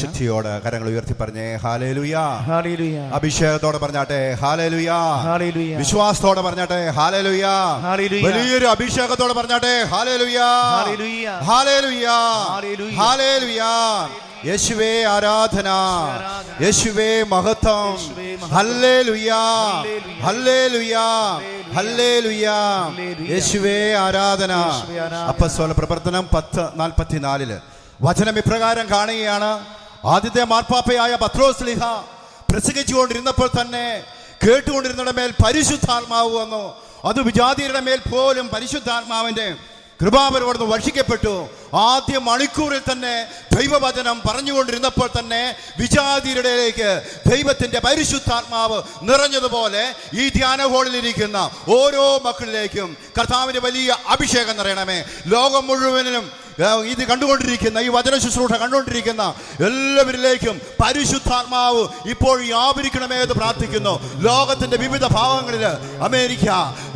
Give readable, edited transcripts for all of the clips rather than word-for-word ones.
ശക്തിയോടെ കരങ്ങൾ ഉയർത്തി പറഞ്ഞേ ഹല്ലേലൂയാ. അഭിഷേകത്തോടെ പറഞ്ഞാട്ടെ ഹല്ലേലൂയാ. വിശ്വാസത്തോടെ പറഞ്ഞാട്ടെ ഹല്ലേലൂയാ. വലിയൊരു അഭിഷേകത്തോടെ പറഞ്ഞാട്ടെ ഹല്ലേലൂയാ. ഹല്ലേലൂയാ. ഹല്ലേലൂയാ. യേശുവേ ആരാധന, യേശുവേ മഹത്വം. ഹല്ലേലൂയാ. ഹല്ലേലൂയാ. ഹല്ലേലൂയാ. യേശുവേ ആരാധന. അപ്പോസ്തല പ്രവർത്തനം 10:44 വചനം ഇപ്രകാരം കാണുകയാണ്. ആദ്യത്തെ മാർപ്പാപ്പയായ പത്രോസ് ശ്ലീഹ പ്രസംഗിച്ചുകൊണ്ടിരുന്നപ്പോൾ തന്നെ കേട്ടുകൊണ്ടിരുന്നവരുടെ മേൽ പരിശുദ്ധാത്മാവ് വന്നു. അത് വിജാതിയരുടെ മേൽ പോലും പരിശുദ്ധാത്മാവിന്റെ കൃപാവരോട് വർഷിക്കപ്പെട്ടു. ആദ്യ മണിക്കൂറിൽ തന്നെ ദൈവവചനം പറഞ്ഞുകൊണ്ടിരുന്നപ്പോൾ തന്നെ വിജാതിയരുടെയിലേക്ക് ദൈവത്തിന്റെ പരിശുദ്ധാത്മാവ് നിറഞ്ഞതുപോലെ ഈ ധ്യാന ഹോളിലിരിക്കുന്ന ഓരോ മക്കളിലേക്കും കർത്താവിന്റെ വലിയ അഭിഷേകം നിറയണമേ. ലോകം മുഴുവനും ഇത് കണ്ടുകൊണ്ടിരിക്കുന്ന, ഈ വചന ശുശ്രൂഷ കണ്ടുകൊണ്ടിരിക്കുന്ന എല്ലാവരിലേക്കും പരിശുദ്ധാത്മാവ് ഇപ്പോൾ വ്യാപരിക്കണമേ എന്ന് പ്രാർത്ഥിക്കുന്നു. ലോകത്തിന്റെ വിവിധ ഭാഗങ്ങളിൽ, അമേരിക്ക,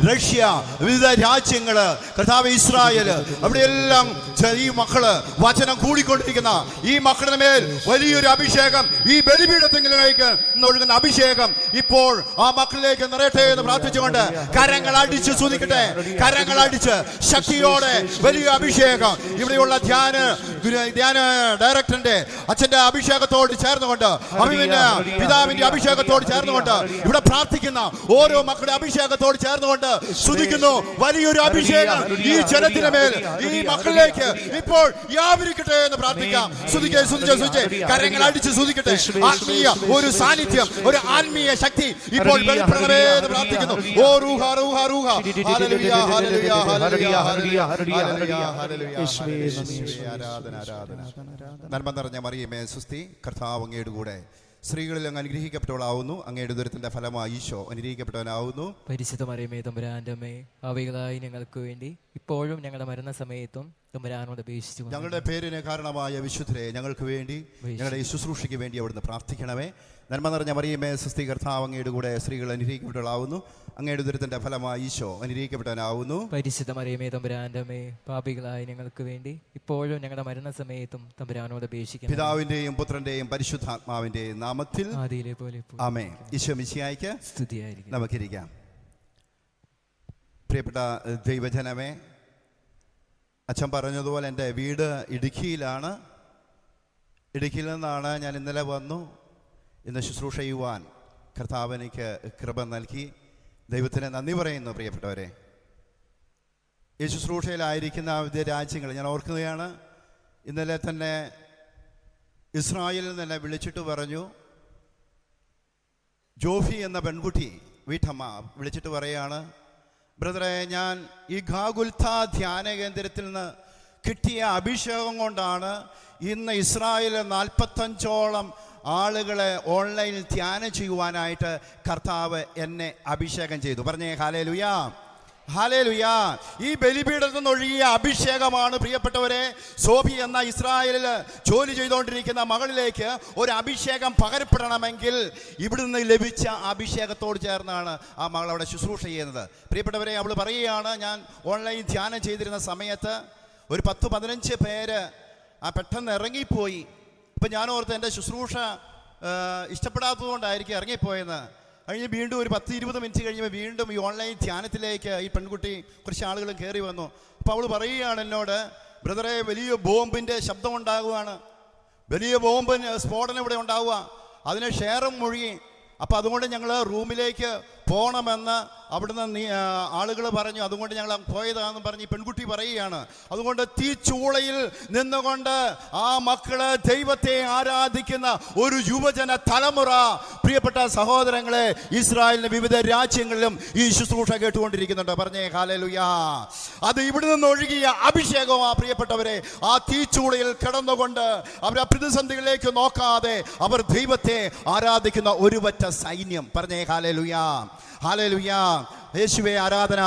റഷ്യ, വിവിധ രാജ്യങ്ങള്, കർത്താവ് ഇസ്രായേല്, അവിടെയെല്ലാം ഈ മക്കള് വചനം കൂടിക്കൊണ്ടിരിക്കുന്ന ഈ മക്കളുടെ മേൽ വലിയൊരു അഭിഷേകം, ഈ ബലിപീഠത്തിലേക്ക് ഒഴുകുന്ന അഭിഷേകം ഇപ്പോൾ ആ മക്കളിലേക്ക് നിറയട്ടെ എന്ന് പ്രാർത്ഥിച്ചുകൊണ്ട് കരങ്ങൾ അടിച്ച് സ്തുതിക്കട്ടെ. കരങ്ങൾ അടിച്ച് ശക്തിയോടെ വലിയ അഭിഷേകം ഇവിടെയുള്ള ധ്യാന ഡയറക്ടറിന്റെ അച്ഛന്റെ അഭിഷേകത്തോട് ചേർന്നുകൊണ്ട്, അഭിമന്യ പിതാവിന്റെ അഭിഷേകത്തോട് ചേർന്നുകൊണ്ട്, ഇവിടെ പ്രാർത്ഥിക്കുന്ന ഓരോ മക്കളുടെ അഭിഷേകത്തോട് ചേർന്നുകൊണ്ട് സ്തുതിക്കുന്നു. വലിയൊരു അഭിഷേകം ഈ ജനത്തിന്റെ മേൽ, ഈ മക്കളിലേക്ക് ഇപ്പോൾ വ്യാപരിക്കട്ടെ എന്ന് പ്രാർത്ഥിക്കാം. കരങ്ങൾ അടിച്ച് സ്തുതിക്കട്ടെ. ആത്മീയ ഒരു സാന്നിധ്യം, ഒരു ആത്മീയ ശക്തി ഇപ്പോൾ വെളിപ്പെടണമേ എന്ന് പ്രാർത്ഥിക്കുന്നു. ഓ റൂഹ റൂഹ റൂഹ. Hallelujah hallelujah hallelujah hallelujah hallelujah. ആരാധന ആരാധന. നന്മ നിറഞ്ഞ മറിയമേ സുസ്തി, കർത്താവ് അങ്ങയുടെ കൂടെ സ്ത്രീകളിൽ അങ്ങ് അനുഗ്രഹിക്കപ്പെട്ടവളാവുന്നു. അങ്ങയുടെ ഉദരത്തിന്റെ ഫലമായി ഈശോ അനുഗ്രഹിക്കപ്പെട്ടവനാവുന്നു. പരിശുദ്ധ മറിയമേ തമ്പുരാന്റെ അമ്മേ, പാപികളായ ഞങ്ങൾക്ക് വേണ്ടി ഇപ്പോഴും ഞങ്ങളുടെ മരണസമയത്തും തമ്പുരാനോട് അപേക്ഷിച്ചു ഞങ്ങളുടെ പേരിന് കാരണമായ വിശുദ്ധരെ ഞങ്ങൾക്ക് വേണ്ടി, ഞങ്ങളുടെ ഈ ശുശ്രൂഷയ്ക്ക് വേണ്ടി അവിടുന്ന് പ്രാർത്ഥിക്കണമേ. നന്മ നിറഞ്ഞ മറിയമേ സുസ്തി, കർത്താവ് അങ്ങയുടെ കൂടെ സ്ത്രീകൾ അനുഗ്രഹിക്കപ്പെട്ടവളാവുന്നു. അങ്ങയുടെ ഉദരത്തിന്റെ ഫലമായി ഈശോ അനുഗ്രഹിക്കപ്പെട്ടവനാവുന്നു. പരിശുദ്ധ മറിയമേ തമ്പുരാന്റെ അമ്മേ, പാപികളായ ഞങ്ങൾക്ക് വേണ്ടി ഇപ്പോഴും ഞങ്ങളുടെ മരണസമയത്തും തമ്പുരാനോട് അപേക്ഷിക്കണം. പിതാവിന്റെയും പുത്രന്റെയും പരിശുദ്ധാത്മാവിന്റെയും നാമത്തിൽ ആദിയിലെ പോലെ ആമേൻ. ഈശോ മിശിഹായ്ക്ക് സ്തുതിയായിരിക്കും. നമുക്കിരിക്കാം. പ്രിയപ്പെട്ട ദൈവജനമേ, അച്ഛൻ പറഞ്ഞതുപോലെ എൻ്റെ വീട് ഇടുക്കിയിലാണ്. ഇടുക്കിയിൽ നിന്നാണ് ഞാൻ ഇന്നലെ വന്നു. ഇന്ന് ശുശ്രൂഷ ചെയ്യുവാൻ കർത്താവ് എനിക്ക് കൃപ നൽകി. ദൈവത്തിന് നന്ദി പറയുന്നു. പ്രിയപ്പെട്ടവരെ, ഈ ശുശ്രൂഷയിലായിരിക്കുന്ന വിവിധ രാജ്യങ്ങൾ ഞാൻ ഓർക്കുകയാണ്. ഇന്നലെ തന്നെ ഇസ്രായേലിൽ തന്നെ വിളിച്ചിട്ട് പറഞ്ഞു, ജോഫി എന്ന പെൺകുട്ടി വീട്ടമ്മ വിളിച്ചിട്ട് പറയുകയാണ്, ബ്രദറെ, ഞാൻ ഈ ഗാഗുൽത്ത ധ്യാന കേന്ദ്രത്തിൽ നിന്ന് കിട്ടിയ അഭിഷേകം കൊണ്ടാണ് ഇന്ന് ഇസ്രായേലിൽ 45ഓളം ആളുകളെ ഓൺലൈനിൽ ധ്യാനം ചെയ്യുവാനായിട്ട് കർത്താവ് എന്നെ അഭിഷേകം ചെയ്തു. പറഞ്ഞേ ഹല്ലേലൂയാ. ഹല്ലേലൂയാ. ഈ ബലിപീഠത്തിൽ നിന്നൊഴുകിയ അഭിഷേകമാണ് പ്രിയപ്പെട്ടവരെ സോഫി എന്ന ഇസ്രായേലിൽ ജോലി ചെയ്തുകൊണ്ടിരിക്കുന്ന മകളിലേക്ക് ഒരു അഭിഷേകം പകരപ്പെടണമെങ്കിൽ ഇവിടുന്ന് ലഭിച്ച അഭിഷേകത്തോട് ചേർന്നാണ് ആ മകൾ അവിടെ ശുശ്രൂഷ ചെയ്യുന്നത്. പ്രിയപ്പെട്ടവരെ, അവൾ പറയുകയാണ്, ഞാൻ ഓൺലൈൻ ധ്യാനം ചെയ്തിരുന്ന സമയത്ത് ഒരു 10-15 പേര് പെട്ടെന്ന് ഇറങ്ങിപ്പോയി. അപ്പം ഞാൻ ഓർത്ത് എൻ്റെ ശുശ്രൂഷ ഇഷ്ടപ്പെടാത്തതുകൊണ്ടായിരിക്കും ഇറങ്ങിപ്പോയെന്ന്. കഴിഞ്ഞ് വീണ്ടും ഒരു 10-20 മിനിറ്റ് കഴിയുമ്പോൾ വീണ്ടും ഈ ഓൺലൈൻ ധ്യാനത്തിലേക്ക് ഈ പെൺകുട്ടി കുറച്ച് ആളുകൾ കയറി വന്നു. അപ്പോൾ അവൾ പറയുകയാണ് എന്നോട്, ബ്രദറെ, വലിയ ബോംബിൻ്റെ ശബ്ദം ഉണ്ടാകുകയാണ്, വലിയ ബോംബ് സ്ഫോടനം ഇവിടെ ഉണ്ടാവുക, അതിന് ഷെയറും മുഴുകി. അപ്പോൾ അതുകൊണ്ട് ഞങ്ങൾ റൂമിലേക്ക് പോകണമെന്ന് അവിടുന്ന് ആളുകൾ പറഞ്ഞു. അതുകൊണ്ട് ഞങ്ങൾ പോയതാണെന്ന് പറഞ്ഞ് പെൺകുട്ടി പറയുകയാണ്. അതുകൊണ്ട് തീച്ചൂളയിൽ നിന്നുകൊണ്ട് ആ മക്കള് ദൈവത്തെ ആരാധിക്കുന്ന ഒരു യുവജന തലമുറ, പ്രിയപ്പെട്ട സഹോദരങ്ങളെ, ഇസ്രായേലിന്റെ വിവിധ രാജ്യങ്ങളിലും ഈ ശുശ്രൂഷ കേട്ടുകൊണ്ടിരിക്കുന്നുണ്ട്. പറഞ്ഞേ ഹല്ലേലൂയാ. അത് ഇവിടെ നിന്ന് ഒഴുകിയ അഭിഷേകമാ പ്രിയപ്പെട്ടവരെ. ആ തീച്ചൂളയിൽ കിടന്നുകൊണ്ട് അവർ പ്രതിസന്ധികളിലേക്ക് നോക്കാതെ അവർ ദൈവത്തെ ആരാധിക്കുന്ന ഒരു പറ്റ സൈന്യം. പറഞ്ഞേ ഹല്ലേലൂയാ. ഹല്ലേലൂയാ. യേശുവേ ആരാധന.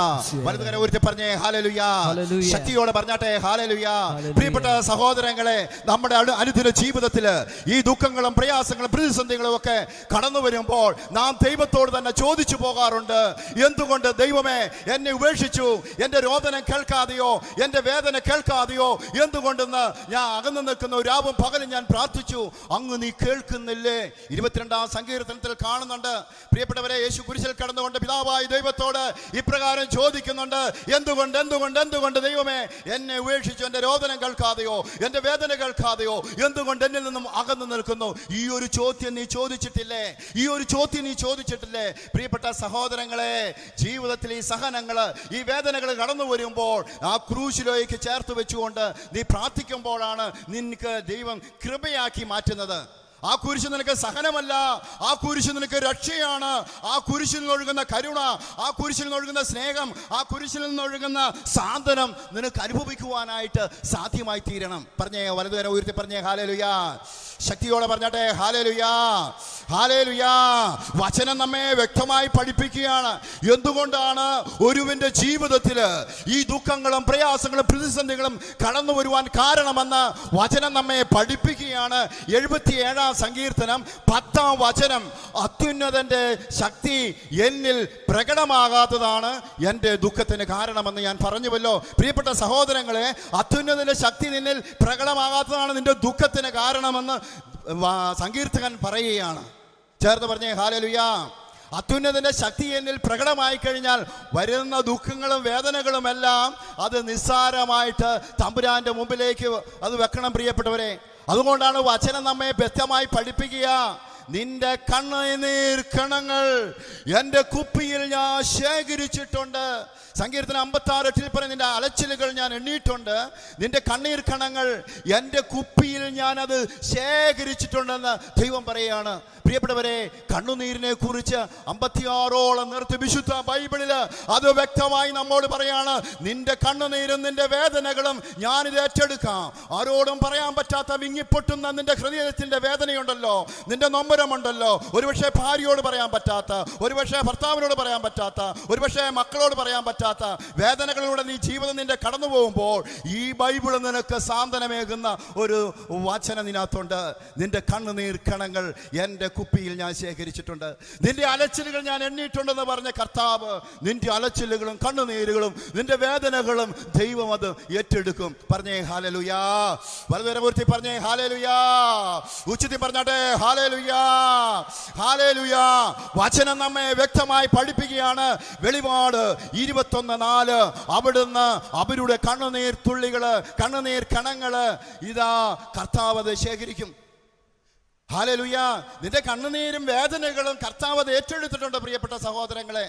വലതുകരം ഉയർത്തി പറഞ്ഞേ ഹല്ലേലൂയ. ഹല്ലേലൂയ. ശക്തിയോടെ പറഞ്ഞാട്ടെ ഹല്ലേലൂയ. ഹല്ലേലൂയ. പ്രിയപ്പെട്ട സഹോദരങ്ങളെ, നമ്മുടെ അനുദിന ജീവിതത്തില് ഈ ദുഃഖങ്ങളും പ്രയാസങ്ങളും പ്രതിസന്ധികളും ഒക്കെ കടന്നു വരുമ്പോൾ നാം ദൈവത്തോട് തന്നെ ചോദിച്ചു പോകാറുണ്ട്, എന്തുകൊണ്ട് ദൈവമേ എന്നെ ഉപേക്ഷിച്ചു? എന്റെ രോദനം കേൾക്കാതെയോ എന്റെ വേദന കേൾക്കാതെയോ എന്തുകൊണ്ടെന്ന് ഞാൻ അകന്നു നിൽക്കുന്ന രാവും പകലും ഞാൻ പ്രാർത്ഥിച്ചു, അങ്ങ് നീ കേൾക്കുന്നില്ലേ? 22-ാം സങ്കീർത്തനത്തിൽ കാണുന്നുണ്ട്. പ്രിയപ്പെട്ടവരെ, യേശു കുരിശിൽ കടന്നുകൊണ്ട് പിതാവായ ദൈവത്തോട് ഇപ്രകാരം ചോദിക്കുന്നുണ്ട്, എന്തുകൊണ്ട് എന്തുകൊണ്ട് എന്തുകൊണ്ട് ദൈവമേ എന്നെ ഉപേക്ഷിച്ചു? എന്റെ രോദനം കേൾക്കാതെയോ എന്റെ വേദന കേൾക്കാതെയോ എന്തുകൊണ്ട് എന്നിൽ നിന്നും അകന്നു നിൽക്കുന്നു? ഈ ഒരു ചോദ്യം നീ ചോദിച്ചിട്ടില്ലേ? ഈ ഒരു ചോദ്യം നീ ചോദിച്ചിട്ടില്ലേ? പ്രിയപ്പെട്ട സഹോദരങ്ങളെ, ജീവിതത്തിൽ ഈ സഹനങ്ങള് ഈ വേദനകൾ കടന്നു വരുമ്പോൾ ആ ക്രൂശിലേക്ക് ചേർത്ത് വെച്ചുകൊണ്ട് നീ പ്രാർത്ഥിക്കുമ്പോഴാണ് നിനക്ക് ദൈവം കൃപയാക്കി മാറ്റുന്നത്. ആ കുരിശ് നിനക്ക് സഹനമല്ല, ആ കുരിശ് നിനക്ക് രക്ഷയാണ്. ആ കുരിശിൽ നിന്നൊഴുകുന്ന കരുണ, ആ കുരിശിൽ നിന്നൊഴുകുന്ന സ്നേഹം, ആ കുരിശിൽ നിന്നൊഴുകുന്ന സാന്ത്വനം നിനക്ക് അനുഭവിക്കുവാനായിട്ട് സാധ്യമായി തീരണം. പറഞ്ഞേ, വലതുകരം ഉയർത്തി പറഞ്ഞേ ഹല്ലേലൂയ. ശക്തിയോടെ പറഞ്ഞാട്ടെ ഹല്ലേലൂയ, ഹല്ലേലൂയ. വചനം നമ്മെ വ്യക്തമായി പഠിപ്പിക്കുകയാണ് എന്തുകൊണ്ടാണ് ഒരുവന്റെ ജീവിതത്തിൽ ഈ ദുഃഖങ്ങളും പ്രയാസങ്ങളും പ്രതിസന്ധികളും കടന്നു വരുവാൻ കാരണമെന്ന് വചനം നമ്മെ പഠിപ്പിക്കുകയാണ്. 77-ാം സങ്കീർത്തനം 10-ാം വചനം, അത്യുന്നതന്റെ ശക്തി എന്നിൽ പ്രകടമാകാത്തതാണ് എൻ്റെ ദുഃഖത്തിന് കാരണമെന്ന് ഞാൻ പറഞ്ഞുവല്ലോ. പ്രിയപ്പെട്ട സഹോദരങ്ങളെ, അത്യുന്നതന്റെ ശക്തി നിന്നിൽ പ്രകടമാകാത്തതാണ് നിന്റെ ദുഃഖത്തിന് കാരണമെന്ന് സങ്കീർത്തകൻ പറയുകയാണ്. ചേർന്ന് പറഞ്ഞേ ഹല്ലേലൂയ. അത്യുന്നതന്റെ ശക്തി എന്നിൽ പ്രകടമായി കഴിഞ്ഞാൽ വരുന്ന ദുഃഖങ്ങളും വേദനകളുമെല്ലാം അത് നിസ്സാരമായിട്ട് തമ്പുരാന്റെ മുമ്പിലേക്ക് അത് വെക്കണം. പ്രിയപ്പെട്ടവരെ, അതുകൊണ്ടാണ് വചനം നമ്മെ വ്യക്തമായി പഠിപ്പിക്കുക, നിന്റെ കണ്ണുനീർ കണങ്ങൾ എൻ്റെ കുപ്പിയിൽ ഞാൻ ശേഖരിച്ചിട്ടുണ്ട്. സങ്കീർത്തനം 56:8 പറയും, നിന്റെ അലച്ചിലുകൾ ഞാൻ എണ്ണിയിട്ടുണ്ട്, നിന്റെ കണ്ണീർ കണങ്ങൾ എൻ്റെ കുപ്പിയിൽ ഞാൻ അത് ശേഖരിച്ചിട്ടുണ്ടെന്ന് ദൈവം പറയുകയാണ്. പ്രിയപ്പെട്ടവരെ, കണ്ണുനീരിനെ കുറിച്ച് 56ഓളം നിർത്തി വിശുദ്ധ ബൈബിളില് അത് വ്യക്തമായി നമ്മോട് പറയാണ്, നിന്റെ കണ്ണുനീരും നിന്റെ വേദനകളും ഞാനിത് ഏറ്റെടുക്കാം. ആരോടും പറയാൻ പറ്റാത്ത വിങ്ങിപ്പൊട്ടുന്ന നിന്റെ ഹൃദയത്തിന്റെ വേദനയുണ്ടല്ലോ, നിന്റെ നൊമ്പരമുണ്ടല്ലോ, ഒരുപക്ഷെ ഭാര്യയോട് പറയാൻ പറ്റാത്ത, ഒരുപക്ഷെ ഭർത്താവിനോട് പറയാൻ പറ്റാത്ത, ഒരുപക്ഷെ മക്കളോട് പറയാൻ പറ്റാത്ത വേദനകളിലൂടെ നീ ജീവിതം നിന്റെ കടന്നു പോകുമ്പോൾ ഈ ബൈബിള് നിനക്ക് സാന്ത്വനമേകുന്ന ഒരു വചനം ഇതിനകത്തുണ്ട്. നിന്റെ കണ്ണുനീർ കണങ്ങൾ എൻ്റെ കുപ്പിയിൽ ഞാൻ ശേഖരിച്ചിട്ടുണ്ട്, നിന്റെ അലച്ചിലുകൾ ഞാൻ എണ്ണിയിട്ടുണ്ടെന്ന് പറഞ്ഞ കർത്താവ് നിന്റെ അലച്ചിലുകളും കണ്ണുനീരുകളും നിന്റെ വേദനകളും ദൈവം അത് ഏറ്റെടുക്കും. പറഞ്ഞേ ഹല്ലേലൂയാ. വലതുകരപൂർത്തി പറഞ്ഞേ ഹല്ലേലൂയാ. ഉച്ചത്തിൽ പറഞ്ഞാട്ടെ ഹല്ലേലൂയാ, ഹല്ലേലൂയാ. വചനം നമ്മെ വ്യക്തമായി പഠിപ്പിക്കുകയാണ്. വെളിപാട് 21:4 അവിടുന്ന് അവരുടെ കണ്ണുനീർ തുള്ളികള്, കണ്ണുനീർ കണങ്ങള് ഇതാ കർത്താവ് അത് ശേഖരിക്കും. ഹല്ലേലൂയ. നിന്റെ കണ്ണുനീരും വേദനകളും കർത്താവ് അത് ഏറ്റെടുത്തിട്ടുണ്ട്. പ്രിയപ്പെട്ട സഹോദരങ്ങളെ,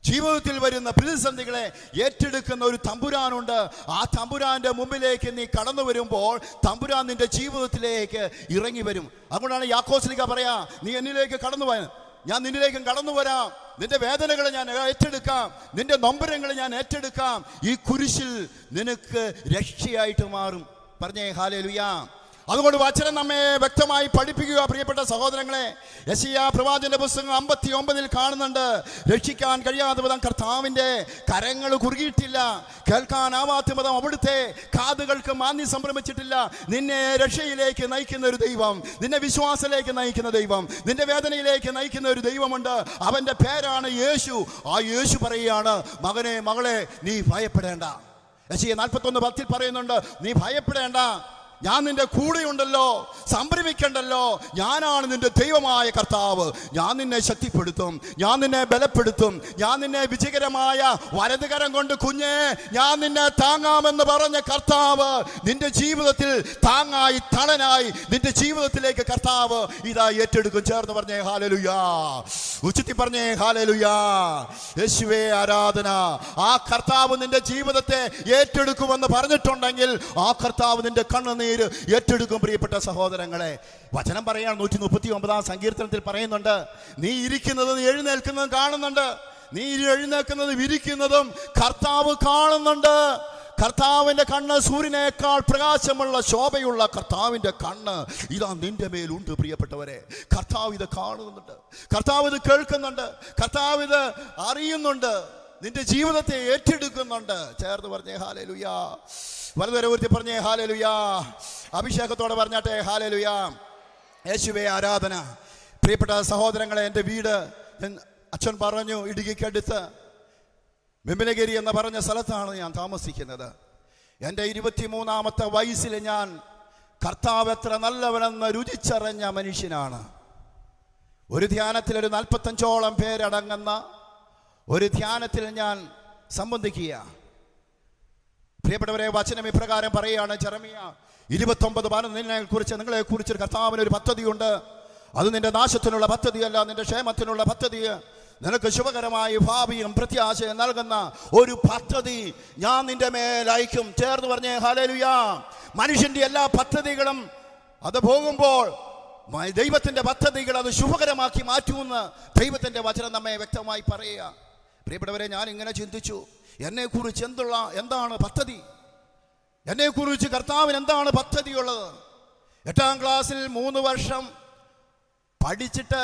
ജീവിതത്തിൽ വരുന്ന പ്രതിസന്ധികളെ ഏറ്റെടുക്കുന്ന ഒരു തമ്പുരാനുണ്ട്. ആ തമ്പുരാന്റെ മുമ്പിലേക്ക് നീ കടന്നു വരുമ്പോൾ തമ്പുരാൻ നിന്റെ ജീവിതത്തിലേക്ക് ഇറങ്ങി വരും. അതുകൊണ്ടാണ് യാക്കോബ് പറയാ, നീ എന്നിലേക്ക് കടന്നു പോയ, ഞാൻ നിന്നിലേക്കും കടന്നു വരാം, നിന്റെ വേദനകളെ ഞാൻ ഏറ്റെടുക്കാം, നിന്റെ നൊമ്പരങ്ങളെ ഞാൻ ഏറ്റെടുക്കാം. ഈ കുരിശിൽ നിനക്ക് രക്ഷയായിട്ട് മാറും. പറഞ്ഞേ ഹല്ലേലൂയ. അതുകൊണ്ട് വചനം നമ്മെ വ്യക്തമായി പഠിപ്പിക്കുക. പ്രിയപ്പെട്ട സഹോദരങ്ങളെ, യെശയ്യാ പ്രവാചകന്റെ പുസ്തകം 59 കാണുന്നുണ്ട്, രക്ഷിക്കാൻ കഴിയാത്ത വിധം കർത്താവിന്റെ കരങ്ങൾ കുറുകിയിട്ടില്ല, കേൾക്കാനാവാത്ത വിധം അവിടുത്തെ കാതുകൾക്ക് മാന്യം സംഭ്രമിച്ചിട്ടില്ല. നിന്നെ രക്ഷയിലേക്ക് നയിക്കുന്ന ഒരു ദൈവം, നിന്നെ വിശ്വാസത്തിലേക്ക് നയിക്കുന്ന ദൈവം, നിന്റെ വേദനയിലേക്ക് നയിക്കുന്ന ഒരു ദൈവമുണ്ട്. അവന്റെ പേരാണ് യേശു. ആ യേശു പറയുകയാണ്, മകനെ മകളെ നീ ഭയപ്പെടേണ്ട. യെശയ്യാ 41:10 പറയുന്നുണ്ട്, നീ ഭയപ്പെടേണ്ട, ഞാൻ നിന്റെ കൂടെയുണ്ടല്ലോ, സംഭ്രമിക്കണ്ടല്ലോ, ഞാനാണ് നിന്റെ ദൈവമായ കർത്താവ്. ഞാൻ നിന്നെ ശക്തിപ്പെടുത്തും, ഞാൻ നിന്നെ ബലപ്പെടുത്തും, ഞാൻ നിന്നെ വിജയകരമായ വലതുകരം കൊണ്ട് കുഞ്ഞേ ഞാൻ നിന്നെ താങ്ങാമെന്ന് പറഞ്ഞ കർത്താവ് നിന്റെ ജീവിതത്തിൽ താങ്ങായി തണനായി നിന്റെ ജീവിതത്തിലേക്ക് കർത്താവ് ഇതാ ഏറ്റെടുക്കും. ചേർന്ന് പറഞ്ഞേ ഹല്ലേലൂയാ. ഉച്ചത്തി പറഞ്ഞേ ഹല്ലേലൂയാ. യേശുവേ ആരാധന. ആ കർത്താവ് നിന്റെ ജീവിതത്തെ ഏറ്റെടുക്കുമെന്ന് പറഞ്ഞിട്ടുണ്ടെങ്കിൽ ആ കർത്താവ് നിന്റെ കണ്ണുനീർ ഏറ്റെടുക്കും. പ്രിയപ്പെട്ട സഹോദരങ്ങളെ, വചനം പറയാണ് 139-ാം സങ്കീർത്തനത്തിൽ പറയുന്നുണ്ട്, നീ ഇരിക്കുന്നതും എഴുന്നേൽക്കുന്നതും കാണുന്നുണ്ട്, നീ എഴുന്നേൽക്കുന്നതും ഇരിക്കുന്നതും കർത്താവ് കാണുന്നുണ്ട്. കർത്താവിന്റെ കണ്ണ് സൂര്യനേക്കാൾ പ്രകാശമുള്ള ശോഭയുള്ള കർത്താവിന്റെ കണ്ണ് ഇതാ നിന്റെ മേലുണ്ട്. പ്രിയപ്പെട്ടവരെ, കർത്താവ് ഇത് കാണുന്നുണ്ട്, കർത്താവ് ഇത് കേൾക്കുന്നുണ്ട്, കർത്താവ് ഇത് അറിയുന്നുണ്ട്. നിന്റെ ജീവിതത്തെ ഏറ്റെടുക്കുന്നുണ്ട്. ചേർന്ന് പറഞ്ഞേ ഹല്ലേലൂയാ. വലതുവരെ ഉയർത്തി പറഞ്ഞേ ഹല്ലേലൂയാ. അഭിഷേകത്തോടെ പറഞ്ഞാട്ടെ ഹല്ലേലൂയാ. യേശുവേ ആരാധന. പ്രിയപ്പെട്ട സഹോദരങ്ങളെ, എൻ്റെ വീട് അച്ഛൻ പറഞ്ഞു ഇടുക്കിക്കടുത്ത് മെമ്പിലഗിരി എന്ന് പറഞ്ഞ സ്ഥലത്താണ് ഞാൻ താമസിക്കുന്നത്. എൻ്റെ 23-ാമത്തെ വയസ്സിൽ ഞാൻ കർത്താവ് എത്ര നല്ലവനെന്ന് രുചിച്ചറിഞ്ഞ മനുഷ്യനാണ്. ഒരു ധ്യാനത്തിൽ ഒരു 45ഓളം പേരടങ്ങുന്ന ഒരു ധ്യാനത്തിൽ ഞാൻ സംബന്ധിക്കുക. പ്രിയപ്പെട്ടവരെ, വചനം ഇപ്രകാരം പറയുകയാണ്. ജെറമിയ 29:11 നിങ്ങളെക്കുറിച്ച് കർത്താവിനൊരു പദ്ധതിയുണ്ട്. അത് നിന്റെ നാശത്തിനുള്ള പദ്ധതിയല്ല, നിന്റെ ക്ഷേമത്തിനുള്ള പദ്ധതി, നിനക്ക് ശുഭകരമായി ഭാവിയും പ്രത്യാശയും നൽകുന്ന ഒരു പദ്ധതി ഞാൻ നിന്റെ മേൽ അയക്കും. ചേർന്ന് പറഞ്ഞേ ഹല്ലേലൂയാ. മനുഷ്യന്റെ എല്ലാ പദ്ധതികളും അത് പോകുമ്പോൾ ദൈവത്തിന്റെ പദ്ധതികൾ അത് ശുഭകരമാക്കി മാറ്റുമെന്ന് ദൈവത്തിന്റെ വചനം നമ്മെ വ്യക്തമായി പറയുക. പ്രിയപ്പെട്ടവരെ, ഞാൻ ഇങ്ങനെ ചിന്തിച്ചു, എന്നെക്കുറിച്ച് എന്താണ് പദ്ധതി? എന്നെക്കുറിച്ച് കർത്താവിന് എന്താണ് പദ്ധതിയുള്ളത്? 8ാം ക്ലാസ്സിൽ 3 വർഷം പഠിച്ചിട്ട്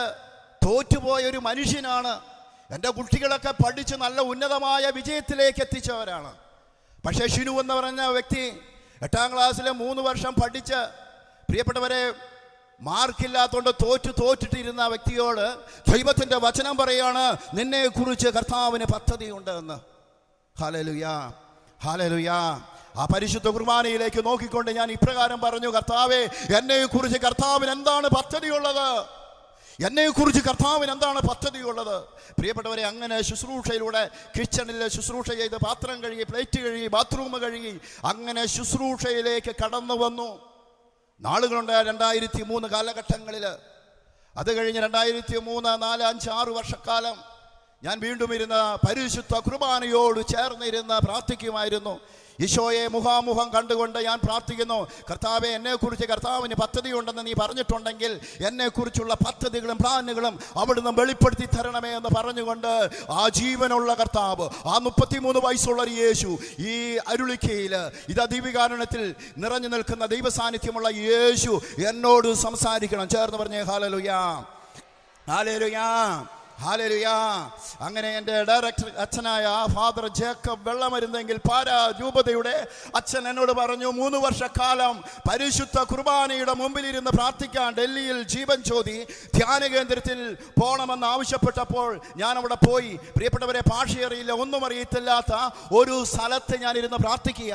തോറ്റുപോയ ഒരു മനുഷ്യനാണ്. എൻ്റെ കുട്ടികളൊക്കെ പഠിച്ച് നല്ല ഉന്നതമായ വിജയത്തിലേക്ക് എത്തിച്ചവരാണ്. പക്ഷേ ഷിനു എന്ന് പറഞ്ഞ വ്യക്തി 8ാം ക്ലാസ്സിൽ 3 വർഷം പഠിച്ച്, പ്രിയപ്പെട്ടവരെ, മാർക്കില്ലാത്തതുകൊണ്ട് തോറ്റിട്ടിരുന്ന വ്യക്തിയോട് ദൈവത്തിൻ്റെ വചനം പറയാണ്, നിന്നെക്കുറിച്ച് കർത്താവിന് പദ്ധതിയുണ്ട് എന്ന്. ഹല്ലേലൂയാ, ഹല്ലേലൂയാ. ആ പരിശുദ്ധ കുർബാനയിലേക്ക് നോക്കിക്കൊണ്ട് ഞാൻ ഇപ്രകാരം പറഞ്ഞു, കർത്താവേ, എന്നെക്കുറിച്ച് കർത്താവിന് എന്താണ് പദ്ധതിയുള്ളത്? എന്നെക്കുറിച്ച് കർത്താവിന് എന്താണ് പദ്ധതിയുള്ളത്? പ്രിയപ്പെട്ടവരെ, അങ്ങനെ ശുശ്രൂഷയിലൂടെ കിച്ചണിൽ ശുശ്രൂഷ ചെയ്ത് പാത്രം കഴുകി, പ്ലേറ്റ് കഴുകി, ബാത്റൂം കഴുകി, അങ്ങനെ ശുശ്രൂഷയിലേക്ക് കടന്നു വന്നു. നാളുകളുണ്ട് 2003 കാലഘട്ടങ്ങളിൽ. അത് കഴിഞ്ഞ് 2003, 4, 5, 6 വർഷക്കാലം ഞാൻ വീണ്ടും ഇരുന്ന് പരിശുദ്ധ കുർബാനയോട് ചേർന്നിരുന്ന് പ്രാർത്ഥിക്കുമായിരുന്നു. ഈശോയെ മുഖാമുഖം കണ്ടുകൊണ്ട് ഞാൻ പ്രാർത്ഥിക്കുന്നു, കർത്താവെ, എന്നെക്കുറിച്ച് കർത്താവിന് പദ്ധതിയുണ്ടെന്ന് നീ പറഞ്ഞിട്ടുണ്ടെങ്കിൽ എന്നെക്കുറിച്ചുള്ള പദ്ധതികളും പ്ലാനുകളും അവിടുന്ന് വെളിപ്പെടുത്തി തരണമേ എന്ന് പറഞ്ഞുകൊണ്ട് ആ ജീവനുള്ള കർത്താവ്, ആ 33 വയസ്സുള്ള ഒരു യേശു, ഈ അരുളിക്കയിൽ ഇതാ ദീപികാരുണ്യത്തിൽ നിറഞ്ഞു നിൽക്കുന്ന ദൈവസാന്നിധ്യമുള്ള യേശു എന്നോട് സംസാരിക്കണം. ചേർന്ന് പറഞ്ഞേ ഹല്ലേലൂയാ, ഹല്ലേലൂയാ, ഹല്ലേലൂയാ. അങ്ങനെ എൻ്റെ ഡയറക്ടർ അച്ഛനായ ഫാദർ ജേക്കബ് വെള്ളമരുന്നെങ്കിൽ പാരാ രൂപതയുടെ അച്ഛൻ എന്നോട് പറഞ്ഞു, 3 വർഷക്കാലം പരിശുദ്ധ കുർബാനയുടെ മുമ്പിലിരുന്ന് പ്രാർത്ഥിക്കാൻ ഡൽഹിയിൽ ജീവൻ ജ്യോതി ധ്യാന കേന്ദ്രത്തിൽ പോകണമെന്ന് ആവശ്യപ്പെട്ടപ്പോൾ ഞാൻ അവിടെ പോയി. പ്രിയപ്പെട്ടവരെ, ഭാഷയറിയില്ല, ഒന്നും അറിയത്തില്ലാത്ത ഒരു സ്ഥലത്ത് ഞാനിരുന്ന് പ്രാർത്ഥിക്കുക.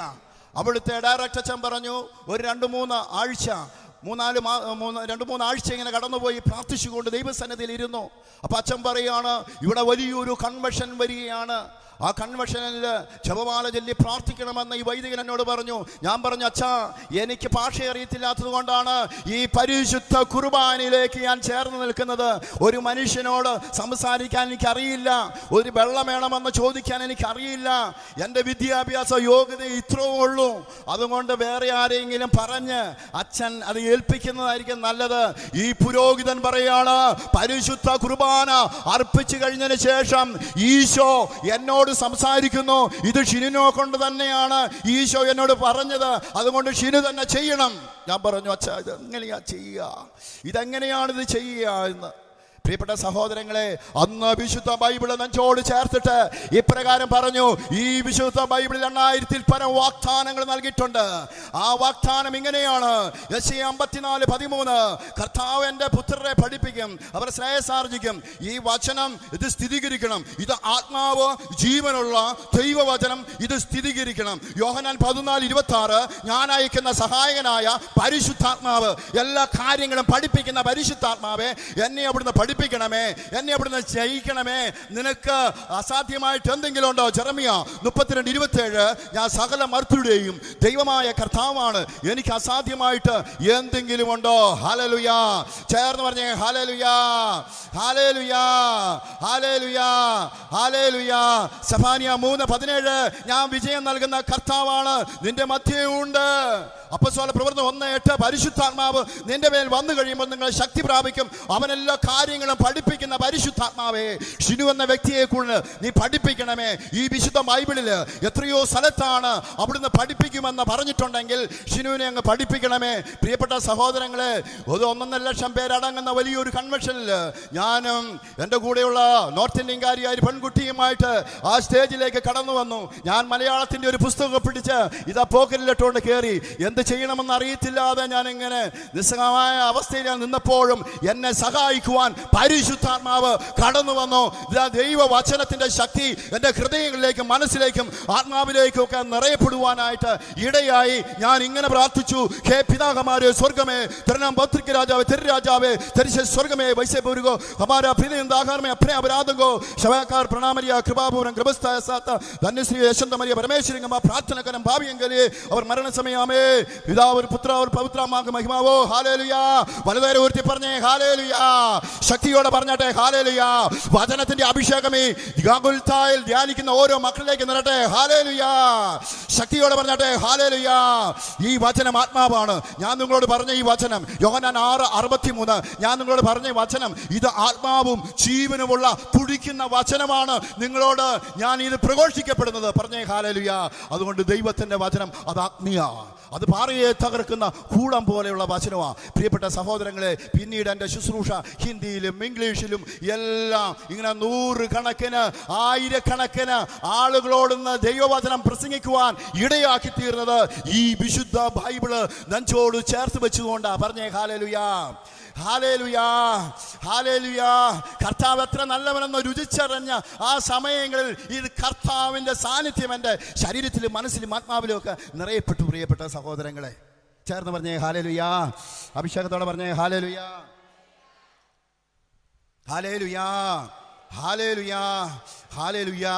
അവിടുത്തെ ഡയറക്ടർ അച്ഛൻ പറഞ്ഞു, ഒരു 2-3 ആഴ്ച 2-3 ആഴ്ച ഇങ്ങനെ കടന്നുപോയി പ്രാർത്ഥിച്ചുകൊണ്ട് ദൈവസന്നിധിയിൽ ഇരുന്നു. അപ്പം അച്ഛൻ പറയുകയാണ്, ഇവിടെ വലിയൊരു കൺവെൻഷൻ വരികയാണ്. ആ കൺവെൻഷനിൽ ജപമാല ചൊല്ലി പ്രാർത്ഥിക്കണമെന്ന് ഈ വൈദികൻ എന്നോട് പറഞ്ഞു. ഞാൻ പറഞ്ഞു, അച്ഛാ, എനിക്ക് ഭാഷ അറിയത്തില്ലാത്തത് കൊണ്ടാണ് ഈ പരിശുദ്ധ കുർബാനയിലേക്ക് ഞാൻ ചേർന്ന് നിൽക്കുന്നത്. ഒരു മനുഷ്യനോട് സംസാരിക്കാൻ എനിക്കറിയില്ല, ഒരു വെള്ളം വേണമെന്ന് ചോദിക്കാൻ എനിക്കറിയില്ല, എൻ്റെ വിദ്യാഭ്യാസ യോഗ്യത ഇത്രയേ ഉള്ളൂ. അതുകൊണ്ട് വേറെ ആരെങ്കിലും പറഞ്ഞ് അച്ഛൻ അത് ഏൽപ്പിക്കുന്നതായിരിക്കും നല്ലത്. ഈ പുരോഹിതൻ പറയാണ്, പരിശുദ്ധ കുർബാന അർപ്പിച്ചു കഴിഞ്ഞതിന് ശേഷം ഈശോ എന്നോട് സംസാരിക്കുന്നു. ഇത് ഷിനുവിനെ കൊണ്ട് തന്നെയാണ് ഈശോ എന്നോട് പറഞ്ഞത്, അതുകൊണ്ട് ഷിനു തന്നെ ചെയ്യണം. ഞാൻ പറഞ്ഞു, അച്ഛാ, ഇതെങ്ങനെയാ ചെയ്യുക, ഇതെങ്ങനെയാണ് ഇത് ചെയ്യുക എന്ന്. പ്രിയപ്പെട്ട സഹോദരങ്ങളെ, അന്ന് വിശുദ്ധ ബൈബിൾ നെഞ്ചോട് ചേർത്തിട്ട് ഇപ്രകാരം പറഞ്ഞു. ഈ വിശുദ്ധ ബൈബിളിൽ 1000-ൽ പരം വാഗ്ദാനങ്ങൾ നൽകിയിട്ടുണ്ട്. ആ വാഗ്ദാനം ഇങ്ങനെയാണ്. യെശയ്യാ 54:13 കർത്താവ് എൻ്റെ പുത്രരെ പഠിപ്പിക്കും, അവർ ശ്രേയസാർജിക്കും. ഈ വചനം ഇത് സ്ഥിരീകരിക്കണം. ഇത് ആത്മാവ് ജീവനുള്ള ദൈവവചനം, ഇത് സ്ഥിരീകരിക്കണം. യോഹന്നാൻ 14:26 ഞാൻ അയക്കുന്ന സഹായകനായ പരിശുദ്ധാത്മാവ്, എല്ലാ കാര്യങ്ങളും പഠിപ്പിക്കുന്ന പരിശുദ്ധാത്മാവെ, എന്നെ അവിടുന്ന് പഠിപ്പിക്കണമേ, എന്നെ അവിടുന്ന് ജയിക്കണമേ. നിനക്ക് അസാധ്യമായിട്ട് എന്തെങ്കിലും ഉണ്ടോ? ജെറമിയ 32:27 ഞാൻ സകല മർത്യരുടെയും ദൈവമായ കർത്താവാണ്, എനിക്ക് അസാധ്യമായിട്ട് എന്തെങ്കിലും ഉണ്ടോ? ഹല്ലേലൂയാ. ചേർന്ന് പറഞ്ഞേ ഹല്ലേലൂയാ, ഹല്ലേലൂയാ, ഹല്ലേലൂയാ, ഹല്ലേലൂയാ. സെഫാനിയ 3:17 ഞാൻ വിജയം നൽകുന്ന കർത്താവാണ്, നിന്റെ മധ്യേ ഉണ്ട്. അപ്പോസ്തല പ്രവൃത്തി 1:8 പരിശുദ്ധാത്മാവ് നിന്റെ മേൽ വന്നു കഴിയുമ്പോൾ നിങ്ങൾ ശക്തി പ്രാപിക്കും. അവനെല്ലാ കാര്യങ്ങളും പഠിപ്പിക്കുന്ന പരിശുദ്ധാത്മാവേ, ഷിനു എന്ന വ്യക്തിയെ കൊണ്ട് നീ പഠിപ്പിക്കണമേ. ഈ വിശുദ്ധ ബൈബിളിൽ എത്രയോ സ്ഥലത്താണ് അവിടുന്ന് പഠിപ്പിക്കുമെന്ന് പറഞ്ഞിട്ടുണ്ടെങ്കിൽ ഷിനുവിനെ അങ്ങ് പഠിപ്പിക്കണമേ. പ്രിയപ്പെട്ട സഹോദരങ്ങളെ, 1.5 ലക്ഷം പേരടങ്ങുന്ന വലിയൊരു കൺവെൻഷനിൽ ഞാനും എൻ്റെ കൂടെയുള്ള നോർത്ത് ഇന്ത്യൻകാരിയായ ഒരു പെൺകുട്ടിയുമായിട്ട് ആ സ്റ്റേജിലേക്ക് കടന്നു വന്നു. ഞാൻ മലയാളത്തിൻ്റെ ഒരു പുസ്തകം പിടിച്ച് ഇതാ പോക്കറ്റിലിട്ടുകൊണ്ട് കയറി. എന്ത് ചെയ്യണമെന്ന് അറിയത്തില്ലാതെ ഞാൻ ഇങ്ങനെ നിസ്സംഗമായ അവസ്ഥയിൽ നിന്നപ്പോഴും എന്നെ സഹായിക്കുവാൻ പരിശുദ്ധാത്മാവ് കടന്നു വന്നു. ഇതാ ദൈവവചനത്തിൻ്റെ ശക്തി എൻ്റെ ഹൃദയങ്ങളിലേക്കും മനസ്സിലേക്കും ആത്മാവിലേക്കും ഒക്കെ നിറയപ്പെടുവാനായിട്ട് ഇടയായി. ഞാൻ ഇങ്ങനെ പ്രാർത്ഥിച്ചു: ഹേ പിതാക്കന്മാരെ സ്വർഗമേ, തിരുനാം പത്രിക രാജാവേ, തിരുരാജാവേ, തിരുശ സ്വർഗമേ, വൈസേപൂരുകോ ഹമാരാ പ്രീതിയും ദാഹാരമേ അപ്രേ അപരാധകോ ശവകാർ പ്രണാമരിയ കൃപാപൂരം കൃപസ്ഥായ സാത്ത ധന്യശ്രീ യശന്തമരിയ പരമേശ്വരിംഗമ പ്രാർത്ഥനകരം ഭാവിയെങ്കിലേ അവർ മരണസമയമേ പിതാവ് പുത്ര പവിത്രമാക്ക് മഹിമാവോ. ഹാലേലുയാ. വലതുകര ഉയർത്തി പറഞ്ഞേ ഹാലേലുയാ. ശക്തിയോടെ പറഞ്ഞാട്ടെ ഹാലേലുയാ. വചനത്തിന്റെ അഭിഷേകമേ ഗാഗുൽത്തായിൽ ധ്യാനിക്കുന്ന ഓരോ മക്കളിലേക്ക് നിറട്ടെ. ഹാലേലുയാ. ശക്തിയോടെ പറഞ്ഞാട്ടെ ഹാലേലുയാ. ഈ വചനം ആത്മാവാണ്. ഞാൻ നിങ്ങളോട് പറഞ്ഞ ഈ വചനം യോഹന്നാൻ 6:63 ഞാൻ നിങ്ങളോട് പറഞ്ഞ വചനം ഇത് ആത്മാവും ജീവനുമുള്ള തുടിക്കുന്ന വചനമാണ്. നിങ്ങളോട് ഞാൻ ഇത് പ്രഘോഷിക്കപ്പെടുന്നത്. പറഞ്ഞേ ഹാലേലുയാ. അതുകൊണ്ട് ദൈവത്തിന്റെ വചനം അത് ആത്മീയ, അത് പാറയെ തകർക്കുന്ന കൂടം പോലെയുള്ള വചനമാണ്. പ്രിയപ്പെട്ട സഹോദരങ്ങളെ, പിന്നീട് എൻ്റെ ശുശ്രൂഷ ഹിന്ദിയിലും ഇംഗ്ലീഷിലും എല്ലാം ഇങ്ങനെ 100 കണക്കിന് 1000 കണക്കിന് ആളുകളോടുന്ന് ദൈവവചനം പ്രസംഗിക്കുവാൻ ഇടയാക്കി തീർന്നത് ഈ വിശുദ്ധ ബൈബിള് നെഞ്ചോട് ചേർത്ത് വെച്ചുകൊണ്ടാ. പറഞ്ഞേ ഹാലേലുയാ. ഹാലേലുയാ. ഹാലേലുയാ. കർത്താവ് എത്ര നല്ലവനെന്ന് രുചിച്ചറിഞ്ഞ ആ സമയങ്ങളിൽ ഇത് കർത്താവിൻ്റെ സാന്നിധ്യം എൻ്റെ ശരീരത്തിലും മനസ്സിലും ആത്മാവിലും ഒക്കെ നിറയപ്പെട്ടു. പ്രിയപ്പെട്ട സഹോദരങ്ങളെ, ചേർന്ന് പറഞ്ഞേ ഹാലേലുയാ. അഭിഷേകത്തോടെ പറഞ്ഞേ ഹാലേലുയാ. ഹാലേലുയാ. ഹാലേലുയാ. ഹാലേലുയാ.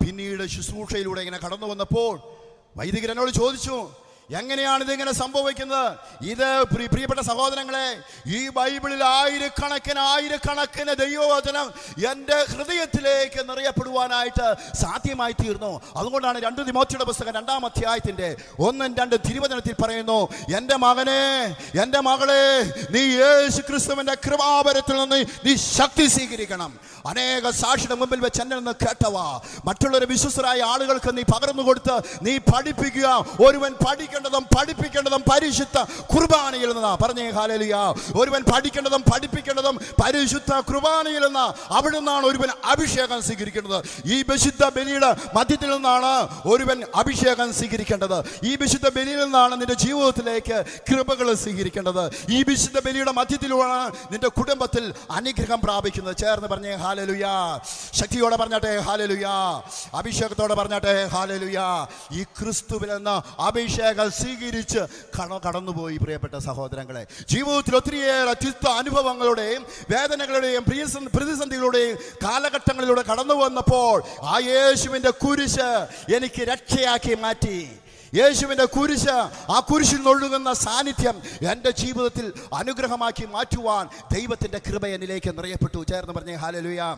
പിന്നീട് ശുശ്രൂഷയിലൂടെ ഇങ്ങനെ കടന്നു വന്നപ്പോൾ വൈദികർ എന്നോട് ചോദിച്ചു, എങ്ങനെയാണ് ഇതിങ്ങനെ സംഭവിക്കുന്നത്? ഇത് പ്രിയപ്പെട്ട സഹോദരങ്ങളെ, ഈ ബൈബിളിൽ ആയിരക്കണക്കിന് ദൈവവചനം എൻ്റെ ഹൃദയത്തിലേക്ക് നിറയപ്പെടുവാനായിട്ട് സാധ്യമായി തീർന്നു. അതുകൊണ്ടാണ് 2 തിമോത്തിയുടെ പുസ്തകം 2-ാം അധ്യായത്തിന്റെ 1-2 തിരുവചനത്തിൽ പറയുന്നു, എൻ്റെ മകനെ, എൻ്റെ മകളെ, നീ യേശു ക്രിസ്തുവിന്റെ കൃപാവരത്തിൽ നിന്ന് നീ ശക്തി സ്വീകരിക്കണം. അനേക സാക്ഷിയുടെ മുമ്പിൽ വെച്ച് എന്നെ നിന്ന് കേട്ടവാ മറ്റുള്ളവരെ വിശ്വസ്തരായ ആളുകൾക്ക് നീ പകർന്നു കൊടുത്ത് നീ പഠിപ്പിക്കുക. ഒരുവൻ പഠിപ്പിക്കേണ്ടതും പരിശുദ്ധ കുർബാനയിൽ നിന്നാ. പറഞ്ഞേ ഹാലേലുയാ. ഒരുവൻ പഠിക്കേണ്ടതും പരിശുദ്ധ കുർബാനയിൽ നിന്ന്. അവിടെ നിന്നാണ് ഒരുവൻ അഭിഷേകം സ്വീകരിക്കേണ്ടത്. ഈ വിശുദ്ധ ബലിയുടെ മധ്യത്തിൽ നിന്നാണ് ഒരുവൻ അഭിഷേകം സ്വീകരിക്കേണ്ടത്. ഈ വിശുദ്ധ ബലിയിൽ നിന്നാണ് നിന്റെ ജീവിതത്തിലേക്ക് കൃപകൾ സ്വീകരിക്കേണ്ടത്. ഈ വിശുദ്ധ ബലിയുടെ മധ്യത്തിലൂടെ നിന്റെ കുടുംബത്തിൽ അനുഗ്രഹം പ്രാപിക്കുന്നത്. ചേർന്ന് പറഞ്ഞേ ഹാലേലുയാ. ശക്തിയോടെ പറഞ്ഞാട്ടെ ഹാലേലുയാ. അഭിഷേകത്തോടെ പറഞ്ഞാട്ടെ ഹാലേലുയാ. ഈ ക്രിസ്തുവിൽ നിന്ന് അഭിഷേകം സ്വീകരിച്ച് കടന്നുപോയി. പ്രിയപ്പെട്ട സഹോദരങ്ങളെ, ജീവിതത്തിൽ ഒത്തിരിയേറെ തിക്ത അനുഭവങ്ങളുടെയും വേദനകളുടെയും പ്രതിസന്ധികളുടെയും കാലഘട്ടങ്ങളിലൂടെ കടന്നു വന്നപ്പോൾ ആ യേശുവിന്റെ കുരിശ് എനിക്ക് രക്ഷയാക്കി മാറ്റി. യേശുവിന്റെ കുരിശ്, ആ കുരിശിൽ ഒഴുകുന്ന സാന്നിധ്യം എൻ്റെ ജീവിതത്തിൽ അനുഗ്രഹമാക്കി മാറ്റുവാൻ ദൈവത്തിന്റെ കൃപ എന്നിലേക്ക് നിറയപ്പെട്ടു. ചേർന്ന് പറഞ്ഞേ ഹാലേലുയാ.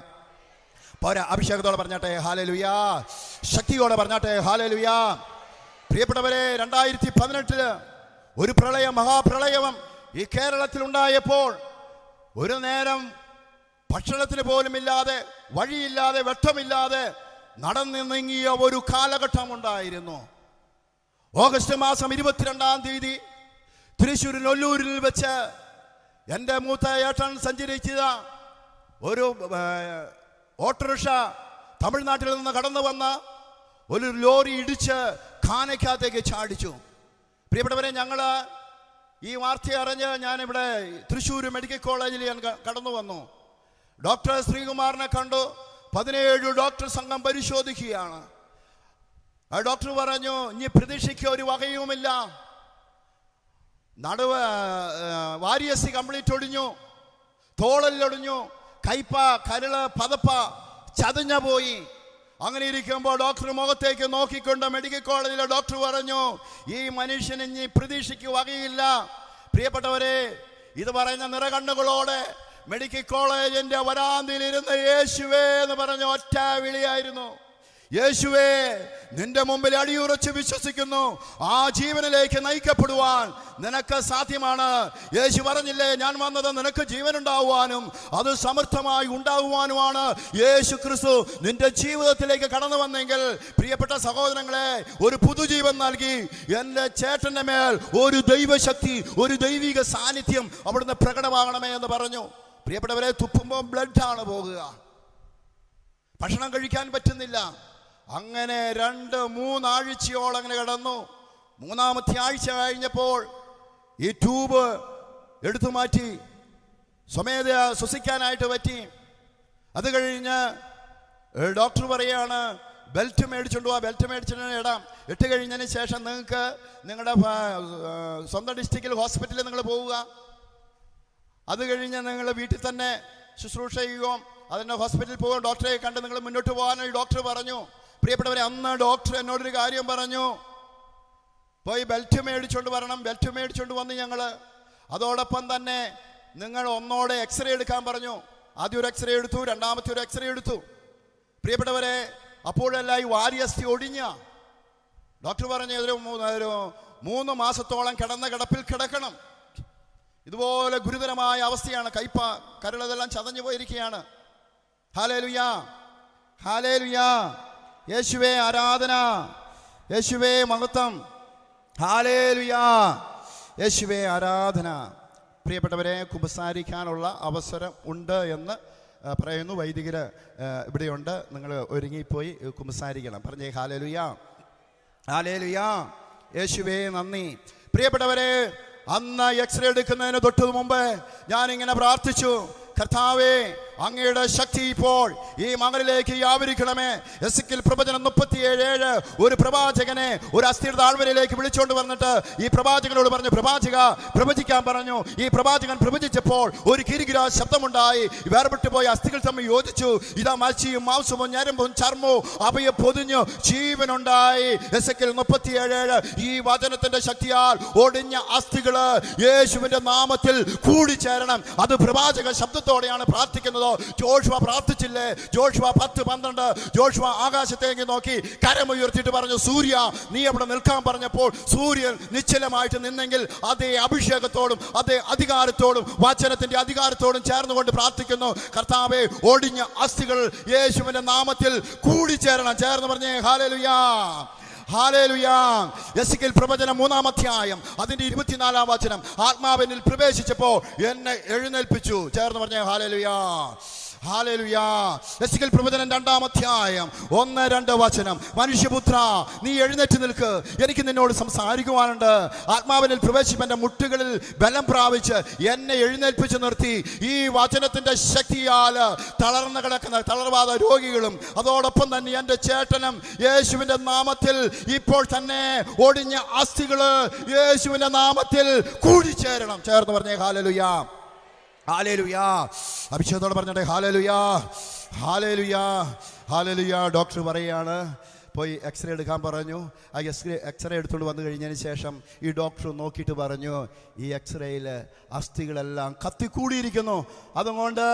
പോരാ, അഭിഷേകത്തോടെ പറഞ്ഞാട്ടെ ഹാലേലുയാ. ശക്തിയോടെ പറഞ്ഞാട്ടെ ഹാലേലുയാ. പ്രിയപ്പെട്ടവരെ, 2018 ഒരു പ്രളയം, മഹാപ്രളയം ഈ കേരളത്തിൽ ഉണ്ടായപ്പോൾ ഒരു നേരം ഭക്ഷണത്തിന് പോലും ഇല്ലാതെ, വഴിയില്ലാതെ, വെട്ടമില്ലാതെ നടന്നു നീങ്ങിയ ഒരു കാലഘട്ടം ഉണ്ടായിരുന്നു. ഓഗസ്റ്റ് മാസം 22-ാം തീയതി തൃശ്ശൂർ ഒല്ലൂരിൽ വെച്ച് എൻ്റെ മൂത്ത ഏട്ടൻ സഞ്ചരിച്ച ഒരു ഓട്ടോറിക്ഷ തമിഴ്നാട്ടിൽ നിന്ന് കടന്നു വന്ന ഒരു ലോറി ഇടിച്ച് ഖാനയ്ക്കകത്തേക്ക് ചാടിച്ചു. പ്രിയപ്പെട്ടവരെ, ഞങ്ങൾ ഈ വാർത്ത അറിഞ്ഞ് ഞാനിവിടെ തൃശ്ശൂർ മെഡിക്കൽ കോളേജിൽ ഞാൻ കടന്നു വന്നു. ഡോക്ടർ ശ്രീകുമാറിനെ കണ്ടു. 17 ഡോക്ടർ സംഘം പരിശോധിക്കുകയാണ്. ആ ഡോക്ടർ പറഞ്ഞു, ഇനി പ്രതീക്ഷയ്ക്ക് ഒരു വകയുമില്ല. നടുവ് വാരിയസ് കംപ്ലീറ്റ് ഒടിഞ്ഞു, തോളല്ലൊടിഞ്ഞു, കൈപ്പ, കരള്, പതപ്പ ചതഞ്ഞ പോയി. അങ്ങനെ ഇരിക്കുമ്പോൾ ഡോക്ടർ മുഖത്തേക്ക് നോക്കിക്കൊണ്ട് മെഡിക്കൽ കോളേജിലെ ഡോക്ടർ പറഞ്ഞു, ഈ മനുഷ്യന് ഇനി പ്രതീക്ഷയ്ക്ക് വകയില്ല. പ്രിയപ്പെട്ടവരെ, ഇത് പറയുന്ന നിറകണ്ണുകളോടെ മെഡിക്കൽ കോളേജിന്റെ വരാന്തയിൽ ഇരുന്ന് യേശുവേ എന്ന് പറഞ്ഞ ഒറ്റ വിളിയായിരുന്നു. യേശുവേ, നിന്റെ മുമ്പിൽ അടിയുറച്ച് വിശ്വസിക്കുന്നു. ആ ജീവനിലേക്ക് നയിക്കപ്പെടുവാൻ നിനക്ക് സാധ്യമാണ്. യേശു പറഞ്ഞില്ലേ, ഞാൻ വന്നത് നിനക്ക് ജീവൻ ഉണ്ടാകുവാനും അത് സമൃദ്ധമായി ഉണ്ടാകുവാനുമാണ്. യേശു ക്രിസ്തു നിന്റെ ജീവിതത്തിലേക്ക് കടന്നു വന്നെങ്കിൽ പ്രിയപ്പെട്ട സഹോദരങ്ങളെ, ഒരു പുതുജീവൻ നൽകി എൻ്റെ ചേട്ടൻ്റെ മേൽ ഒരു ദൈവശക്തി, ഒരു ദൈവിക സാന്നിധ്യം അവിടുന്ന് പ്രകടമാകണമേ എന്ന് പറഞ്ഞു. പ്രിയപ്പെട്ടവരെ, തുപ്പുമ്പോൾ ബ്ലഡാണ് പോകുക, ഭക്ഷണം കഴിക്കാൻ പറ്റുന്നില്ല. അങ്ങനെ 2-3 ആഴ്ചയോളം അങ്ങനെ കിടന്നു. 3-ാമത്തെ ആഴ്ച കഴിഞ്ഞപ്പോൾ ഈ ട്യൂബ് എടുത്തു മാറ്റി, സ്വമേധ ശ്വസിക്കാനായിട്ട് പറ്റി. അത് കഴിഞ്ഞ് ഡോക്ടർ പറയാണ്, ബെൽറ്റ് മേടിച്ചുകൊണ്ട് പോവാ, ബെൽറ്റ് മേടിച്ചിട്ട് ഇടാം. ഇട്ട് കഴിഞ്ഞതിന് ശേഷം നിങ്ങൾക്ക് നിങ്ങളുടെ സ്വന്തം ഡിസ്ട്രിക്റ്റിൽ ഹോസ്പിറ്റലിൽ നിങ്ങൾ പോവുക. അത് കഴിഞ്ഞ് നിങ്ങൾ വീട്ടിൽ തന്നെ ശുശ്രൂഷ ചെയ്യുകയും അതിൻ്റെ ഹോസ്പിറ്റലിൽ പോകുക, ഡോക്ടറെ കണ്ട് നിങ്ങൾ മുന്നോട്ട് പോകാനായി ഡോക്ടർ പറഞ്ഞു. പ്രിയപ്പെട്ടവരെ, അന്ന് ഡോക്ടർ എന്നോടൊരു കാര്യം പറഞ്ഞു, പോയി ബെൽറ്റ് മേടിച്ചുകൊണ്ട് വരണം. ബെൽറ്റ് മേടിച്ചുകൊണ്ട് വന്ന് ഞങ്ങൾ അതോടൊപ്പം തന്നെ നിങ്ങൾ ഒന്നോടെ എക്സ്റേ എടുക്കാൻ പറഞ്ഞു. ആദ്യം ഒരു എക്സ്റേ എടുത്തു, രണ്ടാമത്തെ ഒരു എക്സ്റേ എടുത്തു. പ്രിയപ്പെട്ടവരെ, അപ്പോഴല്ല ഈ വാരിയസ്ഥി ഒടിഞ്ഞ. ഡോക്ടർ പറഞ്ഞു, ഒരു 3 മാസത്തോളം കിടന്ന കിടപ്പിൽ കിടക്കണം. ഇതുപോലെ ഗുരുതരമായ അവസ്ഥയാണ്. കൈപ്പ കരളതെല്ലാം ചതഞ്ഞു പോയിരിക്കുകയാണ്. ഹല്ലേലൂയാ, ഹല്ലേലൂയാ. യേശുവേ ആരാധന, യേശുവേ മഹത്വം, ഹല്ലേലൂയാ, യേശുവേ ആരാധന. പ്രിയപ്പെട്ടവരെ, കുമ്പസാരിക്കാനുള്ള അവസരം ഉണ്ട് എന്ന് പറയുന്നു. വൈദികർ ഇവിടെയുണ്ട്. നിങ്ങൾ ഒരുങ്ങിപ്പോയി കുമ്പസാരിക്കണം. പറഞ്ഞേ ഹല്ലേലൂയാ, ഹല്ലേലൂയാ. യേശുവേ നന്ദി. പ്രിയപ്പെട്ടവരെ, അന്ന് എക്സ്റേ എടുക്കുന്നതിന് തൊട്ടു മുമ്പ് ഞാനിങ്ങനെ പ്രാർത്ഥിച്ചു, കർത്താവേ, അങ്ങയുടെ ശക്തി ഇപ്പോൾ ഈ മകളിലേക്ക് വ്യാപരിക്കണമേ. എസെക്കിയേൽ പ്രവചനം 37:7 ഒരു പ്രവാചകനെ ഒരു അസ്ഥിയുടെ താഴ്വരയിലേക്ക് വിളിച്ചുകൊണ്ട് വന്നിട്ട് ഈ പ്രവാചകനോട് പറഞ്ഞു, പ്രവാചക പ്രവചിക്കാൻ പറഞ്ഞു. ഈ പ്രവാചകൻ പ്രവചിച്ചപ്പോൾ ഒരു കിരികിര ശബ്ദമുണ്ടായി. വേർപെട്ടു പോയ അസ്ഥികൾ തമ്മിൽ യോജിച്ചു. ഇതാ മത്സ്യവും മാംസവും ഞരമ്പും ചർമ്മവും അവയെ പൊതിഞ്ഞു ജീവനുണ്ടായി. എസെക്കിയേൽ 37:7 ഈ വചനത്തിന്റെ ശക്തിയാൽ ഒടിഞ്ഞ അസ്ഥികള് യേശുവിന്റെ നാമത്തിൽ കൂടിച്ചേരണം. അത് പ്രവാചക ശബ്ദത്തോടെയാണ് പ്രാർത്ഥിക്കുന്നത്. ജോഷുവ പ്രാർത്ഥിച്ചില്ലേ? ജോഷുവ 10:12 ജോഷുവ ആകാശത്തേക്ക് നോക്കി കരമുയർത്തിയിട്ട് പറഞ്ഞു, സൂര്യ നീ അവിടെ നിൽക്കാൻ പറഞ്ഞപ്പോൾ സൂര്യൻ നിശ്ചലമായിട്ട് നിന്നെങ്കിൽ അതേ അഭിഷേകത്തോടും അതേ അധികാരത്തോടും വചനത്തിന്റെ അധികാരത്തോടും ചേർന്നുകൊണ്ട് പ്രാർത്ഥിക്കുന്നു. കർത്താവേ, ഒടിഞ്ഞ അസ്ഥികൾ യേശുവിന്റെ നാമത്തിൽ കൂടിച്ചേരണം. ചേർന്ന് പറഞ്ഞേ ഹല്ലേലൂയാ, ഹല്ലേലൂയാ. എസെക്കിയേൽ പ്രവചനം 3-ാം അധ്യായം അതിന്റെ 24-ാം വചനം, ആത്മാവിനിൽ പ്രവേശിച്ചപ്പോൾ എന്നെ എഴുന്നേൽപ്പിച്ചു. ചേർന്ന് പറഞ്ഞേ ഹല്ലേലൂയാ, ഹല്ലേലൂയാ. എസെക്കിയേൽ പ്രവചനം 2-ാം അധ്യായം 1-2 വചനം, മനുഷ്യപുത്ര നീ എഴുന്നേറ്റ് നിൽക്ക്, എനിക്ക് നിന്നോട് സംസാരിക്കുവാനുണ്ട്. ആത്മാവിനിൽ പ്രവേശിപ്പ് എന്റെ മുട്ടുകളിൽ ബലം പ്രാപിച്ച് എന്നെ എഴുന്നേൽപ്പിച്ച് നിർത്തി. ഈ വചനത്തിന്റെ ശക്തിയാൽ തളർന്നു കിടക്കുന്ന തളർവാദ രോഗികളും അതോടൊപ്പം തന്നെ എൻ്റെ ചേട്ടനും യേശുവിന്റെ നാമത്തിൽ ഇപ്പോൾ തന്നെ ഒടിഞ്ഞ അസ്ഥികള് യേശുവിന്റെ നാമത്തിൽ കൂടിച്ചേരണം. ചേർന്ന് പറഞ്ഞേ ഹല്ലേലൂയാ, ഹല്ലേലൂയാ. അഭിഷേകത്തോടെ പറഞ്ഞേ ഹല്ലേലൂയാ, ഹല്ലേലൂയാ, ഹല്ലേലൂയാ. ഡോക്ടർ പറയാണ്, പോയി എക്സ്റേ എടുക്കാൻ പറഞ്ഞു. ആ എക്സ്റേ എടുത്തുകൊണ്ട് വന്നു കഴിഞ്ഞതിന് ശേഷം ഈ ഡോക്ടർ നോക്കിയിട്ട് പറഞ്ഞു, ഈ എക്സ്റേയിൽ അസ്ഥികളെല്ലാം കത്തിക്കൂടിയിരിക്കുന്നു. അതുകൊണ്ട്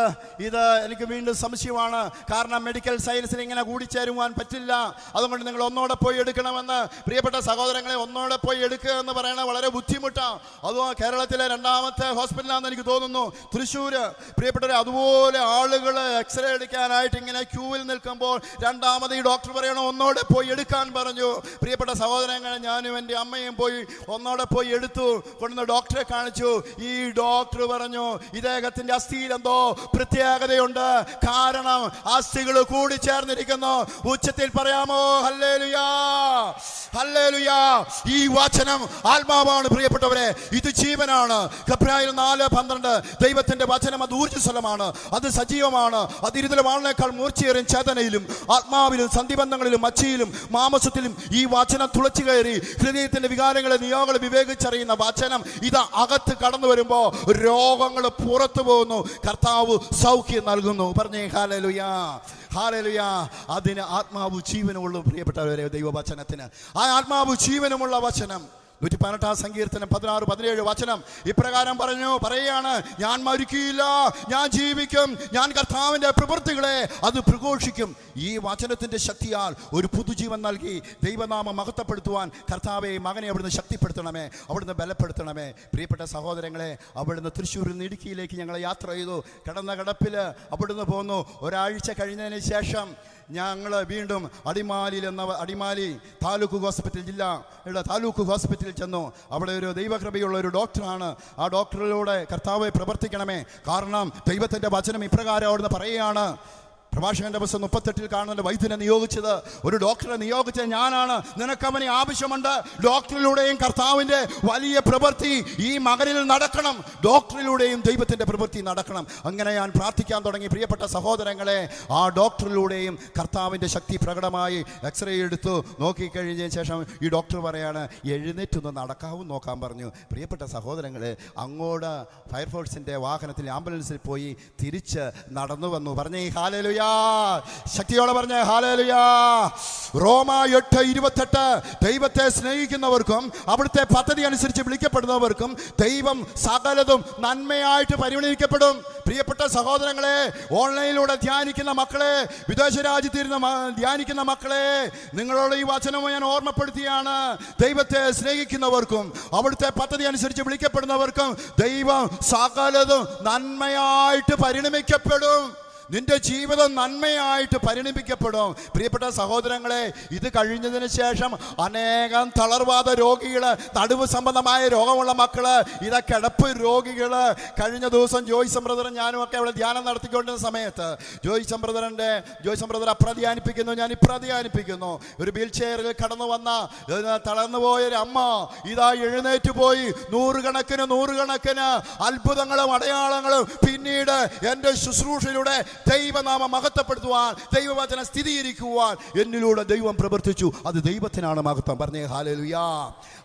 ഇത് എനിക്ക് വീണ്ടും സംശയമാണ്. കാരണം മെഡിക്കൽ സയൻസിൽ ഇങ്ങനെ കൂടിച്ചേരുവാൻ പറ്റില്ല. അതുകൊണ്ട് നിങ്ങൾ ഒന്നോടെ പോയി എടുക്കണമെന്ന്. പ്രിയപ്പെട്ട സഹോദരങ്ങളെ, ഒന്നോടെ പോയി എടുക്കുക എന്ന് പറയുന്നത് വളരെ ബുദ്ധിമുട്ടാണ്. അതും കേരളത്തിലെ 2-ാമത്തെ ഹോസ്പിറ്റലാണെന്ന് എനിക്ക് തോന്നുന്നു, തൃശ്ശൂർ. പ്രിയപ്പെട്ടവരെ, അതുപോലെ ആളുകൾ എക്സ്റേ എടുക്കാനായിട്ട് ഇങ്ങനെ ക്യൂവിൽ നിൽക്കുമ്പോൾ 2-ാമത് ഈ ഡോക്ടർ പറയണം ഒന്നോടെ പോയി എടുക്കാൻ പറഞ്ഞു. പ്രിയപ്പെട്ട സഹോദരങ്ങളെ, ഞാനും എൻ്റെ അമ്മയും പോയി ഒന്നോടെ പോയി എടുത്തു. കൊണ്ടുവന്ന് ഡോക്ടറെ കാണിച്ചു. ഈ ഡോക്ടർ പറഞ്ഞു, ഇദ്ദേഹത്തിന്റെ അസ്ഥിയിൽ എന്തോ പ്രത്യേകതയുണ്ട്. കാരണം അസ്ഥികൾ കൂടി ചേർന്നിരിക്കുന്നു. ഉച്ചത്തിൽ പറയാമോ ഹല്ലേലൂയാ, ഹല്ലേലൂയാ. ഈ വചനം ആത്മാവാണ് പ്രിയപ്പെട്ടവരെ, ഇത് ജീവനാണ്. ഗബ്രായേൽ 4:12 ദൈവത്തിന്റെ വചനം അത് ഊർജ്ജസ്വലമാണ്, അത് സജീവമാണ്, അത് ഇരുതല വാളിനേക്കാൾ മൂർച്ചയേറിയ ചേതനയിലും ആത്മാവിലും സന്ധിബന്ധങ്ങളിലും മച്ചിയിലും മാംസത്തിലും ഈ വചനം തുളച്ചു കയറി ഹൃദയത്തിന്റെ വികാരങ്ങളെ നിയോഗങ്ങളെ വിവേകിച്ചറിയുന്ന വചനം ഇത് അകത്ത് കടന്നു വരുമ്പോ രോഗങ്ങൾ പുറത്തു പോകുന്നു. കർത്താവ് സൗഖ്യം നൽകുന്നു. പറഞ്ഞേ ഹല്ലേലൂയാ, ഹല്ലേലൂയാ. അതിന് ആത്മാവ് ജീവനുമുള്ള പ്രിയപ്പെട്ടവരെ ദൈവവചനത്തിന് ആ ആത്മാവ് ജീവനുമുള്ള വചനം 118 സങ്കീർത്തനം 16-17 വചനം ഇപ്രകാരം പറയുകയാണ്, ഞാൻ മരിക്കില്ല, ഞാൻ ജീവിക്കും, ഞാൻ കർത്താവിൻ്റെ പ്രവൃത്തികളെ അത് പ്രഘോഷിക്കും. ഈ വചനത്തിൻ്റെ ശക്തിയാൽ ഒരു പുതുജീവൻ നൽകി ദൈവനാമം മഹത്വപ്പെടുത്തുവാൻ കർത്താവെ, മകനെ അവിടുന്ന് ശക്തിപ്പെടുത്തണമേ, അവിടുന്ന് ബലപ്പെടുത്തണമേ. പ്രിയപ്പെട്ട സഹോദരങ്ങളെ, അവിടുന്ന് തൃശ്ശൂരിൽ നിന്ന് ഇടുക്കിയിലേക്ക് ഞങ്ങൾ യാത്ര ചെയ്തു. കിടന്ന കിടപ്പിൽ അവിടുന്ന് പോന്നു. ഒരാഴ്ച കഴിഞ്ഞതിന് ശേഷം ഞങ്ങൾ വീണ്ടും അടിമാലി താലൂക്ക് ഹോസ്പിറ്റലിൽ ചെന്നു. അവിടെ ഒരു ദൈവകൃപയുള്ള ഒരു ഡോക്ടറാണ്. ആ ഡോക്ടറിലൂടെ കർത്താവെ പ്രവർത്തിക്കണമേ. കാരണം ദൈവത്തിൻ്റെ വചനം ഇപ്രകാരം അവിടുന്ന് പറയുകയാണ്. പ്രഭാഷകന്റെ പുസ്തകം 38 കാണുന്ന വൈദ്യനെ നിയോഗിച്ചത്, ഒരു ഡോക്ടറെ നിയോഗിച്ചത് ഞാനാണ്. നിനക്കവനെ ആവശ്യമുണ്ട്. ഡോക്ടറിലൂടെയും കർത്താവിൻ്റെ വലിയ പ്രവൃത്തി ഈ മകനിൽ നടക്കണം. ഡോക്ടറിലൂടെയും ദൈവത്തിൻ്റെ പ്രവൃത്തി നടക്കണം. അങ്ങനെ ഞാൻ പ്രാർത്ഥിക്കാൻ തുടങ്ങി. പ്രിയപ്പെട്ട സഹോദരങ്ങളെ, ആ ഡോക്ടറിലൂടെയും കർത്താവിൻ്റെ ശക്തി പ്രകടമായി. എക്സ്റേ എടുത്തു നോക്കിക്കഴിഞ്ഞതിന് ശേഷം ഈ ഡോക്ടർ പറയാണ്, എഴുന്നേറ്റൊന്ന് നടക്കാവും നോക്കാൻ പറഞ്ഞു. പ്രിയപ്പെട്ട സഹോദരങ്ങളെ, അങ്ങോട്ട് ഫയർഫോഴ്സിൻ്റെ വാഹനത്തിൽ ആംബുലൻസിൽ പോയി തിരിച്ച് നടന്നു വന്നു. പറഞ്ഞേ ഹല്ലേലൂയ, ശക്തിയോടെ പറഞ്ഞ ഹല്ലേലൂയ. റോമ 8:28 ദൈവത്തെ സ്നേഹിക്കുന്നവർക്കും അവിടുത്തെ പദ്ധതി അനുസരിച്ച് വിളിക്കപ്പെടുന്നവർക്കും ദൈവം സകലതും നന്മയായിട്ട് പരിഗണിക്കപ്പെടും. പ്രിയപ്പെട്ട സഹോദരങ്ങളെ, ഓൺലൈനിലൂടെ ധ്യാനിക്കുന്ന മക്കളെ, വിദേശ രാജ്യത്തിരുന്ന് ധ്യാനിക്കുന്ന മക്കളെ, നിങ്ങളോട് ഈ വചനം ഞാൻ ഓർമ്മപ്പെടുത്തിയാണ്. ദൈവത്തെ സ്നേഹിക്കുന്നവർക്കും അവിടുത്തെ പദ്ധതി അനുസരിച്ച് വിളിക്കപ്പെടുന്നവർക്കും ദൈവം സകലതും നന്മയായിട്ട് പരിണമിക്കപ്പെടും. നിന്റെ ജീവിതം നന്മയായിട്ട് പരിണമിക്കപ്പെടും. പ്രിയപ്പെട്ട സഹോദരങ്ങളെ, ഇത് കഴിഞ്ഞതിന് ശേഷം അനേകം തളർവാദ രോഗികൾ, നടുവ് സംബന്ധമായ രോഗമുള്ള മക്കള്, ഇതാ കിടപ്പ് രോഗികൾ. കഴിഞ്ഞ ദിവസം ജോയ്സം ബ്രദറും ഞാനും ഒക്കെ അവിടെ ധ്യാനം നടത്തിക്കൊണ്ടിരുന്ന സമയത്ത് ജോയ്സം ബ്രദർ അപ്രധ്യാനിപ്പിക്കുന്നു, ഞാൻ ഇപ്രധ്യാനിപ്പിക്കുന്നു. ഒരു വീൽ ചെയറിൽ കടന്നു വന്ന തളർന്നുപോയൊരു അമ്മ ഇതാ എഴുന്നേറ്റ് പോയി. നൂറുകണക്കിന് അത്ഭുതങ്ങളും അടയാളങ്ങളും പിന്നീട് എൻ്റെ ശുശ്രൂഷയിലൂടെ ദൈവനാമം മഹത്വപ്പെടുത്തുവാൻ, ദൈവവചനം സ്ഥിരീകരിക്കുവാൻ എന്നിലൂടെ ദൈവം പ്രവർത്തിച്ചു. അത് ദൈവത്തിനാണ് മഹത്വം. പറഞ്ഞേ ഹല്ലേലൂയാ,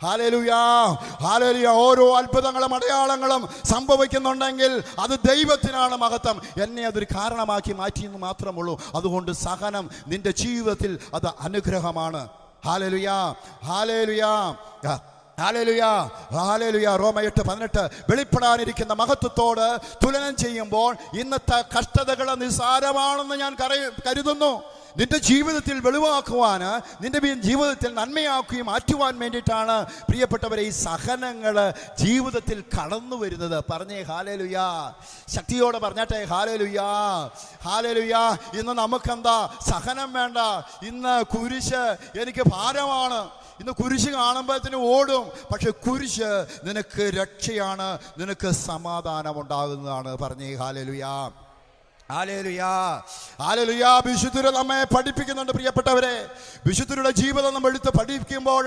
ഹല്ലേലൂയാ, ഹല്ലേലൂയ. ഓരോ അത്ഭുതങ്ങളും അടയാളങ്ങളും സംഭവിക്കുന്നുണ്ടെങ്കിൽ അത് ദൈവത്തിനാണ് മഹത്വം. എന്നെ അതൊരു കാരണമാക്കി മാറ്റിയെന്ന് മാത്രമുള്ളൂ. അതുകൊണ്ട് സഹനം നിന്റെ ജീവിതത്തിൽ അത് അനുഗ്രഹമാണ്. ഹല്ലേലൂയാ, ഹല്ലേലൂയാ, ഹല്ലേലൂയാ, ഹല്ലേലൂയ. റോമ 8:18 വെളിപ്പെടാനിരിക്കുന്ന മഹത്വത്തോട് തുലനം ചെയ്യുമ്പോൾ ഇന്നത്തെ കഷ്ടതകൾ നിസ്സാരമാണെന്ന് ഞാൻ കരുതുന്നു. നിന്റെ ജീവിതത്തിൽ വെളിവാക്കുവാൻ, നിന്റെ ജീവിതത്തിൽ നന്മയാക്കുകയും മാറ്റുവാൻ വേണ്ടിയിട്ടാണ് പ്രിയപ്പെട്ടവരെ ഈ സഹനങ്ങൾ ജീവിതത്തിൽ കടന്നു വരുന്നത്. പറഞ്ഞേ ഹല്ലേലൂയാ, ശക്തിയോടെ പറഞ്ഞാട്ടെ ഹല്ലേലൂയാ, ഹല്ലേലൂയാ. ഇന്ന് നമുക്കെന്താ സഹനം വേണ്ട. ഇന്ന് കുരിശ് എനിക്ക് ഭാരമാണ്. ഇന്ന് കുരിശ് കാണുമ്പോഴത്തേന് ഓടും. പക്ഷെ കുരിശ് നിനക്ക് രക്ഷയാണ്, നിനക്ക് സമാധാനം ഉണ്ടാകുന്നതാണ്. പറഞ്ഞേ ഹല്ലേലൂയാ, ഹല്ലേലൂയാ, ഹല്ലേലൂയാ. വിശുദ്ധരെ നമ്മെ പഠിപ്പിക്കുന്നുണ്ട്. പ്രിയപ്പെട്ടവരെ, വിശുദ്ധരുടെ ജീവിതം നമ്മൾ എടുത്ത് പഠിക്കുമ്പോൾ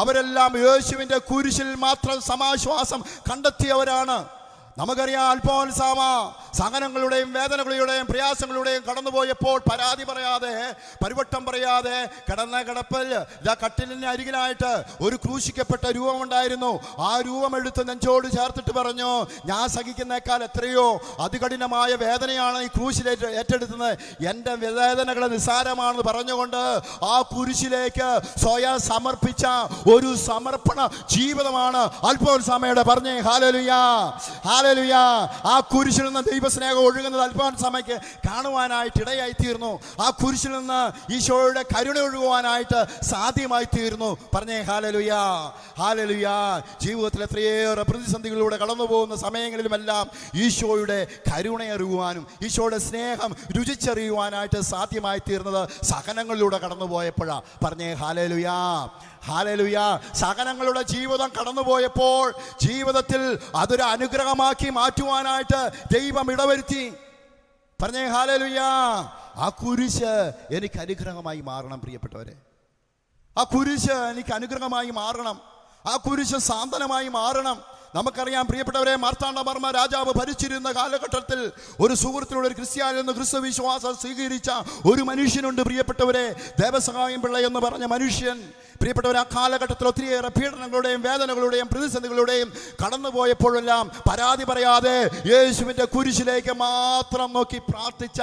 അവരെല്ലാം യേശുവിൻ്റെ കുരിശിൽ മാത്രം സമാശ്വാസം കണ്ടെത്തിയവരാണ്. നമുക്കറിയാം, അൽഫോൻസാമ സഹനങ്ങളുടെയും വേദനകളുടെയും പ്രയാസങ്ങളുടെയും കടന്നുപോയപ്പോൾ പരാതി പറയാതെ, പരിവട്ടം പറയാതെ കിടപ്പിൽ കട്ടിലിന് അരികിലായിട്ട് ഒരു ക്രൂശിക്കപ്പെട്ട രൂപമുണ്ടായിരുന്നു. ആ രൂപം എടുത്ത് നെഞ്ചോട് ചേർത്തിട്ട് പറഞ്ഞു, ഞാൻ സഹിക്കുന്നേക്കാൾ എത്രയോ അതികഠിനമായ വേദനയാണ് ഈ ക്രൂശിൽ ഏറ്റെടുത്തത്. എൻ്റെ വേദനകൾ നിസ്സാരമാണെന്ന് പറഞ്ഞുകൊണ്ട് ആ കുരിശിലേക്ക് സ്വയം സമർപ്പിച്ച ഒരു സമർപ്പണ ജീവിതമാണ് അൽഫോൻസാമയുടെ. പറഞ്ഞേ ഹല്ലേലൂയാ, ഹല്ലേലൂയാ. ആ കുരിശിൽ നിന്ന് ദൈവസ്നേഹം ഒഴുകുന്നത് അൽഫോൻസാമയ്ക്ക് കാണുവാനായിട്ട് ഇടയായി തീർന്നു. ആ കുരിശിൽ നിന്ന് ഈശോയുടെ കരുണ ഒഴുകുവാനായിട്ട് സാധ്യമായി തീർന്നു. പറഞ്ഞേ ഹല്ലേലൂയാ, ഹല്ലേലൂയാ. ജീവിതത്തിൽ എത്രയേറെ പ്രതിസന്ധികളിലൂടെ കടന്നു പോകുന്ന സമയങ്ങളിലുമെല്ലാം ഈശോയുടെ കരുണ അറിയുവാനും ഈശോയുടെ സ്നേഹം രുചിച്ചറിയുവാനായിട്ട് സാധ്യമായി തീർന്നത് സഹനങ്ങളിലൂടെ കടന്നുപോയപ്പോഴാണ്. പറഞ്ഞേ ഹല്ലേലൂയാ, ഹല്ലേലൂയാ. സഹനങ്ങളുടെ ജീവിതം കടന്നുപോയപ്പോൾ ജീവിതത്തിൽ അതൊരു അനുഗ്രഹമാക്കി മാറ്റുവാനായിട്ട് ദൈവം ഇടവരുത്തി. പറഞ്ഞേ ഹല്ലേലൂയാ. ആ കുരിശ് എനിക്ക് അനുഗ്രഹമായി മാറണം. പ്രിയപ്പെട്ടവരെ, ആ കുരിശ് എനിക്ക് അനുഗ്രഹമായി മാറണം. ആ കുരിശ് സാന്ത്വനമായി മാറണം. നമുക്കറിയാം പ്രിയപ്പെട്ടവരെ, മാർത്താണ്ഡവർമ്മ രാജാവ് ഭരിച്ചിരുന്ന കാലഘട്ടത്തിൽ ഒരു സുഹൃത്തിലുള്ള ഒരു ക്രിസ്ത്യാനിൽ നിന്ന് ക്രിസ്തു വിശ്വാസം സ്വീകരിച്ച ഒരു മനുഷ്യനുണ്ട് പ്രിയപ്പെട്ടവരെ, ദേവസഹായം പിള്ള എന്ന് പറഞ്ഞ മനുഷ്യൻ. പ്രിയപ്പെട്ടവർ, ആ കാലഘട്ടത്തിൽ ഒത്തിരിയേറെ പീഡനങ്ങളുടെയും വേദനകളുടെയും പ്രതിസന്ധികളുടെയും കടന്നുപോയപ്പോഴെല്ലാം പരാതി പറയാതെ യേശുവിൻ്റെ കുരിശിലേക്ക് മാത്രം നോക്കി പ്രാർത്ഥിച്ച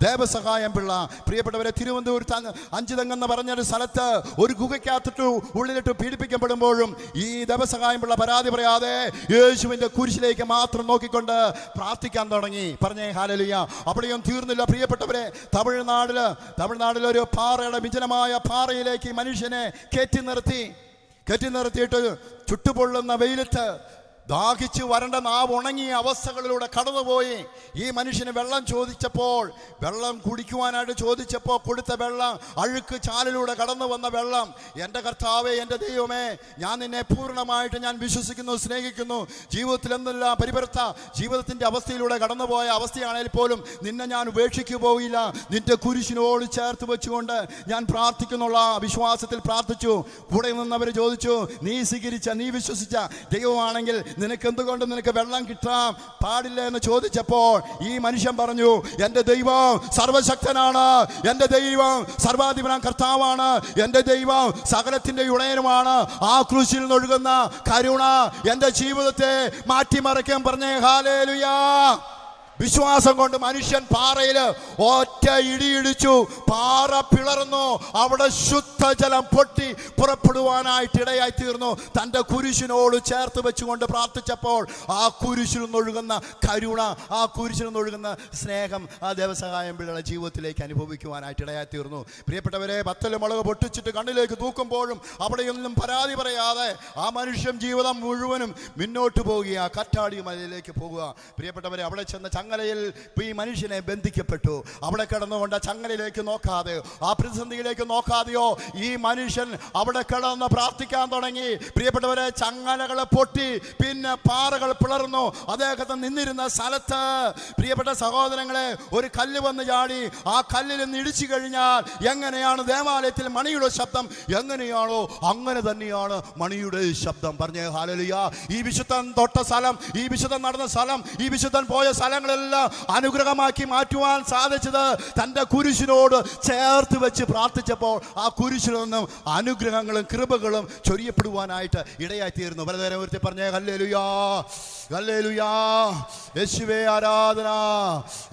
ദേവസഹായം പിള്ള. പ്രിയപ്പെട്ടവരെ, തിരുവനന്തപുരത്ത് അഞ്ചുതെങ്ങ് എന്ന് പറഞ്ഞൊരു സ്ഥലത്ത് ഒരു ഗുഹയ്ക്കകത്തിട്ട് ഉള്ളിലിട്ട് പീഡിപ്പിക്കപ്പെടുമ്പോഴും ഈ ദേവസഹായം പിള്ള പരാതി പറയാതെ യേശുവിൻ്റെ കുരിശിലേക്ക് മാത്രം നോക്കിക്കൊണ്ട് പ്രാർത്ഥിക്കാൻ തുടങ്ങി. പറഞ്ഞേ ഹല്ലേലൂയ. അവിടെയും തീർന്നില്ല പ്രിയപ്പെട്ടവരെ, തമിഴ്നാട്ടിൽ ഒരു പാറയുടെ വിജനമായ പാറയിലേക്ക് മനുഷ്യനെ കയറ്റി നിർത്തിയിട്ട് ചുട്ടുപൊള്ളുന്ന വെയിലത്ത് ദാഹിച്ച് വരണ്ട നാവ് ഉണങ്ങിയ അവസ്ഥകളിലൂടെ കടന്നുപോയി. ഈ മനുഷ്യന് വെള്ളം ചോദിച്ചപ്പോൾ, വെള്ളം കുടിക്കുവാനായിട്ട് ചോദിച്ചപ്പോൾ കൊടുത്ത വെള്ളം അഴുക്ക് ചാലിലൂടെ കടന്നു വന്ന വെള്ളം. എൻ്റെ കർത്താവേ, എൻ്റെ ദൈവമേ, ഞാൻ നിന്നെ പൂർണ്ണമായിട്ട് ഞാൻ വിശ്വസിക്കുന്നു, സ്നേഹിക്കുന്നു. ജീവിതത്തിൽ എന്നുള്ള പരിവർത്ത ജീവിതത്തിൻ്റെ അവസ്ഥയിലൂടെ കടന്നുപോയ അവസ്ഥയാണെങ്കിൽ പോലും നിന്നെ ഞാൻ ഉപേക്ഷിക്കു പോയില്ല. നിന്റെ കുരിശിനോട് ചേർത്ത് വെച്ചുകൊണ്ട് ഞാൻ പ്രാർത്ഥിക്കുന്നുള്ള വിശ്വാസത്തിൽ പ്രാർത്ഥിച്ചു. കൂടെ നിന്നവർ ചോദിച്ചു, നീ സ്വീകരിച്ച, നീ വിശ്വസിച്ച ദൈവമാണെങ്കിൽ നിനക്ക് എന്തുകൊണ്ട് നിനക്ക് വെള്ളം കിട്ടാൻ പാടില്ല എന്ന് ചോദിച്ചപ്പോൾ ഈ മനുഷ്യൻ പറഞ്ഞു, എൻ്റെ ദൈവം സർവശക്തനാണ്, എൻ്റെ ദൈവം സർവാധിപനാം കർത്താവാണ്, എൻ്റെ ദൈവം സകലത്തിൻ്റെ ഇടയനുമാണ്. ആ ക്രൂശിൽ നിന്നൊഴുകുന്ന കരുണ എൻ്റെ ജീവിതത്തെ മാറ്റിമറിക്കാൻ. പറഞ്ഞേ ഹല്ലേലൂയ. വിശ്വാസം കൊണ്ട് മനുഷ്യൻ പാറയിൽ ഒറ്റ ഇടിയിടിച്ചു, പാറ പിളർന്നു, അവിടെ ശുദ്ധജലം പൊട്ടി പുറപ്പെടുവാനായിട്ട് ഇടയായി തീർന്നു. തൻ്റെ കുരിശിനോട് ചേർത്ത് വെച്ചുകൊണ്ട് പ്രാർത്ഥിച്ചപ്പോൾ ആ കുരിശിൽ നിന്നൊഴുകുന്ന കരുണ, ആ കുരിശിൽ നിന്നൊഴുകുന്ന സ്നേഹം ആ ദേവസഹായം പിള്ളയുടെ ജീവിതത്തിലേക്ക് അനുഭവിക്കുവാനായിട്ട് ഇടയായി തീർന്നു. പ്രിയപ്പെട്ടവരെ, പത്തല് മുളക് പൊട്ടിച്ചിട്ട് കണ്ണിലേക്ക് തൂക്കുമ്പോഴും അവിടെയൊന്നും പരാതി പറയാതെ ആ മനുഷ്യൻ ജീവിതം മുഴുവനും മുന്നോട്ട് പോവുക, കറ്റാടി മലയിലേക്ക് പോകുക. പ്രിയപ്പെട്ടവരെ, അവിടെ ചെന്ന ചങ്ങലയിൽ ഈ മനുഷ്യനെ ബന്ധിക്കപ്പെട്ടു. അവിടെ കിടന്നുകൊണ്ട് ചങ്ങലയിലേക്ക് നോക്കാതെ, ആ പ്രതിസന്ധിയിലേക്ക് നോക്കാതെയോ ഈ മനുഷ്യൻ അവിടെ കിടന്ന് പ്രാർത്ഥിക്കാൻ തുടങ്ങി. പ്രിയപ്പെട്ടവരെ, ചങ്ങലകൾ പൊട്ടി, പിന്നെ പാറകൾ പിളർന്നു. അദ്ദേഹത്തെ നിന്നിരുന്ന സ്ഥലത്ത് പ്രിയപ്പെട്ട സഹോദരങ്ങളെ, ഒരു കല്ല് വന്ന് ചാടി. ആ കല്ലിൽ നിന്ന് ഇടിച്ചു കഴിഞ്ഞാൽ എങ്ങനെയാണ് ദേവാലയത്തിൽ മണിയുടെ ശബ്ദം, എങ്ങനെയാണോ അങ്ങനെ തന്നെയാണ് മണിയുടെ ശബ്ദം. പറഞ്ഞേ ഹല്ലേലൂയ. ഈ വിശുദ്ധൻ തൊട്ട സ്ഥലം, ഈ വിശുദ്ധൻ നടന്ന സ്ഥലം, ഈ വിശുദ്ധൻ പോയ സ്ഥലങ്ങൾ അനുഗ്രഹമാക്കി മാറ്റുവാൻ സാധിച്ചത് തൻ്റെ കുരിശിനോട് ചേർത്ത് വെച്ച് പ്രാർത്ഥിച്ചപ്പോൾ ആ കുരിശിൽ നിന്നും അനുഗ്രഹങ്ങളും കൃപകളും ചൊരിയപ്പെടുവാനായിട്ട് ഇടയായി തീർന്നു. പലതരം ഒരുത്തി പറഞ്ഞേ ഹല്ലേലൂയ, ഹല്ലേലൂയ. യേശുവേ ആരാധന,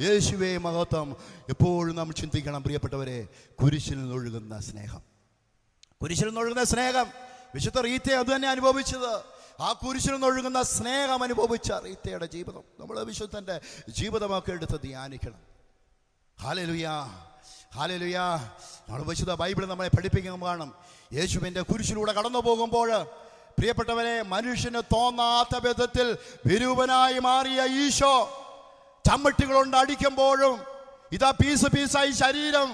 യേശുവേ മഹത്വം. എപ്പോഴും നാം ചിന്തിക്കണം പ്രിയപ്പെട്ടവരെ, കുരിശിൽ നിന്നൊഴുകുന്ന സ്നേഹം, കുരിശിൽ നിന്നൊഴുകുന്ന സ്നേഹം. വിശുദ്ധ റീത്തെ അത് തന്നെ അനുഭവിച്ചത്. ആ കുരിശിൽ നിന്നൊഴുകുന്ന സ്നേഹം അനുഭവിച്ച റീത്തയുടെ ജീവിതം നമ്മൾ വിശുദ്ധൻ്റെ ജീവിതമൊക്കെ എടുത്ത് ധ്യാനിക്കണം. Hallelujah, hallelujah. നമ്മൾ വിശുദ്ധ ബൈബിൾ നമ്മളെ പഠിപ്പിക്കുകയാണ്. യേശുവിൻ്റെ കുരിശിലൂടെ കടന്നു പോകുമ്പോൾ പ്രിയപ്പെട്ടവരെ, മനുഷ്യന് തോന്നാത്ത വിധത്തിൽ വിരൂപനായി മാറിയ ഈശോ ചമ്മട്ടികളുണ്ട് അടിക്കുമ്പോഴും, ഇതാ പീസ് പീസായി ശരീരം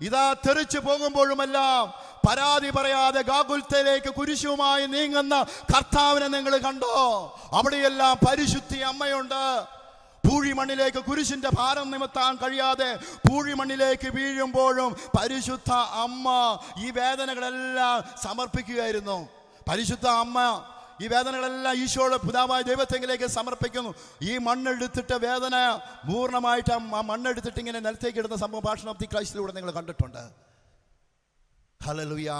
ഇതാ തെറിച്ചു പോകുമ്പോഴുമെല്ലാം പരാതി പറയാതെ ഗാഗുൽത്തയിലേക്ക് കുരിശുമായി നീങ്ങുന്ന കർത്താവിനെ നിങ്ങൾ കണ്ടോ? അവിടെയെല്ലാം പരിശുദ്ധി അമ്മയുണ്ട്. പൂഴിമണ്ണിലേക്ക് കുരിശിന്റെ ഭാരം നിമിത്താൻ കഴിയാതെ പൂഴിമണ്ണിലേക്ക് വീഴുമ്പോഴും പരിശുദ്ധ അമ്മ ഈ വേദനകളെല്ലാം സമർപ്പിക്കുകയായിരുന്നു. പരിശുദ്ധ അമ്മ ഈ വേദനകളെല്ലാം ഈശോയുടെ പിതാവായ ദൈവത്തെങ്കിലേക്ക് സമർപ്പിക്കുന്നു. ഈ മണ്ണെടുത്തിട്ട് വേദന പൂർണ്ണമായിട്ട് ആ മണ്ണെടുത്തിട്ട് ഇങ്ങനെ നിലത്തേക്ക് ഇടുന്ന സംഭവം പാഷൻ ഓഫ് ദി ക്രൈസ്റ്റിലൂടെ നിങ്ങൾ കണ്ടിട്ടുണ്ട്. Hallelujah,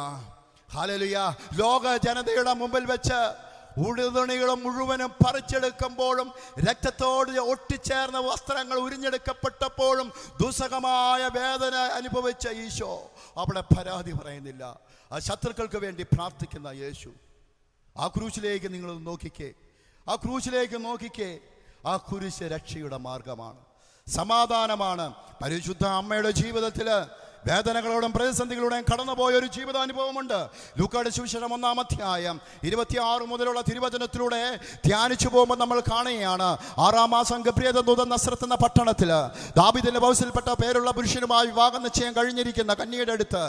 hallelujah. ലോക ജനതയുടെ മുമ്പിൽ വെച്ച് ഉടുതുണികളും മുഴുവനും പറിച്ചെടുക്കുമ്പോഴും രക്തത്തോട് ഒട്ടിച്ചേർന്ന വസ്ത്രങ്ങൾ ഉരിഞ്ഞെടുക്കപ്പെട്ടപ്പോഴും ദുസ്സഹമായ വേദന അനുഭവിച്ച ഈശോ അവിടെ പരാതി പറയുന്നില്ല. ആ ശത്രുക്കൾക്ക് വേണ്ടി പ്രാർത്ഥിക്കുന്ന യേശു. ആ ക്രൂശിലേക്ക് നിങ്ങൾ നോക്കിക്കേ, ആ ക്രൂശിലേക്ക് നോക്കിക്കേ. ആ കുരിശ് രക്ഷയുടെ മാർഗമാണ്, സമാധാനമാണ്. പരിശുദ്ധ അമ്മയുടെ ജീവിതത്തിൽ വേദനകളോടും പ്രതിസന്ധികളോടും കടന്നുപോയ ഒരു ജീവിതാനുഭവമുണ്ട്. ലൂക്കായുടെ സുവിശേഷം 1-ാം അധ്യായം 26 മുതലുള്ള തിരുവചനത്തിലൂടെ ധ്യാനിച്ചു പോകുമ്പോൾ നമ്മൾ കാണുകയാണ്. 6-ാം മാസം ഗബ്രിയേൽ ദൂതൻ നസ്രത്ത് എന്ന പട്ടണത്തിൽ ദാവീദിന്റെ വംശത്തിൽപ്പെട്ട പേരുള്ള പുരുഷനുമായി വിവാഹം നിശ്ചയം കഴിഞ്ഞിരിക്കുന്ന കന്യയുടെ അടുത്ത്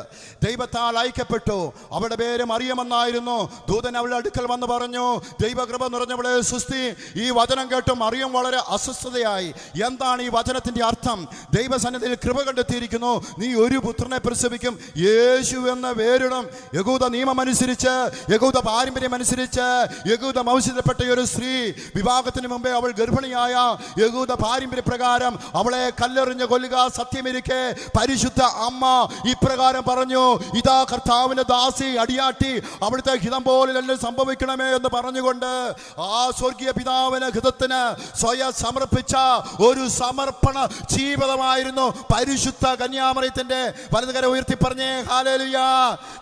ദൈവത്താൽ അയക്കപ്പെട്ടു. അവരുടെ പേര് മറിയമെന്നായിരുന്നു. ദൂതൻ അവളുടെ അടുക്കൽ വന്ന് പറഞ്ഞു, ദൈവകൃപ നിറഞ്ഞവളെ സുസ്തി. ഈ വചനം കേട്ട് മറിയം വളരെ അസ്വസ്ഥതയായി. എന്താണ് ഈ വചനത്തിന്റെ അർത്ഥം? ദൈവസന്നിധിയിൽ കൃപ കണ്ടെത്തിയിരിക്കുന്നു, നീ ഒരു ഒരു പുത്രനെ പ്രസവിക്കും, യേശു എന്ന പേരിടും. യഹൂദ നിയമമനുസരിച്ച്, യഹൂദ പാരമ്പര്യമനുസരിച്ച്, യഹൂദ വംശത്തിൽപ്പെട്ട ഒരു സ്ത്രീ വിവാഹത്തിന് മുമ്പേ അവൾ ഗർഭിണിയായ യഹൂദ പാരമ്പര്യ പ്രകാരം അവളെ കല്ലെറിഞ്ഞ് കൊല്ലുക സത്യമിരിക്കെ പരിശുദ്ധ അമ്മ ഇപ്രകാരം പറഞ്ഞു, ഇതാ കർത്താവിന്റെ ദാസി, അടിയാട്ടി, അവിടുത്തെ ഹിതം പോലെ എല്ലാം സംഭവിക്കണമേ എന്ന് പറഞ്ഞുകൊണ്ട് ആ സ്വർഗീയ പിതാവിന് ഹിതത്തിന് സ്വയം സമർപ്പിച്ച ഒരു സമർപ്പണ ജീവിതമായിരുന്നു പരിശുദ്ധ കന്യാമറിയത്തിന്റെ. വലതുകര ഉയർത്തി പറഞ്ഞേ ഹല്ലേലൂയ.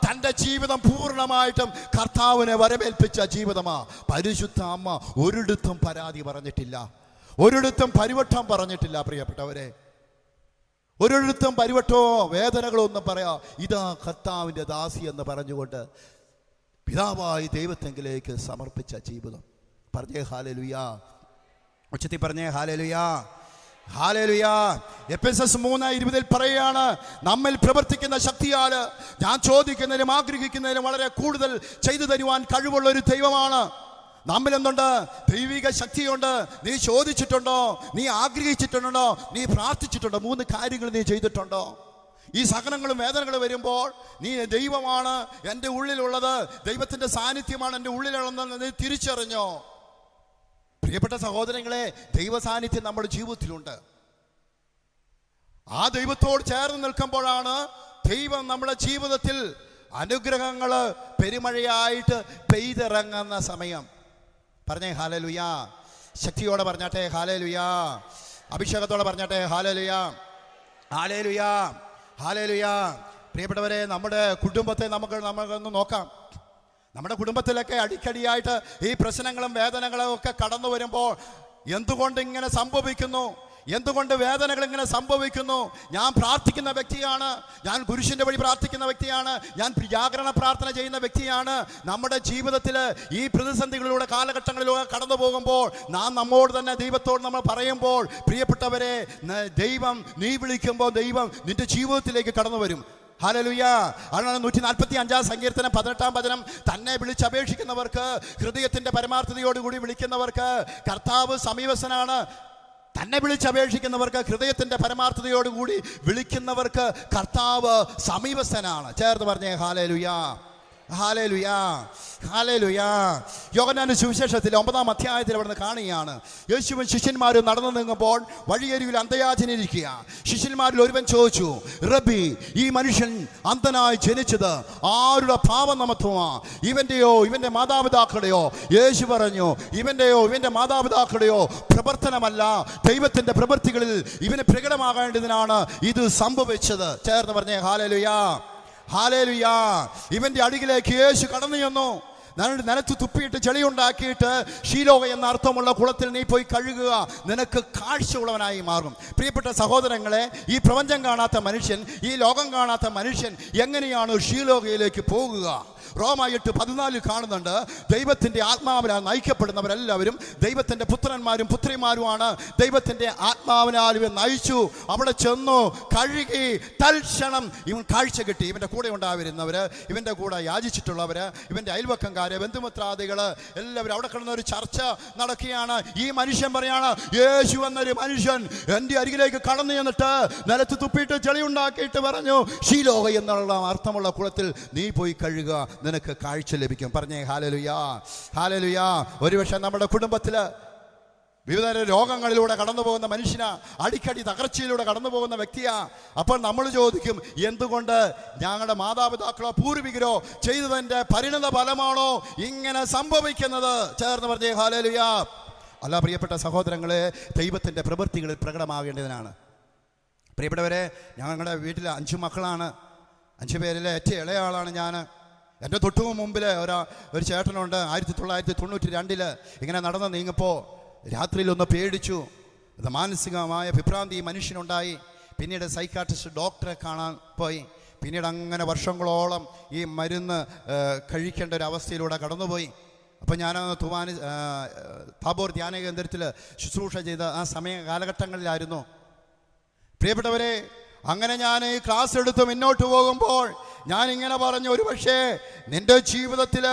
തന്റെ ജീവിതം പൂർണ്ണമായിട്ടും കർത്താവിനെ വരവേൽപ്പിച്ച ജീവിതമാ. പരിശുദ്ധ അമ്മ ഒരിടത്തും പരാതി പറഞ്ഞിട്ടില്ല, ഒരിടത്തും പരിവട്ടം പറഞ്ഞിട്ടില്ല. പ്രിയപ്പെട്ടവരെ, ഒരിടത്തും പരിവട്ടോ വേദനകളോ ഒന്നും പറയാ. ഇതാ കർത്താവിന്റെ ദാസി എന്ന് പറഞ്ഞുകൊണ്ട് പിതാവായി ദൈവത്തെങ്കിലേക്ക് സമർപ്പിച്ച ജീവിതം. പറഞ്ഞേ ഹല്ലേലൂയ. ഉച്ചത്തിൽ പറഞ്ഞേ ഹല്ലേലൂയ, ഹല്ലേലൂയ. എഫെസസ് 3:20 പറയുകയാണ്, നമ്മിൽ പ്രവർത്തിക്കുന്ന ശക്തിയാൽ ഞാൻ ചോദിക്കുന്നതിലും ആഗ്രഹിക്കുന്നതിലും വളരെ കൂടുതൽ ചെയ്തു തരുവാൻ കഴിവുള്ള ഒരു ദൈവമാണ്. നമ്മിൽ എന്തുണ്ട്? ദൈവിക ശക്തിയുണ്ട്. നീ ചോദിച്ചിട്ടുണ്ടോ? നീ ആഗ്രഹിച്ചിട്ടുണ്ടോ? നീ പ്രാർത്ഥിച്ചിട്ടുണ്ടോ? 3 കാര്യങ്ങൾ നീ ചെയ്തിട്ടുണ്ടോ? ഈ സഹനങ്ങളും വേദനകളും വരുമ്പോൾ നീ ദൈവമാണ് എൻ്റെ ഉള്ളിലുള്ളത്, ദൈവത്തിൻ്റെ സാന്നിധ്യമാണ് എൻ്റെ ഉള്ളിലുള്ളതെന്ന് നീ തിരിച്ചറിഞ്ഞോ? പ്രിയപ്പെട്ട സഹോദരങ്ങളെ, ദൈവ സാന്നിധ്യം നമ്മുടെ ജീവിതത്തിലുണ്ട്. ആ ദൈവത്തോട് ചേർന്ന് നിൽക്കുമ്പോഴാണ് ദൈവം നമ്മുടെ ജീവിതത്തിൽ അനുഗ്രഹങ്ങൾ പെരുമഴയായിട്ട് പെയ്തിറങ്ങുന്ന സമയം. പറഞ്ഞേ ഹല്ലേലൂയ. ശക്തിയോടെ പറഞ്ഞാട്ടെ ഹല്ലേലൂയ. അഭിഷേകത്തോടെ പറഞ്ഞാട്ടെ ഹല്ലേലൂയ, ഹല്ലേലൂയ, ഹല്ലേലൂയ. പ്രിയപ്പെട്ടവരെ, നമ്മുടെ കുടുംബത്തെ നമുക്കൊന്ന് നോക്കാം. നമ്മുടെ കുടുംബത്തിലൊക്കെ അടിക്കടിയായിട്ട് ഈ പ്രശ്നങ്ങളും വേദനകളും ഒക്കെ കടന്നു വരുമ്പോൾ എന്തുകൊണ്ട് ഇങ്ങനെ സംഭവിക്കുന്നു? എന്തുകൊണ്ട് വേദനകൾ ഇങ്ങനെ സംഭവിക്കുന്നു? ഞാൻ പ്രാർത്ഥിക്കുന്ന വ്യക്തിയാണ്, ഞാൻ കുരിശിൻ്റെ വഴി പ്രാർത്ഥിക്കുന്ന വ്യക്തിയാണ്, ഞാൻ ജാഗരണ പ്രാർത്ഥന ചെയ്യുന്ന വ്യക്തിയാണ്. നമ്മുടെ ജീവിതത്തിൽ ഈ പ്രതിസന്ധികളിലൂടെ കാലഘട്ടങ്ങളിലൂടെ കടന്നു പോകുമ്പോൾ നമ്മോട് തന്നെ ദൈവത്തോട് നമ്മൾ പറയുമ്പോൾ, പ്രിയപ്പെട്ടവരെ, ദൈവം നീ വിളിക്കുമ്പോൾ ദൈവം നിന്റെ ജീവിതത്തിലേക്ക് കടന്നു വരും. ഹല്ലേലൂയ. അതുകൊണ്ടാണ് 145 സങ്കീർത്തനം 18 വചനം, തന്നെ വിളിച്ചപേക്ഷിക്കുന്നവർക്ക്, ഹൃദയത്തിന്റെ പരമാർത്ഥതയോടുകൂടി വിളിക്കുന്നവർക്ക് കർത്താവ് സമീപസ്ഥനാണ്. തന്നെ വിളിച്ചപേക്ഷിക്കുന്നവർക്ക്, ഹൃദയത്തിന്റെ പരമാർത്ഥതയോടുകൂടി വിളിക്കുന്നവർക്ക് കർത്താവ് സമീപസ്ഥനാണ്. ചേർന്ന് പറഞ്ഞേ ഹല്ലേലൂയ, ഹല്ലേലൂയ, ഹല്ലേലൂയ. യോഹന്നാന്റെ സുവിശേഷത്തിൽ 9-ാം അധ്യായത്തിൽ അവിടുന്ന് കാണുകയാണ്, യേശുവും ശിഷ്യന്മാരും നടന്നു നീങ്ങുമ്പോൾ വഴിയരികിൽ അന്ധയാചനിരിക്കുക. ശിഷ്യന്മാരിൽ ഒരുവൻ ചോദിച്ചു, റബ്ബി, ഈ മനുഷ്യൻ അന്ധനായി ജനിച്ചത് ആരുടെ പാപനിമിത്തമാ? ഇവന്റെയോ ഇവന്റെ മാതാപിതാക്കളുടെയോ? യേശു പറഞ്ഞു, ഇവന്റെയോ ഇവന്റെ മാതാപിതാക്കളുടെയോ പ്രവർത്തനമല്ല, ദൈവത്തിന്റെ പ്രവൃത്തികളിൽ ഇവന് പ്രകടമാകേണ്ടതിനാണ് ഇത് സംഭവിച്ചത്. ചേർന്ന് പറഞ്ഞേ ഹല്ലേലൂയ, ഹല്ലേലൂയ. ഇവന്റെ അടികിലേക്ക് യേശു കടന്നു ചെന്നു. നിലത്ത് തുപ്പിയിട്ട് ചെളിയുണ്ടാക്കിയിട്ട് ഷീലോക എന്ന അർത്ഥമുള്ള കുളത്തിൽ നീ പോയി കഴുകുക, നിനക്ക് കാഴ്ചയുള്ളവനായി മാറും. പ്രിയപ്പെട്ട സഹോദരങ്ങളെ, ഈ പ്രപഞ്ചം കാണാത്ത മനുഷ്യൻ, ഈ ലോകം കാണാത്ത മനുഷ്യൻ എങ്ങനെയാണ് ഷീലോകയിലേക്ക് പോകുക? റോമ 8:14 കാണുന്നുണ്ട്, ദൈവത്തിൻ്റെ ആത്മാവിനാൽ നയിക്കപ്പെടുന്നവരെല്ലാവരും ദൈവത്തിൻ്റെ പുത്രന്മാരും പുത്രിമാരുമാണ്. ദൈവത്തിൻ്റെ ആത്മാവിനാൽ ഇവൻ നയിച്ചു. അവിടെ ചെന്നു കഴുകി തൽക്ഷണം ഇവൻ കാഴ്ച കിട്ടി. ഇവൻ്റെ കൂടെ ഉണ്ടായിരുന്നവർ, ഇവൻ്റെ കൂടെ യാചിച്ചിട്ടുള്ളവർ, ഇവൻ്റെ അയൽവക്കംകാർ, ബന്ധുമിത്രാദികൾ എല്ലാവരും അവിടെ കിടന്ന ഒരു ചർച്ച നടക്കുകയാണ്. ഈ മനുഷ്യൻ പറയാണ്, യേശു എന്നൊരു മനുഷ്യൻ എൻ്റെ അരികിലേക്ക് കടന്നു ചെന്നിട്ട് നിലത്ത് തുപ്പിയിട്ട് ചെളിയുണ്ടാക്കിയിട്ട് പറഞ്ഞു, ഷീലോക എന്നുള്ള അർത്ഥമുള്ള കുളത്തിൽ നീ പോയി കഴുകുക, നിനക്ക് കാഴ്ച ലഭിക്കും. പറഞ്ഞേ ഹല്ലേലൂയ, ഹല്ലേലൂയ. ഒരുപക്ഷെ നമ്മുടെ കുടുംബത്തിൽ വിവിധ രോഗങ്ങളിലൂടെ കടന്നു പോകുന്ന മനുഷ്യനാ, അടിക്കടി തകർച്ചയിലൂടെ കടന്നു പോകുന്ന വ്യക്തിയാ. അപ്പോൾ നമ്മൾ ചോദിക്കും, എന്തുകൊണ്ട് ഞങ്ങളുടെ മാതാപിതാക്കളോ പൂർവികരോ ചെയ്തതിൻ്റെ പരിണത ഫലമാണോ ഇങ്ങനെ സംഭവിക്കുന്നത്? ചേർന്ന് പറഞ്ഞേ ഹല്ലേലൂയ. അല്ല പ്രിയപ്പെട്ട സഹോദരങ്ങളെ, ദൈവത്തിൻ്റെ പ്രവൃത്തികളിൽ പ്രകടമാകേണ്ടതിനാണ്. പ്രിയപ്പെട്ടവരെ, ഞങ്ങളുടെ വീട്ടിൽ 5 മക്കളാണ്. 5 പേരിലെ ഏറ്റവും ഇളയ ആളാണ് ഞാൻ. എൻ്റെ തൊട്ടു മുമ്പിൽ ഒരു ചേട്ടനുണ്ട്. 1992 ഇങ്ങനെ നടന്ന് നീങ്ങപ്പോൾ രാത്രിയിലൊന്ന് പേടിച്ചു. മാനസികമായ വിഭ്രാന്തി മനുഷ്യനുണ്ടായി. പിന്നീട് സൈക്കാട്രിസ്റ്റ് ഡോക്ടറെ കാണാൻ പോയി. പിന്നീട് അങ്ങനെ വർഷങ്ങളോളം ഈ മരുന്ന് കഴിക്കേണ്ട ഒരു അവസ്ഥയിലൂടെ കടന്നുപോയി. അപ്പോൾ ഞാൻ താബോർ ധ്യാന കേന്ദ്രത്തിൽ ശുശ്രൂഷ ചെയ്ത ആ കാലഘട്ടങ്ങളിലായിരുന്നു. പ്രിയപ്പെട്ടവരെ, അങ്ങനെ ഞാൻ ഈ ക്ലാസ് എടുത്ത് മുന്നോട്ട് പോകുമ്പോൾ ഞാൻ ഇങ്ങനെ പറഞ്ഞു, ഒരു പക്ഷേ നിന്റെ ജീവിതത്തിൽ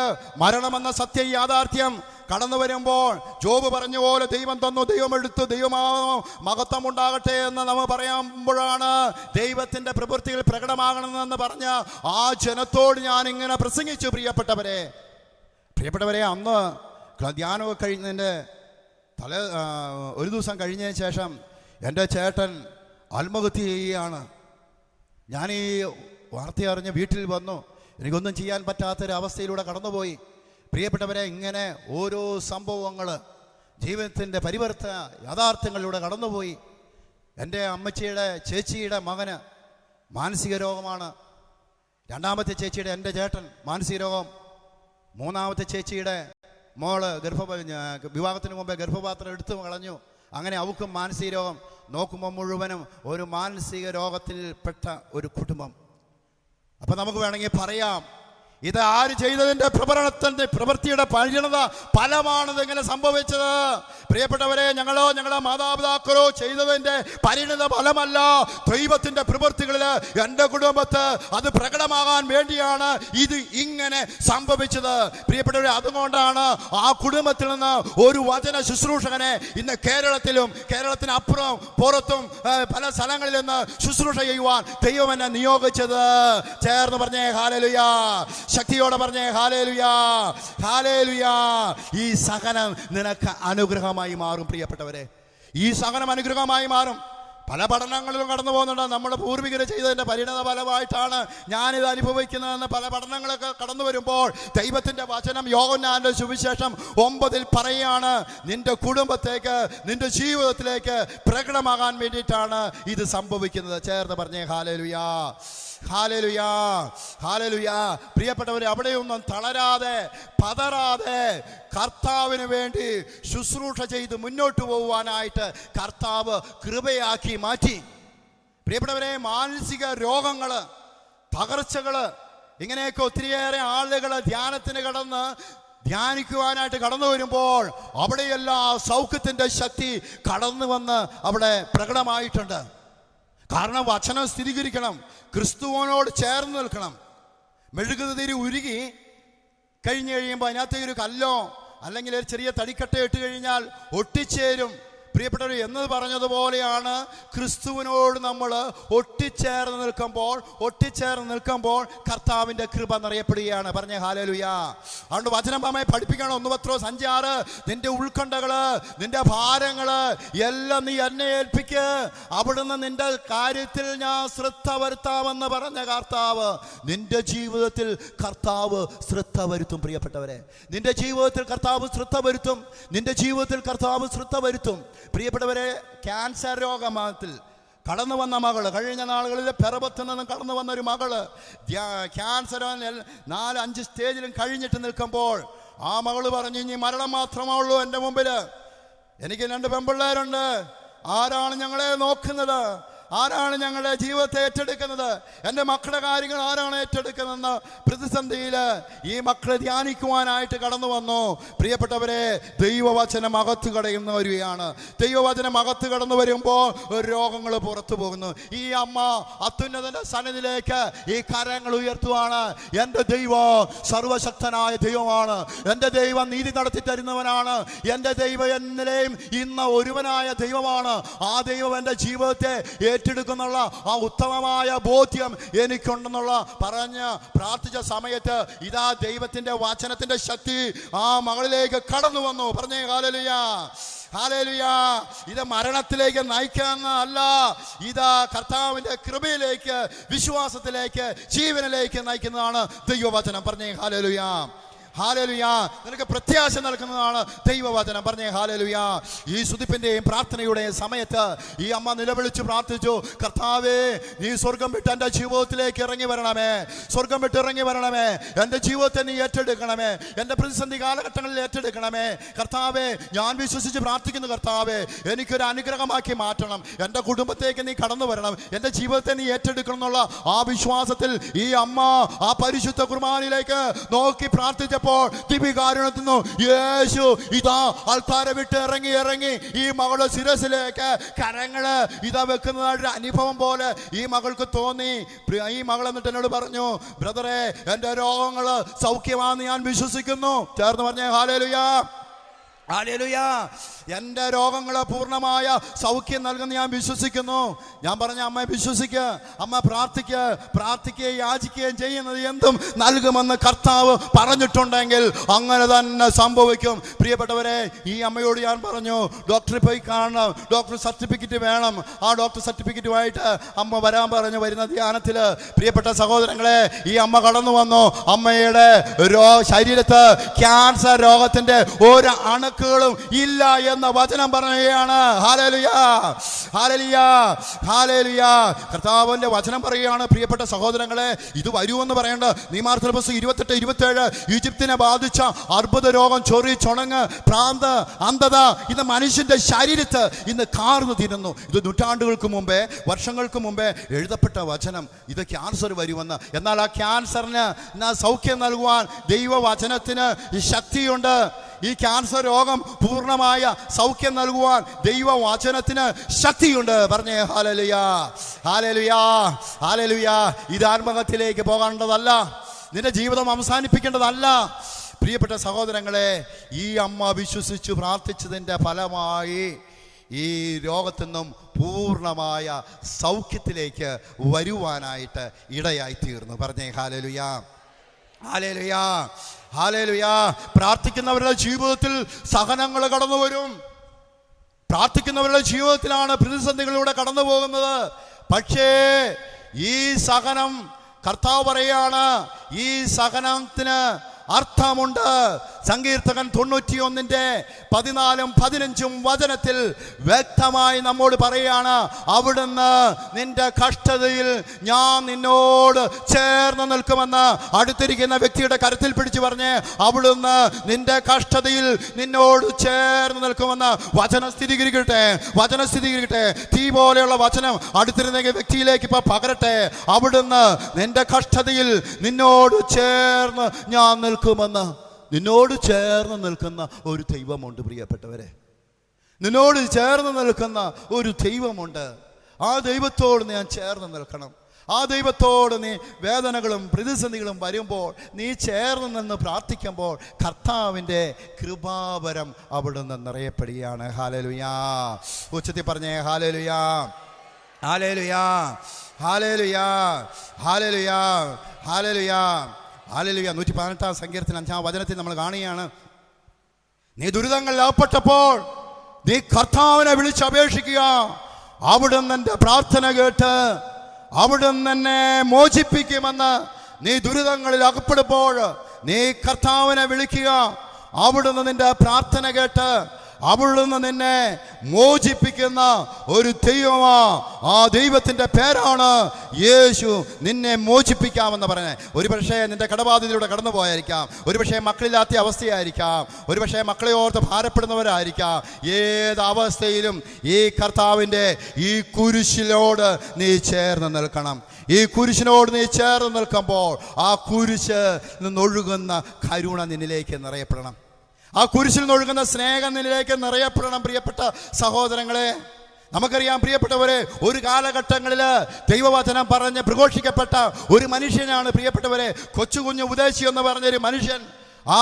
മരണമെന്ന സത്യ യാഥാർത്ഥ്യം കടന്നു വരുമ്പോൾ ജോബ് പറഞ്ഞ പോലെ ദൈവം തന്നു, ദൈവം എടുത്തു, ദൈവമാകുന്നു, മഹത്വം ഉണ്ടാകട്ടെ എന്ന് നമ്മൾ പറയുമ്പോഴാണ് ദൈവത്തിൻ്റെ പ്രവൃത്തികൾ പ്രകടമാകണമെന്ന് പറഞ്ഞ ആ ജനത്തോട് ഞാൻ ഇങ്ങനെ പ്രസംഗിച്ചു. പ്രിയപ്പെട്ടവരെ, അന്ന് ധ്യാനമൊക്കെ കഴിഞ്ഞതിൻ്റെ ഒരു ദിവസം കഴിഞ്ഞതിന് ശേഷം എൻ്റെ ചേട്ടൻ ആത്മഹത്യ ചെയ്യുകയാണ്. ഞാൻ ഈ വാർത്ത അറിഞ്ഞ് വീട്ടിൽ വന്നു. എനിക്കൊന്നും ചെയ്യാൻ പറ്റാത്തൊരവസ്ഥയിലൂടെ കടന്നുപോയി. പ്രിയപ്പെട്ടവരെ, ഇങ്ങനെ ഓരോ സംഭവങ്ങൾ ജീവിതത്തിൻ്റെ പരിവർത്തന യാഥാർത്ഥ്യങ്ങളിലൂടെ കടന്നുപോയി. എൻ്റെ അമ്മച്ചിയുടെ ചേച്ചിയുടെ മകന് മാനസിക രോഗമാണ്. രണ്ടാമത്തെ ചേച്ചിയുടെ എൻ്റെ ചേട്ടൻ മാനസിക രോഗം. മൂന്നാമത്തെ ചേച്ചിയുടെ മോള് വിവാഹത്തിന് മുമ്പേ ഗർഭപാത്രം എടുത്തു കളഞ്ഞു. അങ്ങനെ അവൾക്കും മാനസിക രോഗം. നോക്കുമ്പോൾ മുഴുവനും ഒരു മാനസിക രോഗത്തിൽപ്പെട്ട ഒരു കുടുംബം. അപ്പം നമുക്ക് വേണമെങ്കിൽ പറയാം, ഇത് ആര് ചെയ്തതിൻ്റെ പ്രവൃത്തിയുടെ പരിണത ഫലമാണിത് ഇങ്ങനെ സംഭവിച്ചത്. പ്രിയപ്പെട്ടവരെ, ഞങ്ങളുടെ മാതാപിതാക്കളോ ചെയ്തതിൻ്റെ പരിണത ഫലമല്ല. ദൈവത്തിൻ്റെ പ്രവൃത്തികളിൽ എൻ്റെ കുടുംബത്ത് അത് പ്രകടമാകാൻ വേണ്ടിയാണ് ഇത് ഇങ്ങനെ സംഭവിച്ചത്. പ്രിയപ്പെട്ടവരെ, അതുകൊണ്ടാണ് ആ കുടുംബത്തിൽ നിന്ന് ഒരു വചന ശുശ്രൂഷകനെ ഇന്ന് കേരളത്തിനപ്പുറം പുറത്തും പല സ്ഥലങ്ങളിൽ നിന്ന് ശുശ്രൂഷ ചെയ്യുവാൻ ദൈവം എന്നെ നിയോഗിച്ചത്. ചേർന്ന് പറഞ്ഞേ ഹല്ലേലൂയ, ശക്തിയോടെ പറഞ്ഞേ ഹല്ലേലൂയ, ഹല്ലേലൂയ. ഈ സഹനം നിനക്ക് അനുഗ്രഹമായി മാറും. പ്രിയപ്പെട്ടവരെ, ഈ സഹനം അനുഗ്രഹമായി മാറും. പല പഠനങ്ങളിലും കടന്നു പോകുന്നുണ്ട്. നമ്മുടെ പൂർവികർ ചെയ്തതിൻ്റെ പരിണത ഫലമായിട്ടാണ് ഞാനിത് അനുഭവിക്കുന്നതെന്ന് പല പഠനങ്ങളൊക്കെ കടന്നു വരുമ്പോൾ ദൈവത്തിൻ്റെ വചനം യോഹന്നാന്റെ സുവിശേഷം 9 പറയുകയാണ്, നിന്റെ കുടുംബത്തേക്ക്, നിന്റെ ജീവിതത്തിലേക്ക് പ്രകടമാകാൻ വേണ്ടിയിട്ടാണ് ഇത് സംഭവിക്കുന്നത്. ചേർന്ന് പറഞ്ഞേ ഹല്ലേലൂയ, ഹല്ലേലൂയ, ഹല്ലേലൂയ. പ്രിയപ്പെട്ടവരെ, അവിടെയൊന്നും തളരാതെ പതറാതെ കർത്താവിന് വേണ്ടി ശുശ്രൂഷ ചെയ്ത് മുന്നോട്ട് പോകുവാനായിട്ട് കർത്താവ് കൃപയാക്കി മാറ്റി. പ്രിയപ്പെട്ടവരെ, മാനസിക രോഗങ്ങൾ, തകർച്ചകൾ, ഇങ്ങനെയൊക്കെ ഒത്തിരിയേറെ ആളുകൾ ധ്യാനിക്കുവാനായിട്ട് കടന്നു വരുമ്പോൾ അവിടെയെല്ലാം സൗഖ്യത്തിൻ്റെ ശക്തി കടന്നു വന്ന് അവിടെ പ്രകടമായിട്ടുണ്ട്. കാരണം വചനം സ്ഥിരീകരിക്കണം, ക്രിസ്തുവിനോട് ചേർന്ന് നിൽക്കണം. മെഴുകുതിരി ഉരുകി കഴിഞ്ഞ് കഴിയുമ്പോൾ അതിനകത്തേക്ക് ഒരു കല്ലോ അല്ലെങ്കിൽ ഒരു ചെറിയ തടിക്കട്ട ഇട്ട് കഴിഞ്ഞാൽ ഒട്ടിച്ചേരും. പ്രിയപ്പെട്ടവർ, എന്ന് പറഞ്ഞതുപോലെയാണ് ക്രിസ്തുവിനോട് നമ്മൾ ഒട്ടിച്ചേർന്ന് നിൽക്കുമ്പോൾ കർത്താവിൻ്റെ കൃപ നിറയപ്പെടുകയാണ്. പറഞ്ഞ ഹല്ലേലൂയ. അതുകൊണ്ട് വചനം നമ്മെ പഠിപ്പിക്കണം. 1 പത്രോസ് 5:6, നിന്റെ ഉത്കണ്ഠകള്, നിന്റെ ഭാരങ്ങള് എല്ലാം നീ എന്നെ ഏൽപ്പിക്ക്, അവിടുന്ന് നിന്റെ കാര്യത്തിൽ ഞാൻ ശ്രദ്ധ വരുത്താമെന്ന് പറഞ്ഞ കർത്താവ് നിന്റെ ജീവിതത്തിൽ കർത്താവ് ശ്രദ്ധ വരുത്തും. പ്രിയപ്പെട്ടവരെ, നിന്റെ ജീവിതത്തിൽ കർത്താവ് ശ്രദ്ധ വരുത്തും. നിന്റെ ജീവിതത്തിൽ കർത്താവ് ശ്രദ്ധ വരുത്തും. പ്രിയപ്പെട്ടവരെ, ക്യാൻസർ രോഗത്തിൽ കടന്നു വന്ന മകള്, കഴിഞ്ഞ നാളുകളിൽ പെറബത്ത് നിന്നും കടന്നു വന്ന ഒരു മകള് ക്യാൻസർ 4-5 സ്റ്റേജിലും കഴിഞ്ഞിട്ട് നിൽക്കുമ്പോൾ ആ മകള് പറഞ്ഞു, ഇനി മരണം മാത്രമേ ഉള്ളൂ എൻ്റെ മുമ്പിൽ. എനിക്ക് 2 പെൺപിള്ളേരുണ്ട്. ആരാണ് ഞങ്ങളെ നോക്കുന്നത്? ആരാണ് ഞങ്ങളുടെ ജീവിതത്തെ ഏറ്റെടുക്കുന്നത്? എൻ്റെ മക്കളുടെ കാര്യങ്ങൾ ആരാണ് ഏറ്റെടുക്കുന്നതെന്ന് പ്രതിസന്ധിയിൽ ഈ മക്കളെ ധ്യാനിക്കുവാനായിട്ട് കടന്നു വന്നു. പ്രിയപ്പെട്ടവരെ, ദൈവവചനം അകത്ത് കടന്നു വരികയാണ്. ദൈവവചനം അകത്ത് കടന്നു വരുമ്പോൾ രോഗങ്ങൾ പുറത്തു പോകുന്നു. ഈ അമ്മ അത്യുന്നതന്റെ സന്നിധിയിലേക്ക് ഈ കരങ്ങൾ ഉയർത്തുവാണ്. എൻ്റെ ദൈവം സർവശക്തനായ ദൈവമാണ്. എൻ്റെ ദൈവം നീതി നടത്തി തരുന്നവനാണ്. എൻ്റെ ദൈവം എന്നിലെയും ഇന്ന് ഒരുവനായ ദൈവമാണ്. ആ ദൈവം എൻ്റെ ജീവിതത്തെ ഏറ്റെടുക്കുന്നുള്ള ആ ഉത്തമമായ ബോധ്യം എനിക്കുണ്ടെന്നുള്ള പറഞ്ഞ് പ്രാർത്ഥിച്ച സമയത്ത് ഇതാ ദൈവത്തിന്റെ വചനത്തിന്റെ ശക്തി ആ മകളിലേക്ക് കടന്നു വന്നു. പറഞ്ഞേ ഹല്ലേലൂയ, ഹല്ലേലൂയ. ഇത് മരണത്തിലേക്ക് നയിക്കാനല്ല, ഇതാ കർത്താവിന്റെ കൃപയിലേക്ക്, വിശ്വാസത്തിലേക്ക്, ജീവനിലേക്ക് നയിക്കുന്നതാണ് ദൈവവചനം. പറഞ്ഞേ ഹല്ലേലൂയ, ഹല്ലേലൂയ. നിനക്ക് പ്രത്യാശ നൽകുന്നതാണ് ദൈവവചനം. പറഞ്ഞേ ഹല്ലേലൂയ. ഈ സ്തുതിപ്പിന്റെയും പ്രാർത്ഥനയുടെയും സമയത്ത് ഈ അമ്മ നിലവിളിച്ച് പ്രാർത്ഥിച്ചു, കർത്താവേ, നീ സ്വർഗം വിട്ട് എൻ്റെ ജീവിതത്തിലേക്ക് ഇറങ്ങി വരണമേ, സ്വർഗം വിട്ട് ഇറങ്ങി വരണമേ, എൻ്റെ ജീവിതത്തെ നീ ഏറ്റെടുക്കണമേ, എൻ്റെ പ്രതിസന്ധി കാലഘട്ടങ്ങളിൽ ഏറ്റെടുക്കണമേ. കർത്താവേ, ഞാൻ വിശ്വസിച്ച് പ്രാർത്ഥിക്കുന്നു, കർത്താവേ, എനിക്കൊരു അനുഗ്രഹമാക്കി മാറ്റണം, എൻ്റെ കുടുംബത്തേക്ക് നീ കടന്നു വരണം, എൻ്റെ ജീവിതത്തെ നീ ഏറ്റെടുക്കണം എന്നുള്ള ആ വിശ്വാസത്തിൽ ഈ അമ്മ ആ പരിശുദ്ധ കുർബാനയിലേക്ക് നോക്കി പ്രാർത്ഥിച്ച ദിവികാരണത്തുന്നു യേശു ഇതാ ആൾക്കാരെ വിട്ട് ഇറങ്ങി ഈ മകളുടെ ശിരസിലേക്ക് കരങ്ങള് ഇതാ വെക്കുന്നതായിട്ട് അനുഭവം പോലെ ഈ മകൾക്ക് തോന്നി. ഈ മകൾ എന്നിട്ട് എന്നോട് പറഞ്ഞു, ബ്രദറെ, എൻ്റെ രോഗങ്ങള് സൗഖ്യമാണെന്ന് ഞാൻ വിശ്വസിക്കുന്നു. ചേർന്ന് പറഞ്ഞേ ഹല്ലേലൂയ, ഹല്ലേലൂയ. എൻ്റെ രോഗങ്ങളെ പൂർണ്ണമായ സൗഖ്യം നൽകുന്ന ഞാൻ വിശ്വസിക്കുന്നു. ഞാൻ പറഞ്ഞ അമ്മ വിശ്വസിക്കുക, അമ്മ പ്രാർത്ഥിക്കുകയും യാചിക്കുകയും ചെയ്യുന്നത് എന്തും നൽകുമെന്ന് കർത്താവ് പറഞ്ഞിട്ടുണ്ടെങ്കിൽ അങ്ങനെ തന്നെ സംഭവിക്കും. പ്രിയപ്പെട്ടവരെ, ഈ അമ്മയോട് ഞാൻ പറഞ്ഞു, ഡോക്ടറെ പോയി കാണണം, ഡോക്ടർ സർട്ടിഫിക്കറ്റ് വേണം. ആ ഡോക്ടർ സർട്ടിഫിക്കറ്റുമായിട്ട് അമ്മ വരാൻ പറഞ്ഞു. വരുന്ന ധ്യാനത്തിൽ പ്രിയപ്പെട്ട സഹോദരങ്ങളെ, ഈ അമ്മ കടന്നു വന്നു. അമ്മയുടെ ശരീരത്ത് ക്യാൻസർ രോഗത്തിന്റെ ഒരു അണുക്കളും ഇല്ല എന്ന വചനം പറയുകയാണ്. Hallelujah, hallelujah, hallelujah. കർത്താവിന്റെ വചനം പറയുകയാണ്. പ്രിയപ്പെട്ട സഹോദരങ്ങളെ, ഇത് വരുമെന്ന് പറയേണ്ട. നീമാർത്തന പുസ്തകം 28-27 ഈജിപ്തിനെ ബാധിച്ച അർബുദ രോഗം, ചൊറി, ചുണങ്ങ്, ഭ്രാന്ത്, അന്ധത ഇന്ന് മനുഷ്യന്റെ ശരീരത്ത് ഇന്ന് കാർന്നു തിരുന്നു. ഇത് നൂറ്റാണ്ടുകൾക്ക് മുമ്പേ, വർഷങ്ങൾക്ക് മുമ്പേ എഴുതപ്പെട്ട വചനം. ഇത് ക്യാൻസർ വരുമെന്ന്. എന്നാൽ ആ ക്യാൻസറിന് സൗഖ്യം നൽകുവാൻ ദൈവവചനത്തിന് ശക്തിയുണ്ട്. ഈ ക്യാൻസർ രോഗം പൂർണ്ണമായ സൗഖ്യം നൽകുവാൻ ദൈവവചനത്തിന് ശക്തിയുണ്ട്. പറഞ്ഞേ ഹല്ലേലൂയ, ഹല്ലേലൂയ, ഹല്ലേലൂയ. ഇത് ആത്മഹത്യയിലേക്ക് പോകേണ്ടതല്ല, നിന്റെ ജീവിതം അവസാനിപ്പിക്കേണ്ടതല്ല. പ്രിയപ്പെട്ട സഹോദരങ്ങളെ, ഈ അമ്മ വിശ്വസിച്ച് പ്രാർത്ഥിച്ചതിൻ്റെ ഫലമായി ഈ രോഗത്തിൽ നിന്നും പൂർണ്ണമായ സൗഖ്യത്തിലേക്ക് വരുവാനായിട്ട് ഇടയായി തീർന്നു. പറഞ്ഞേ ഹല്ലേലൂയ, ഹല്ലേലൂയ, ഹല്ലേലൂയ. പ്രാർത്ഥിക്കുന്നവരുടെ ജീവിതത്തിൽ സഹനങ്ങൾ കടന്നു വരും. പ്രാർത്ഥിക്കുന്നവരുടെ ജീവിതത്തിലാണ് പ്രതിസന്ധികളിലൂടെ കടന്നു പോകുന്നത്. പക്ഷേ ഈ സഹനം, കർത്താവ് പറയാണ്, ഈ സഹനത്തിന് അർത്ഥമുണ്ട്. സങ്കീർത്തകൻ 91-14-15 വചനത്തിൽ വ്യക്തമായി നമ്മോട് പറയാണ്, അവിടുന്ന് നിന്റെ കഷ്ടതയിൽ ഞാൻ നിന്നോട് ചേർന്ന് നിൽക്കുമെന്ന്. അടുത്തിരിക്കുന്ന വ്യക്തിയുടെ കരത്തിൽ പിടിച്ചു പറഞ്ഞ്, അവിടുന്ന് നിന്റെ കഷ്ടതയിൽ നിന്നോട് ചേർന്ന് നിൽക്കുമെന്ന്. വചനം സ്ഥിരീകരിക്കട്ടെ. തീ പോലെയുള്ള വചനം അടുത്തിരുന്ന വ്യക്തിയിലേക്ക് ഇപ്പൊ പകരട്ടെ. അവിടുന്ന് നിന്റെ കഷ്ടതയിൽ നിന്നോട് ചേർന്ന് ഞാൻ നിൽക്കുമെന്ന്. നിന്നോട് ചേർന്ന് നിൽക്കുന്ന ഒരു ദൈവമുണ്ട് പ്രിയപ്പെട്ടവരെ. നിന്നോട് ചേർന്ന് നിൽക്കുന്ന ഒരു ദൈവമുണ്ട്. ആ ദൈവത്തോട് ഞാൻ ചേർന്ന് നിൽക്കണം. ആ ദൈവത്തോട് നീ വേദനകളും പ്രതിസന്ധികളും വരുമ്പോൾ നീ ചേർന്ന് നിന്ന് പ്രാർത്ഥിക്കുമ്പോൾ കർത്താവിൻ്റെ കൃപാവരം അവിടുന്ന് നിറയപ്പെടുകയാണ്. ഹല്ലേലൂയ. ഉച്ചത്തിൽ പറഞ്ഞേ hallelujah, hallelujah, hallelujah, hallelujah, hallelujah, hallelujah. 118 സങ്കീർത്തനം 5 വചനത്തിൽ നമ്മൾ കാണുകയാണ്, നീ ദുരിതങ്ങളിൽ അകപ്പെട്ടപ്പോൾ നീ കർത്താവിനെ വിളിച്ചപേക്ഷിക്കുക, അവിടുന്ന് എൻ്റെ പ്രാർത്ഥന കേട്ട് അവിടുന്ന് എന്നെ മോചിപ്പിക്കുമെന്ന്. നീ ദുരിതങ്ങളിൽ അകപ്പെടുമ്പോൾ നീ കർത്താവിനെ വിളിക്കുക, അവിടുന്ന് നിന്റെ പ്രാർത്ഥന കേട്ട് അവിടുന്ന് നിന്നെ മോചിപ്പിക്കുന്ന ഒരു ദൈവമാ. ആ ദൈവത്തിൻ്റെ പേരാണ് യേശു. നിന്നെ മോചിപ്പിക്കാമെന്ന് പറഞ്ഞേ. ഒരുപക്ഷെ നിന്റെ കടബാധ്യതയിലൂടെ കടന്നു പോയായിരിക്കാം, ഒരുപക്ഷെ മക്കളില്ലാത്ത അവസ്ഥയായിരിക്കാം, ഒരുപക്ഷെ മക്കളെ ഓർത്ത് ഭാരപ്പെടുന്നവരായിരിക്കാം. ഏത് അവസ്ഥയിലും ഈ കർത്താവിൻ്റെ ഈ കുരിശിനോട് നീ ചേർന്ന് നിൽക്കണം. ഈ കുരിശിനോട് നീ ചേർന്ന് നിൽക്കുമ്പോൾ ആ കുരിശ് നിന്നൊഴുകുന്ന കരുണ നിന്നിലേക്ക് നിറയപ്പെടണം. ആ കുരിശിൽ നിന്നൊഴുകുന്ന സ്നേഹം നിന്നിലേക്ക് നിറയപ്പെടണം. പ്രിയപ്പെട്ട സഹോദരങ്ങളെ, നമുക്കറിയാം പ്രിയപ്പെട്ടവരെ, ഒരു കാലഘട്ടങ്ങളിൽ ദൈവവചനം പറഞ്ഞ് പ്രഘോഷിക്കപ്പെട്ട ഒരു മനുഷ്യനാണ് പ്രിയപ്പെട്ടവരെ കൊച്ചുകുഞ്ഞു ഉപദേശി എന്ന് പറഞ്ഞൊരു മനുഷ്യൻ. ആ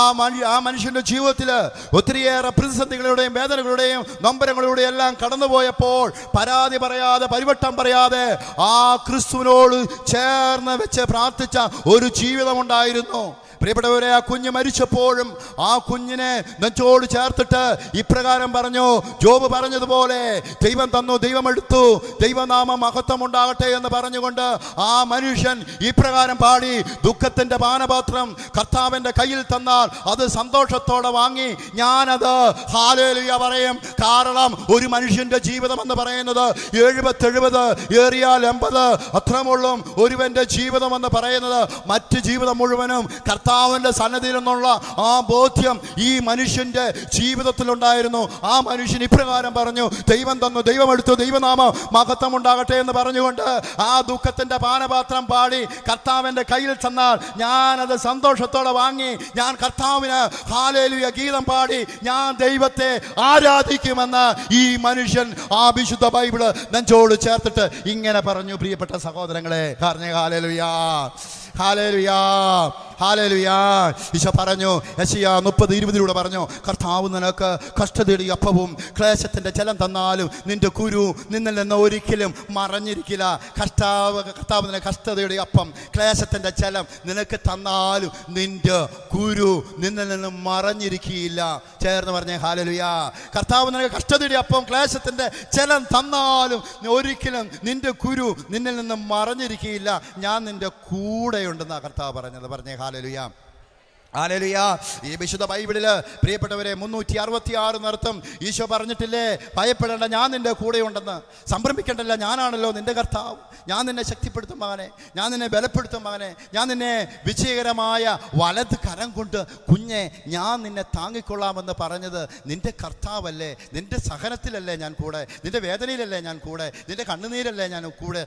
മനുഷ്യൻ്റെ ജീവിതത്തിൽ ഒത്തിരിയേറെ പ്രതിസന്ധികളുടെയും വേദനകളുടെയും നൊമ്പരങ്ങളുടെയും എല്ലാം കടന്നുപോയപ്പോൾ പരാതി പറയാതെ, പരിവട്ടം പറയാതെ ആ ക്രിസ്തുവിനോട് ചേർന്ന് വെച്ച് പ്രാർത്ഥിച്ച ഒരു ജീവിതമുണ്ടായിരുന്നു. പ്രിയപ്പെട്ടവരെ, ആ കുഞ്ഞ് മരിച്ചപ്പോഴും ആ കുഞ്ഞിനെ നെഞ്ചോട് ചേർത്തിട്ട് ഇപ്രകാരം പറഞ്ഞു, ജോബ് പറഞ്ഞതുപോലെ, ദൈവം തന്നു, ദൈവം എടുത്തു, ദൈവനാമം മഹത്വം ഉണ്ടാകട്ടെ എന്ന് പറഞ്ഞുകൊണ്ട് ആ മനുഷ്യൻ ഇപ്രകാരം പാടി, ദുഃഖത്തിൻ്റെ പാനപാത്രം കർത്താവിൻ്റെ കയ്യിൽ തന്നാൽ അത് സന്തോഷത്തോടെ വാങ്ങി ഞാനത് ഹല്ലേലൂയ പറയും. കാരണം ഒരു മനുഷ്യൻ്റെ ജീവിതം എന്ന് പറയുന്നത് 70-70 ഏറിയാൽ 80 അത്രമുള്ളും ഒരുവൻ്റെ ജീവിതം എന്ന് പറയുന്നത്. മറ്റ് ജീവിതം മുഴുവനും കർത്താവിൻ്റെ സന്നദ്ധിയിൽ നിന്നുള്ള ആ ബോധ്യം ഈ മനുഷ്യൻ്റെ ജീവിതത്തിലുണ്ടായിരുന്നു. ആ മനുഷ്യൻ ഇപ്രകാരം പറഞ്ഞു, ദൈവം തന്നു, ദൈവം എടുത്തു, ദൈവനാമം മഹത്വം ഉണ്ടാകട്ടെ എന്ന് പറഞ്ഞുകൊണ്ട് ആ ദുഃഖത്തിൻ്റെ പാനപാത്രം പാടി കർത്താവിൻ്റെ കയ്യിൽ തന്നാൽ ഞാനത് സന്തോഷത്തോടെ വാങ്ങി ഞാൻ കർത്താവിന് ഹല്ലേലൂയ ഗീതം പാടി ഞാൻ ദൈവത്തെ ആരാധിക്കുമെന്ന് ഈ മനുഷ്യൻ ആ വിശുദ്ധ ബൈബിള് നെഞ്ചോട് ചേർത്തിട്ട് ഇങ്ങനെ പറഞ്ഞു. പ്രിയപ്പെട്ട സഹോദരങ്ങളെ, ഹല്ലേലൂയ, ഹല്ലേലൂയ, ഹല്ലേലൂയ. ഈശോ പറഞ്ഞു, യെശയ്യാ 30:20 പറഞ്ഞു, കർത്താവ് നിനക്ക് കഷ്ടതയുടെ അപ്പവും ക്ലേശത്തിന്റെ ജലം തന്നാലും നിന്റെ കുരു നിന്നിൽ നിന്ന് ഒരിക്കലും മറഞ്ഞിരിക്കില്ല. കർത്താവ് നിനക്ക് കഷ്ടതയുടെ അപ്പം ക്ലേശത്തിന്റെ ജലം നിനക്ക് തന്നാലും നിന്റെ കുരു നിന്നിൽ നിന്ന് മറഞ്ഞിരിക്കുകയില്ല. ചേർന്ന് പറഞ്ഞേ ഹല്ലേലൂയ. കർത്താവ് നിനക്ക് കഷ്ടതയുടെ അപ്പം ക്ലേശത്തിന്റെ ജലം തന്നാലും ഒരിക്കലും നിന്റെ കുരു നിന്നിൽ നിന്ന് മറഞ്ഞിരിക്കുകയില്ല. ഞാൻ നിന്റെ കൂടെയുണ്ടെന്നാണ് കർത്താവ് പറഞ്ഞത്. പറഞ്ഞേ ഹല്ലേലൂയ. ഹല്ലേലൂയ. ഈ വിശുദ്ധ ബൈബിളില് പ്രിയപ്പെട്ടവരെ 366 നടത്തും ഈശോ പറഞ്ഞിട്ടില്ലേ, ഭയപ്പെടേണ്ട, ഞാൻ നിന്റെ കൂടെയുണ്ടെന്ന്. സംഭ്രമിക്കേണ്ടല്ല, ഞാനാണല്ലോ നിന്റെ കർത്താവ്. ഞാൻ നിന്നെ ശക്തിപ്പെടുത്തും മകനെ, ഞാൻ നിന്നെ ബലപ്പെടുത്തും മകനെ, ഞാൻ നിന്നെ വിജയകരമായ വലത് കരം കൊണ്ട് കുഞ്ഞെ ഞാൻ നിന്നെ താങ്ങിക്കൊള്ളാമെന്ന് പറഞ്ഞത് നിന്റെ കർത്താവല്ലേ? നിന്റെ സഹനത്തിലല്ലേ ഞാൻ കൂടെ? നിന്റെ വേദനയിലല്ലേ ഞാൻ കൂടെ? നിന്റെ കണ്ണുനീരല്ലേ ഞാൻ കൂടെ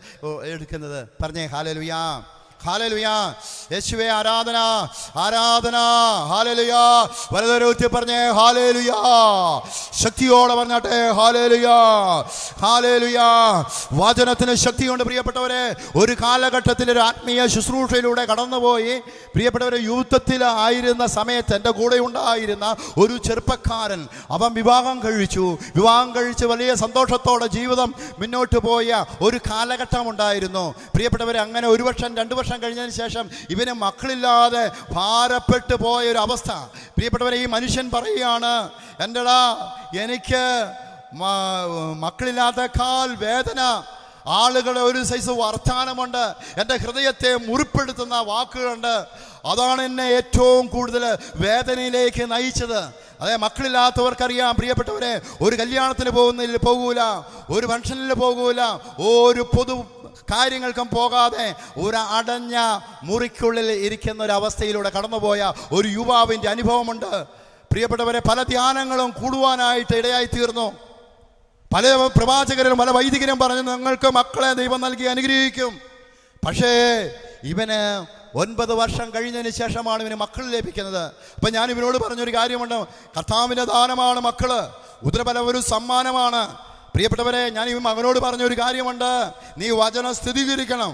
എടുക്കുന്നത്? പറഞ്ഞേ ഹല്ലേലൂയ. ഹല്ലേലൂയ. യേശുവേ ആരാധന, ആരാധന. ഹല്ലേലൂയ. വലതുകരത്തിൽ പറഞ്ഞേ ഹല്ലേലൂയ. ശക്തിയോടെ പറഞ്ഞാട്ടെ ഹല്ലേലൂയ. ഹല്ലേലൂയ. വചനത്തിന് ശക്തിയുണ്ട് പ്രിയപ്പെട്ടവരെ. ഒരു കാലഘട്ടത്തിൽ ഒരു ആത്മീയ ശുശ്രൂഷയിലൂടെ കടന്നുപോയി പ്രിയപ്പെട്ടവരെ, യുദ്ധത്തിൽ ആയിരുന്ന സമയത്ത് എൻ്റെ കൂടെ ഉണ്ടായിരുന്ന ഒരു ചെറുപ്പക്കാരൻ, അവൻ വിവാഹം കഴിച്ച് വലിയ സന്തോഷത്തോടെ ജീവിതം മുന്നോട്ട് പോയ ഒരു കാലഘട്ടം ഉണ്ടായിരുന്നു പ്രിയപ്പെട്ടവരെ. അങ്ങനെ 1 വർഷം 2 വർഷം കഴിഞ്ഞതിന് ശേഷം ഇവന് മക്കളില്ലാതെ ഭാരപ്പെട്ടു പോയ ഒരു അവസ്ഥ. പ്രിയപ്പെട്ടവരെ, ഈ മനുഷ്യൻ പറയുകയാണ്, എന്റെടാ എനിക്ക് മക്കളില്ലാത്തക്കാൾ വേദന. ആളുകളുടെ ഒരു സൈസ് വർത്താനമുണ്ട്, എൻ്റെ ഹൃദയത്തെ മുറിപ്പെടുത്തുന്ന വാക്കുകളുണ്ട്. അതാണ് എന്നെ ഏറ്റവും കൂടുതൽ വേദനയിലേക്ക് നയിച്ചത്. അതെ, മക്കളില്ലാത്തവർക്കറിയാം പ്രിയപ്പെട്ടവരെ, ഒരു കല്യാണത്തിന് പോകൂല, ഒരു ഫംഗ്ഷനിൽ പോകൂല, ഒരു പൊതു കാര്യങ്ങൾക്കും പോകാതെ ഒരു അടഞ്ഞ മുറിക്കുള്ളിൽ ഇരിക്കുന്ന ഒരു അവസ്ഥയിലൂടെ കടന്നുപോയ ഒരു യുവാവിൻ്റെ അനുഭവമുണ്ട് പ്രിയപ്പെട്ടവരെ. പല ധ്യാനങ്ങളും കൂടുവാനായിട്ട് ഇടയായി തീർന്നു. പല പ്രവാചകരും പല വൈദികരും പറഞ്ഞു, നിങ്ങൾക്ക് മക്കളെ ദൈവം നൽകി അനുഗ്രഹിക്കും. പക്ഷേ ഇവന് 9 വർഷം കഴിഞ്ഞതിന് ശേഷമാണ് ഇവന് മക്കൾ ലഭിക്കുന്നത്. അപ്പം ഞാൻ ഇവനോട് പറഞ്ഞൊരു കാര്യമുണ്ട്, കർത്താവിൻ്റെ ദാനമാണ് മക്കള്, ഉദരബലം ഒരു സമ്മാനമാണ്. പ്രിയപ്പെട്ടവരെ, ഞാൻ ഈ മകനോട് പറഞ്ഞൊരു കാര്യമുണ്ട്, നീ വചനം സ്ഥിരീകരിക്കണം.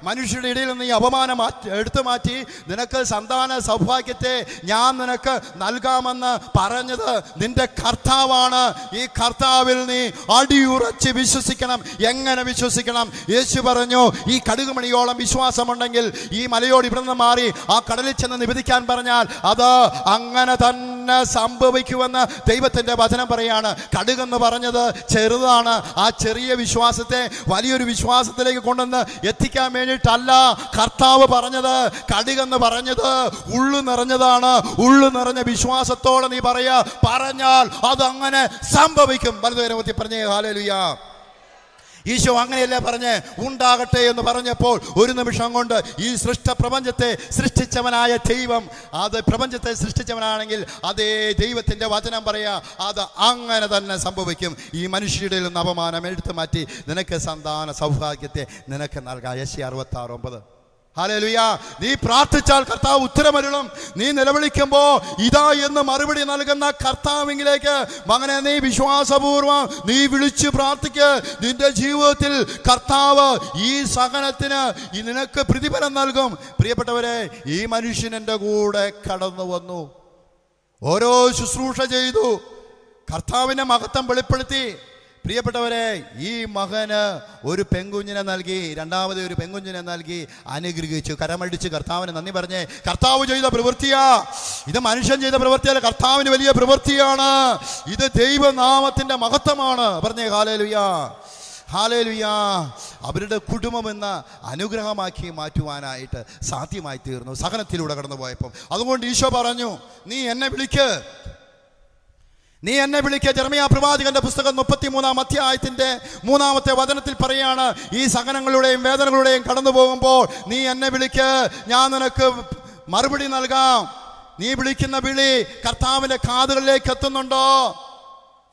മനുഷ്യരുടെ ഇടയിൽ നിന്ന് ഈ അപമാനം എടുത്തു മാറ്റി നിനക്ക് സന്താന സൗഭാഗ്യത്തെ ഞാൻ നിനക്ക് നൽകാമെന്ന് പറഞ്ഞത് നിന്റെ കർത്താവാണ്. ഈ കർത്താവിൽ നീ അടിയുറച്ച് വിശ്വസിക്കണം. എങ്ങനെ വിശ്വസിക്കണം? യേശു പറഞ്ഞു, ഈ കടുകുമണിയോളം വിശ്വാസമുണ്ടെങ്കിൽ ഈ മലയോട് ഇവിടുന്ന് മാറി ആ കടലിൽ ചെന്ന് നിവേദിക്കാൻ പറഞ്ഞാൽ അത് അങ്ങനെ തന്നെ സംഭവിക്കുമെന്ന് ദൈവത്തിന്റെ വചനം പറയാണ്. കടുകെന്ന് പറഞ്ഞത് ചെറുതാണ്. ആ ചെറിയ വിശ്വാസത്തെ വലിയൊരു വിശ്വാസത്തിലേക്ക് കൊണ്ടുവന്ന് എത്തിക്കാൻ വേണ്ടിയിട്ടല്ല കർത്താവ് പറഞ്ഞത്. കടുകെന്ന് പറഞ്ഞത് ഉള്ളു നിറഞ്ഞതാണ്. ഉള്ളു നിറഞ്ഞ വിശ്വാസത്തോടെ നീ പറഞ്ഞാൽ അതങ്ങനെ സംഭവിക്കും. വലതുകരമത്തി പറഞ്ഞേ ഹല്ലേലൂയ. ഈശോ അങ്ങനെയല്ലേ പറഞ്ഞ് ഉണ്ടാകട്ടെ എന്ന് പറഞ്ഞപ്പോൾ 1 നിമിഷം കൊണ്ട് ഈ പ്രപഞ്ചത്തെ സൃഷ്ടിച്ചവനായ ദൈവം, അത് പ്രപഞ്ചത്തെ സൃഷ്ടിച്ചവനാണെങ്കിൽ അതേ ദൈവത്തിൻ്റെ വചനം പറയാ, അത് അങ്ങനെ തന്നെ സംഭവിക്കും. ഈ മനുഷ്യരുടെ നിന്ന് അപമാനം എടുത്തു മാറ്റി നിനക്ക് സന്താന സൗഭാഗ്യത്തെ നിനക്ക് നൽകാം. യെശയ്യാ 66:9. ഹല്ലേലൂയ. നീ പ്രാർത്ഥിച്ചാൽ കർത്താവ് ഉത്തരമരുളും. നീ നിലവിളിക്കുമ്പോൾ ഇതാ എന്ന് മറുപടി നൽകുന്ന കർത്താവിലേക്ക് മകനെ നീ വിശ്വാസപൂർവ്വം നീ വിളിച്ച് പ്രാർത്ഥിക്ക്. നിന്റെ ജീവിതത്തിൽ കർത്താവ് ഈ സഹനത്തിന് നിനക്ക് പ്രതിഫലം നൽകും. പ്രിയപ്പെട്ടവരെ, ഈ മനുഷ്യൻ എൻ്റെ കൂടെ കടന്നു വന്നു, ഓരോ ശുശ്രൂഷ ചെയ്തു, കർത്താവിൻ്റെ മഹത്വം വെളിപ്പെടുത്തി. പ്രിയപ്പെട്ടവരെ, ഈ മകന് ഒരു പെൺകുഞ്ഞിനെ നൽകി, രണ്ടാമത് ഒരു പെൺകുഞ്ഞിനെ നൽകി അനുഗ്രഹിച്ചു. കരമടിച്ച് കർത്താവിന് നന്ദി പറഞ്ഞേ. കർത്താവ് ചെയ്ത പ്രവൃത്തിയാ ഇത്, മനുഷ്യൻ ചെയ്ത പ്രവൃത്തിയല്ല, കർത്താവിന് വലിയ പ്രവൃത്തിയാണ് ഇത്. ദൈവനാമത്തിന്റെ മഹത്വമാണ്. പറഞ്ഞേ ഹല്ലേലൂയ. ഹല്ലേലൂയ. അവരുടെ കുടുംബമെന്ന അനുഗ്രഹമാക്കി മാറ്റുവാനായിട്ട് സാധ്യമായി തീർന്നു സഹനത്തിലൂടെ കടന്നുപോയപ്പോൾ. അതുകൊണ്ട് ഈശോ പറഞ്ഞു, നീ എന്നെ വിളിക്ക്. ജെറമ്യാ പ്രവാചകന്റെ പുസ്തകം 33-ാം അധ്യായത്തിന്റെ 3-ാമത്തെ വചനത്തിൽ പറയാണ്, ഈ സഹനങ്ങളുടെയും വേദനകളുടെയും കടന്നു പോകുമ്പോൾ നീ എന്നെ വിളിക്ക്, ഞാൻ നിനക്ക് മറുപടി നൽകാം. നീ വിളിക്കുന്ന വിളി കർത്താവിന്റെ കാതുകളിലേക്ക് എത്തുന്നുണ്ടോ?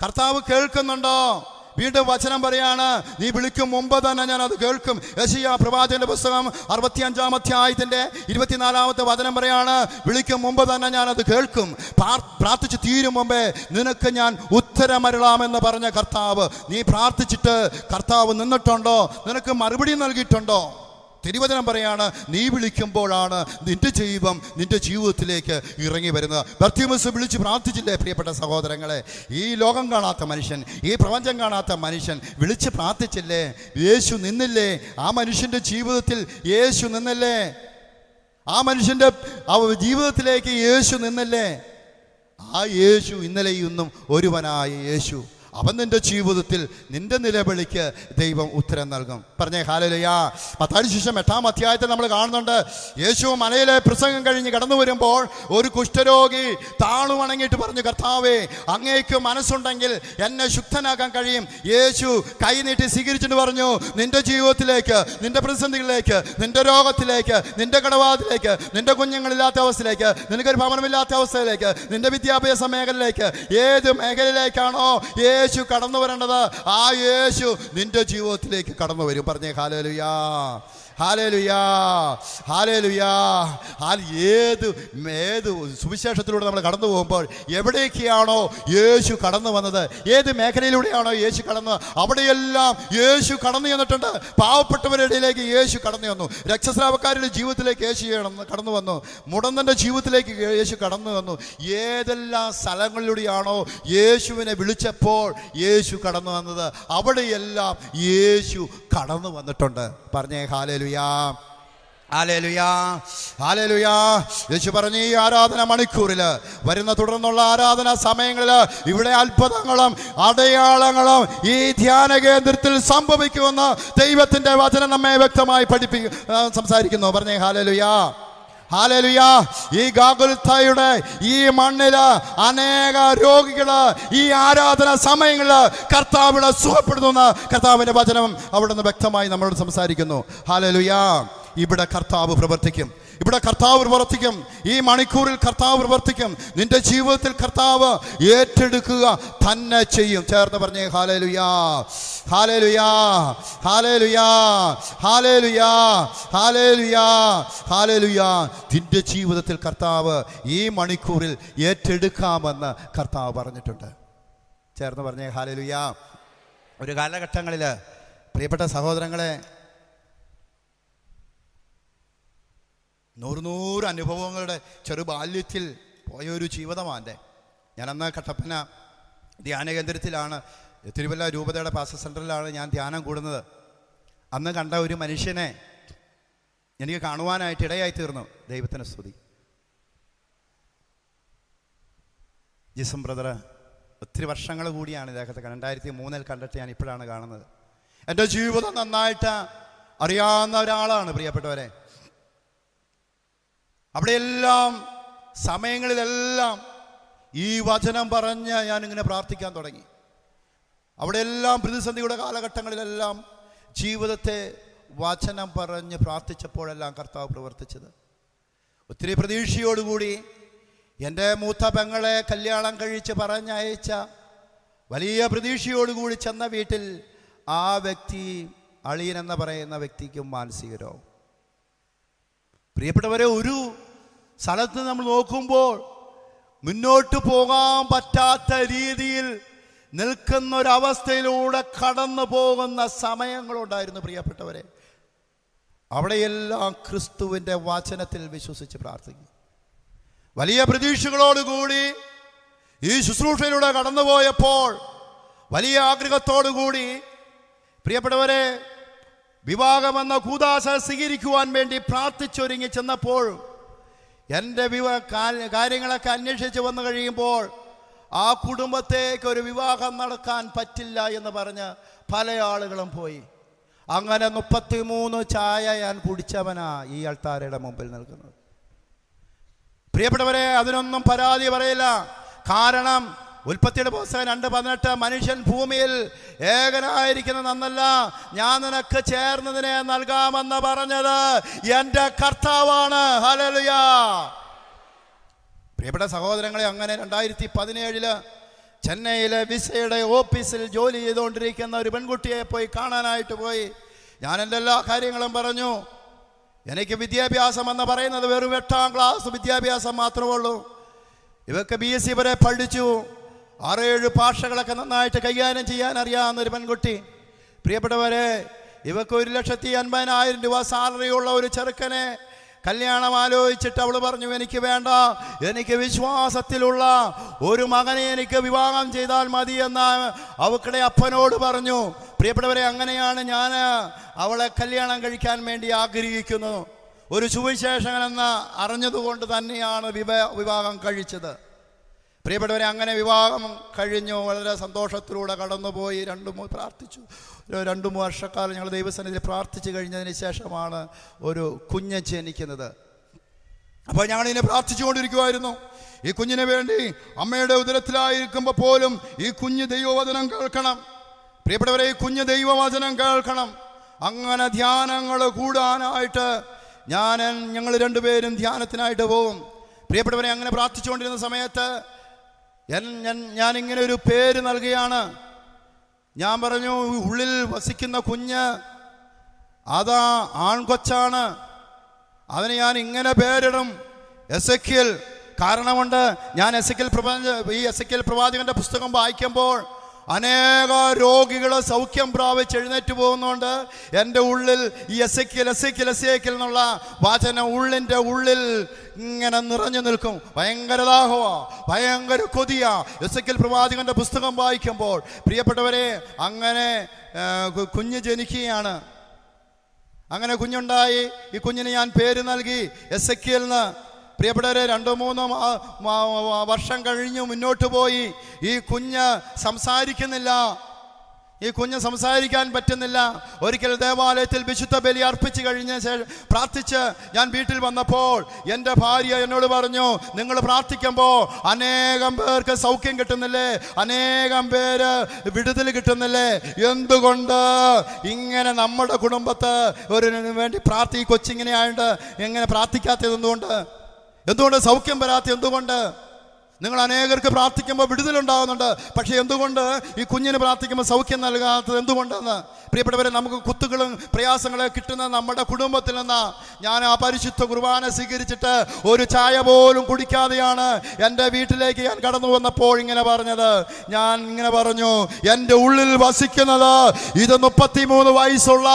കർത്താവ് കേൾക്കുന്നുണ്ടോ? വീണ്ടും വചനം പറയാണ്, നീ വിളിക്കും മുമ്പ് തന്നെ ഞാൻ അത് കേൾക്കും. യെശയ്യാ പ്രവാചകന്റെ പുസ്തകം 65-ാം അധ്യായത്തിന്റെ 24-ാമത്തെ വചനം പറയാണ്, വിളിക്കും മുമ്പ് തന്നെ ഞാൻ അത് കേൾക്കും. പ്രാർത്ഥിച്ച് തീരും മുമ്പേ നിനക്ക് ഞാൻ ഉത്തരമരുളാമെന്ന് പറഞ്ഞ കർത്താവ്, നീ പ്രാർത്ഥിച്ചിട്ട് കർത്താവ് നിന്നിട്ടുണ്ടോ? നിനക്ക് മറുപടി നൽകിയിട്ടുണ്ടോ? തിരുവചനം പറയാണ്, നീ വിളിക്കുമ്പോഴാണ് നിന്റെ ദൈവം നിന്റെ ജീവിതത്തിലേക്ക് ഇറങ്ങി വരുന്നത്. ബർത്തിമേസ് വിളിച്ച് പ്രാർത്ഥിച്ചില്ലേ പ്രിയപ്പെട്ട സഹോദരങ്ങളെ? ഈ ലോകം കാണാത്ത മനുഷ്യൻ, ഈ പ്രപഞ്ചം കാണാത്ത മനുഷ്യൻ വിളിച്ച് പ്രാർത്ഥിച്ചില്ലേ? യേശു നിന്നില്ലേ? ആ മനുഷ്യൻ്റെ ജീവിതത്തിൽ യേശു നിന്നില്ലേ? ആ മനുഷ്യൻ്റെ ജീവിതത്തിലേക്ക് യേശു നിന്നില്ലേ? ആ യേശു ഇന്നലെയും ഇന്നും ഒരുവനായ യേശു. അവൻ നിന്റെ ജീവിതത്തിൽ നിന്റെ നിലവിളിക്ക് ദൈവം ഉത്തരം നൽകും. പറഞ്ഞേ ഹല്ലേലൂയ. മത്തായിയുടെ സുവിശേഷം 8-ാം അധ്യായത്തിൽ നമ്മൾ കാണുന്നുണ്ട്, യേശു മലയിലെ പ്രസംഗം കഴിഞ്ഞ് കടന്നു വരുമ്പോൾ ഒരു കുഷ്ഠരോഗി താണു വണങ്ങിയിട്ട് പറഞ്ഞു, കർത്താവേ, അങ്ങേക്ക് മനസ്സുണ്ടെങ്കിൽ എന്നെ ശുദ്ധനാക്കാൻ കഴിയും. യേശു കൈ നീട്ടി സ്വീകരിച്ചിട്ട് പറഞ്ഞു, നിന്റെ ജീവിതത്തിലേക്ക്, നിന്റെ പ്രതിസന്ധികളിലേക്ക്, നിന്റെ രോഗത്തിലേക്ക്, നിന്റെ കടബാധയിലേക്ക്, നിന്റെ കുഞ്ഞുങ്ങളില്ലാത്ത അവസ്ഥയിലേക്ക്, നിനക്കൊരു ഭവനമില്ലാത്ത അവസ്ഥയിലേക്ക്, നിന്റെ വിദ്യാഭ്യാസ മേഖലയിലേക്ക്, ഏത് മേഖലയിലേക്കാണോ യേശു കടന്നു വരേണ്ടത്, ആ യേശു നിന്റെ ജീവിതത്തിലേക്ക് കടന്നു വരും. പറഞ്ഞേ ഹല്ലേലൂയ, ഹല്ലേലൂയ, ഹല്ലേലൂയ. ഏത് സുവിശേഷത്തിലൂടെ നമ്മൾ കടന്നു പോകുമ്പോൾ എവിടേക്കാണോ യേശു കടന്നു വന്നത്, ഏത് മേഖലയിലൂടെയാണോ യേശു കടന്നത്, അവിടെയെല്ലാം യേശു കടന്നു ചെന്നിട്ടുണ്ട്. പാവപ്പെട്ടവരുടെ ഇടയിലേക്ക് യേശു കടന്നു വന്നു, രക്തസ്രാവക്കാരുടെ ജീവിതത്തിലേക്ക് യേശു കടന്നു വന്നു, മുടന്തൻ്റെ ജീവിതത്തിലേക്ക് യേശു കടന്നു വന്നു. ഏതെല്ലാം സ്ഥലങ്ങളിലൂടെയാണോ യേശുവിനെ വിളിച്ചപ്പോൾ യേശു കടന്നു വന്നത്, അവിടെയെല്ലാം യേശു കടന്നു വന്നിട്ടുണ്ട്. പറഞ്ഞേ ഹല്ലേലൂയ, ഹല്ലേലൂയ, ഹല്ലേലൂയ. യേശു പറഞ്ഞു, ഈ ആരാധന മണിക്കൂറിൽ വരുന്ന തുടർന്നുള്ള ആരാധന സമയങ്ങളിൽ ഇവിടെ അത്ഭുതങ്ങളും അടയാളങ്ങളും ഈ ധ്യാന കേന്ദ്രത്തിൽ സംഭവിക്കുമെന്ന് ദൈവത്തിന്റെ വചനം നമ്മെ വ്യക്തമായി സംസാരിക്കുന്നു. പറഞ്ഞേ ഹല്ലേലൂയ, ഹല്ലേലൂയ. ഈ ഗാഗുൽത്തായുടെ ഈ മണ്ണില് അനേക രോഗികള് ഈ ആരാധന സമയങ്ങളില് കർത്താവിനെ സുഖപ്പെടുത്തുന്ന കർത്താവിന്റെ വചനം അവിടുന്ന് വ്യക്തമായി നമ്മളോട് സംസാരിക്കുന്നു. ഹല്ലേലൂയ. ഇവിടെ കർത്താവ് പ്രവർത്തിക്കും, ഇവിടെ കർത്താവ് പ്രവർത്തിക്കും. ഈ മണിക്കൂറിൽ കർത്താവ് പ്രവർത്തിക്കും. നിന്റെ ജീവിതത്തിൽ കർത്താവ് ഏറ്റെടുക്കുക തന്നെ ചെയ്യും. ചേർന്ന് പറഞ്ഞേ hallelujah, hallelujah, hallelujah, hallelujah, hallelujah, hallelujah. നിന്റെ ജീവിതത്തിൽ കർത്താവ് ഈ മണിക്കൂറിൽ ഏറ്റെടുക്കാമെന്ന് കർത്താവ് പറഞ്ഞിട്ടുണ്ട്. ചേർന്ന് പറഞ്ഞേ ഹല്ലേലൂയ. ഒരു കാലഘട്ടങ്ങളിൽ പ്രിയപ്പെട്ട സഹോദരങ്ങളെ, 100 അനുഭവങ്ങളുടെ ചെറുബാല്യത്തിൽ പോയൊരു ജീവിതമാണ്. ഞാനന്ന് കട്ടപ്പന ധ്യാന കേന്ദ്രത്തിലാണ്, തിരുവല്ല രൂപതയുടെ പാസ്റ്റർ സെൻറ്ററിലാണ് ഞാൻ ധ്യാനം കൂടുന്നത്. അന്ന് കണ്ട ഒരു മനുഷ്യനെ എനിക്ക് കാണുവാനായിട്ട് ഇടയായി തീർന്നു. ദൈവത്തിന് സ്തുതി. ജിസം ബ്രദർ ഒത്തിരി വർഷങ്ങൾ കൂടിയാണ് ഇദ്ദേഹത്തെ 2003 കണ്ടിട്ട് ഞാൻ ഇപ്പോഴാണ് കാണുന്നത്. എൻ്റെ ജീവിതം നന്നായിട്ട് അറിയാവുന്ന ഒരാളാണ് പ്രിയപ്പെട്ടവരെ. അവിടെയെല്ലാം സമയങ്ങളിലെല്ലാം ഈ വചനം പറഞ്ഞ് ഞാനിങ്ങനെ പ്രാർത്ഥിക്കാൻ തുടങ്ങി. അവിടെയെല്ലാം പ്രതിസന്ധിയുടെ കാലഘട്ടങ്ങളിലെല്ലാം ജീവിതത്തെ വചനം പറഞ്ഞ് പ്രാർത്ഥിച്ചപ്പോഴെല്ലാം കർത്താവ് പ്രവർത്തിച്ചത്. ഒത്തിരി പ്രതീക്ഷയോടുകൂടി എൻ്റെ മൂത്ത പെങ്ങളെ കല്യാണം കഴിച്ച് പറഞ്ഞയച്ച വലിയ പ്രതീക്ഷയോടുകൂടി ചെന്ന വീട്ടിൽ ആ വ്യക്തി, അളിയൻ എന്ന് പറയുന്ന വ്യക്തിക്കും മാനസിക രോഗം. പ്രിയപ്പെട്ടവരെ, ഒരു സ്ഥലത്ത് നമ്മൾ നോക്കുമ്പോൾ മുന്നോട്ട് പോകാൻ പറ്റാത്ത രീതിയിൽ നിൽക്കുന്ന ഒരവസ്ഥയിലൂടെ കടന്നു പോകുന്ന സമയങ്ങളുണ്ടായിരുന്നു പ്രിയപ്പെട്ടവരെ. അവിടെയെല്ലാം ക്രിസ്തുവിൻ്റെ വചനത്തിൽ വിശ്വസിച്ച് പ്രാർത്ഥിക്കും. വലിയ പ്രതീക്ഷകളോടുകൂടി ഈ ശുശ്രൂഷയിലൂടെ കടന്നുപോയപ്പോൾ വലിയ ആഗ്രഹത്തോടുകൂടി പ്രിയപ്പെട്ടവരെ വിവാഹമെന്ന കൂദാശ സ്വീകരിക്കുവാൻ വേണ്ടി പ്രാർത്ഥിച്ചൊരുങ്ങി ചെന്നപ്പോൾ എൻ്റെ കാര്യങ്ങളൊക്കെ അന്വേഷിച്ച് വന്നു കഴിയുമ്പോൾ ആ കുടുംബത്തേക്ക് ഒരു വിവാഹം നടക്കാൻ പറ്റില്ല എന്ന് പറഞ്ഞ് പല ആളുകളും പോയി. അങ്ങനെ 33 ചായ ഞാൻ കുടിച്ചവനാ ഈ അൾത്താരയുടെ മുമ്പിൽ നിൽക്കുന്നത്. പ്രിയപ്പെട്ടവരെ, അതിനൊന്നും പരാതി പറയില്ല. കാരണം ഉൽപ്പത്തിയുടെ പുസ്തകം 2:18 മനുഷ്യൻ ഭൂമിയിൽ ഏകനായിരിക്കുന്ന നന്നല്ല, ഞാൻ നിനക്ക് ചേർന്നതിനെ നൽകാമെന്ന് പറഞ്ഞത് എൻ്റെ കർത്താവാണ്. ഹല്ലേലൂയ. പ്രിയപ്പെട്ട സഹോദരങ്ങളെ, അങ്ങനെ 2017 ചെന്നൈയിലെ വിസയുടെ ഓഫീസിൽ ജോലി ചെയ്തുകൊണ്ടിരിക്കുന്ന ഒരു പെൺകുട്ടിയെ പോയി കാണാനായിട്ട് പോയി. ഞാൻ എൻ്റെ എല്ലാ കാര്യങ്ങളും പറഞ്ഞു. എനിക്ക് വിദ്യാഭ്യാസം എന്ന് പറയുന്നത് വെറും 8ാം ക്ലാസ് വിദ്യാഭ്യാസം മാത്രമേ ഉള്ളൂ. ഇവർക്ക് BSc വരെ പഠിച്ചു. 6-7 ഭാഷകളൊക്കെ നന്നായിട്ട് കൈകാര്യം ചെയ്യാൻ അറിയാവുന്നൊരു പെൺകുട്ടി. പ്രിയപ്പെട്ടവരെ, ഇവക്ക് 1,50,000 രൂപ സാലറി ഉള്ള ഒരു ചെറുക്കനെ കല്യാണം ആലോചിച്ചിട്ട് അവൾ പറഞ്ഞു, എനിക്ക് വേണ്ട, എനിക്ക് വിശ്വാസത്തിലുള്ള ഒരു മകനെ എനിക്ക് വിവാഹം ചെയ്താൽ മതി എന്ന് അവളുടെ അപ്പനോട് പറഞ്ഞു. പ്രിയപ്പെട്ടവരെ, അങ്ങനെയാണ് ഞാൻ അവളെ കല്യാണം കഴിക്കാൻ വേണ്ടി ആഗ്രഹിക്കുന്നു. ഒരു സുവിശേഷകനെന്ന് അറിഞ്ഞതുകൊണ്ട് തന്നെയാണ് വിവാഹം കഴിച്ചത്. പ്രിയപ്പെട്ടവരെ, അങ്ങനെ വിവാഹം കഴിഞ്ഞു. വളരെ സന്തോഷത്തിലൂടെ കടന്നുപോയി. 2-3 വർഷക്കാലം ഞങ്ങൾ ദൈവസന്നിധിയിൽ പ്രാർത്ഥിച്ചു കഴിഞ്ഞതിന് ശേഷമാണ് ഒരു കുഞ്ഞ് ജനിക്കുന്നത്. അപ്പോൾ ഞങ്ങളിതിനെ പ്രാർത്ഥിച്ചുകൊണ്ടിരിക്കുമായിരുന്നു. ഈ കുഞ്ഞിന് വേണ്ടി അമ്മയുടെ ഉദരത്തിലായിരിക്കുമ്പോൾ പോലും ഈ കുഞ്ഞ് ദൈവവചനം കേൾക്കണം. പ്രിയപ്പെട്ടവരെ, ഈ കുഞ്ഞ് ദൈവവചനം കേൾക്കണം. അങ്ങനെ ധ്യാനങ്ങൾ കൂടാനായിട്ട് ഞങ്ങൾ രണ്ടുപേരും ധ്യാനത്തിനായിട്ട് പോകും. പ്രിയപ്പെട്ടവരെ, അങ്ങനെ പ്രാർത്ഥിച്ചുകൊണ്ടിരുന്ന സമയത്ത് ഞാനിങ്ങനെ ഒരു പേര് നൽകുകയാണ്. ഞാൻ പറഞ്ഞു, ഉള്ളിൽ വസിക്കുന്ന കുഞ്ഞ് അതാ ആൺകൊച്ചാണ്, അതിന് ഞാൻ ഇങ്ങനെ പേരിടും, എസെക്കിയേൽ. കാരണമുണ്ട്, ഞാൻ എസെക്കിയേൽ പ്രവാചകന്റെ പുസ്തകം വായിക്കുമ്പോൾ അനേക രോഗികൾ സൗഖ്യം പ്രാപിച്ച് എഴുന്നേറ്റ് പോകുന്നുണ്ട്. എൻ്റെ ഉള്ളിൽ ഈ എസെക്കിയേൽ എന്നുള്ള വചനം ഉള്ളിൻ്റെ ഉള്ളിൽ ഇങ്ങനെ നിറഞ്ഞു നിൽക്കും. ഭയങ്കര ദാഹമാ, ഭയങ്കര കൊതിയാ എസെക്കിയേൽ പ്രവാചകന്റെ പുസ്തകം വായിക്കുമ്പോൾ. പ്രിയപ്പെട്ടവരെ, അങ്ങനെ കുഞ്ഞ് ജനിക്കുകയാണ്. അങ്ങനെ കുഞ്ഞുണ്ടായി. ഈ കുഞ്ഞിന് ഞാൻ പേര് നൽകി എസെക്കിയേൽ. പ്രിയപ്പെട്ടവരെ, 2-3 വർഷം കഴിഞ്ഞു മുന്നോട്ട് പോയി. ഈ കുഞ്ഞ് സംസാരിക്കുന്നില്ല. ഈ കുഞ്ഞ് സംസാരിക്കാൻ പറ്റുന്നില്ല. ഒരിക്കൽ ദേവാലയത്തിൽ വിശുദ്ധ ബലി അർപ്പിച്ച് കഴിഞ്ഞ ശേഷം പ്രാർത്ഥിച്ച് ഞാൻ വീട്ടിൽ വന്നപ്പോൾ എൻ്റെ ഭാര്യ എന്നോട് പറഞ്ഞു, നിങ്ങൾ പ്രാർത്ഥിക്കുമ്പോൾ അനേകം പേർക്ക് സൗഖ്യം കിട്ടുന്നില്ലേ, അനേകം പേര് വിടുതൽ കിട്ടുന്നില്ലേ, എന്തുകൊണ്ട് ഇങ്ങനെ നമ്മുടെ കുടുംബത്ത് ഒരു വേണ്ടി ഈ കൊച്ചിങ്ങനെ ആയിട്ട് എങ്ങനെ പ്രാർത്ഥിക്കാത്തത് എന്തുകൊണ്ട് സൗഖ്യം വരാത്ത എന്തുകൊണ്ട്? നിങ്ങൾ അനേകർക്ക് പ്രാർത്ഥിക്കുമ്പോൾ വിടുതലുണ്ടാകുന്നുണ്ട്, പക്ഷേ എന്തുകൊണ്ട് ഈ കുഞ്ഞിന് പ്രാർത്ഥിക്കുമ്പോൾ സൗഖ്യം നൽകാത്തത് എന്തുകൊണ്ടെന്ന്? പ്രിയപ്പെട്ടവരെ, നമുക്ക് കുത്തുകളും പ്രയാസങ്ങളും കിട്ടുന്ന നമ്മുടെ കുടുംബത്തിൽ നിന്ന് ഞാൻ ആ പരിശുദ്ധ കുർബാന സ്വീകരിച്ചിട്ട് ഒരു ചായ പോലും കുടിക്കാതെയാണ് എൻ്റെ വീട്ടിലേക്ക് ഞാൻ കടന്നു വന്നപ്പോൾ ഇങ്ങനെ പറഞ്ഞത്. ഞാൻ ഇങ്ങനെ പറഞ്ഞു, എൻ്റെ ഉള്ളിൽ വസിക്കുന്നത് ഇത് 33 വയസ്സുള്ള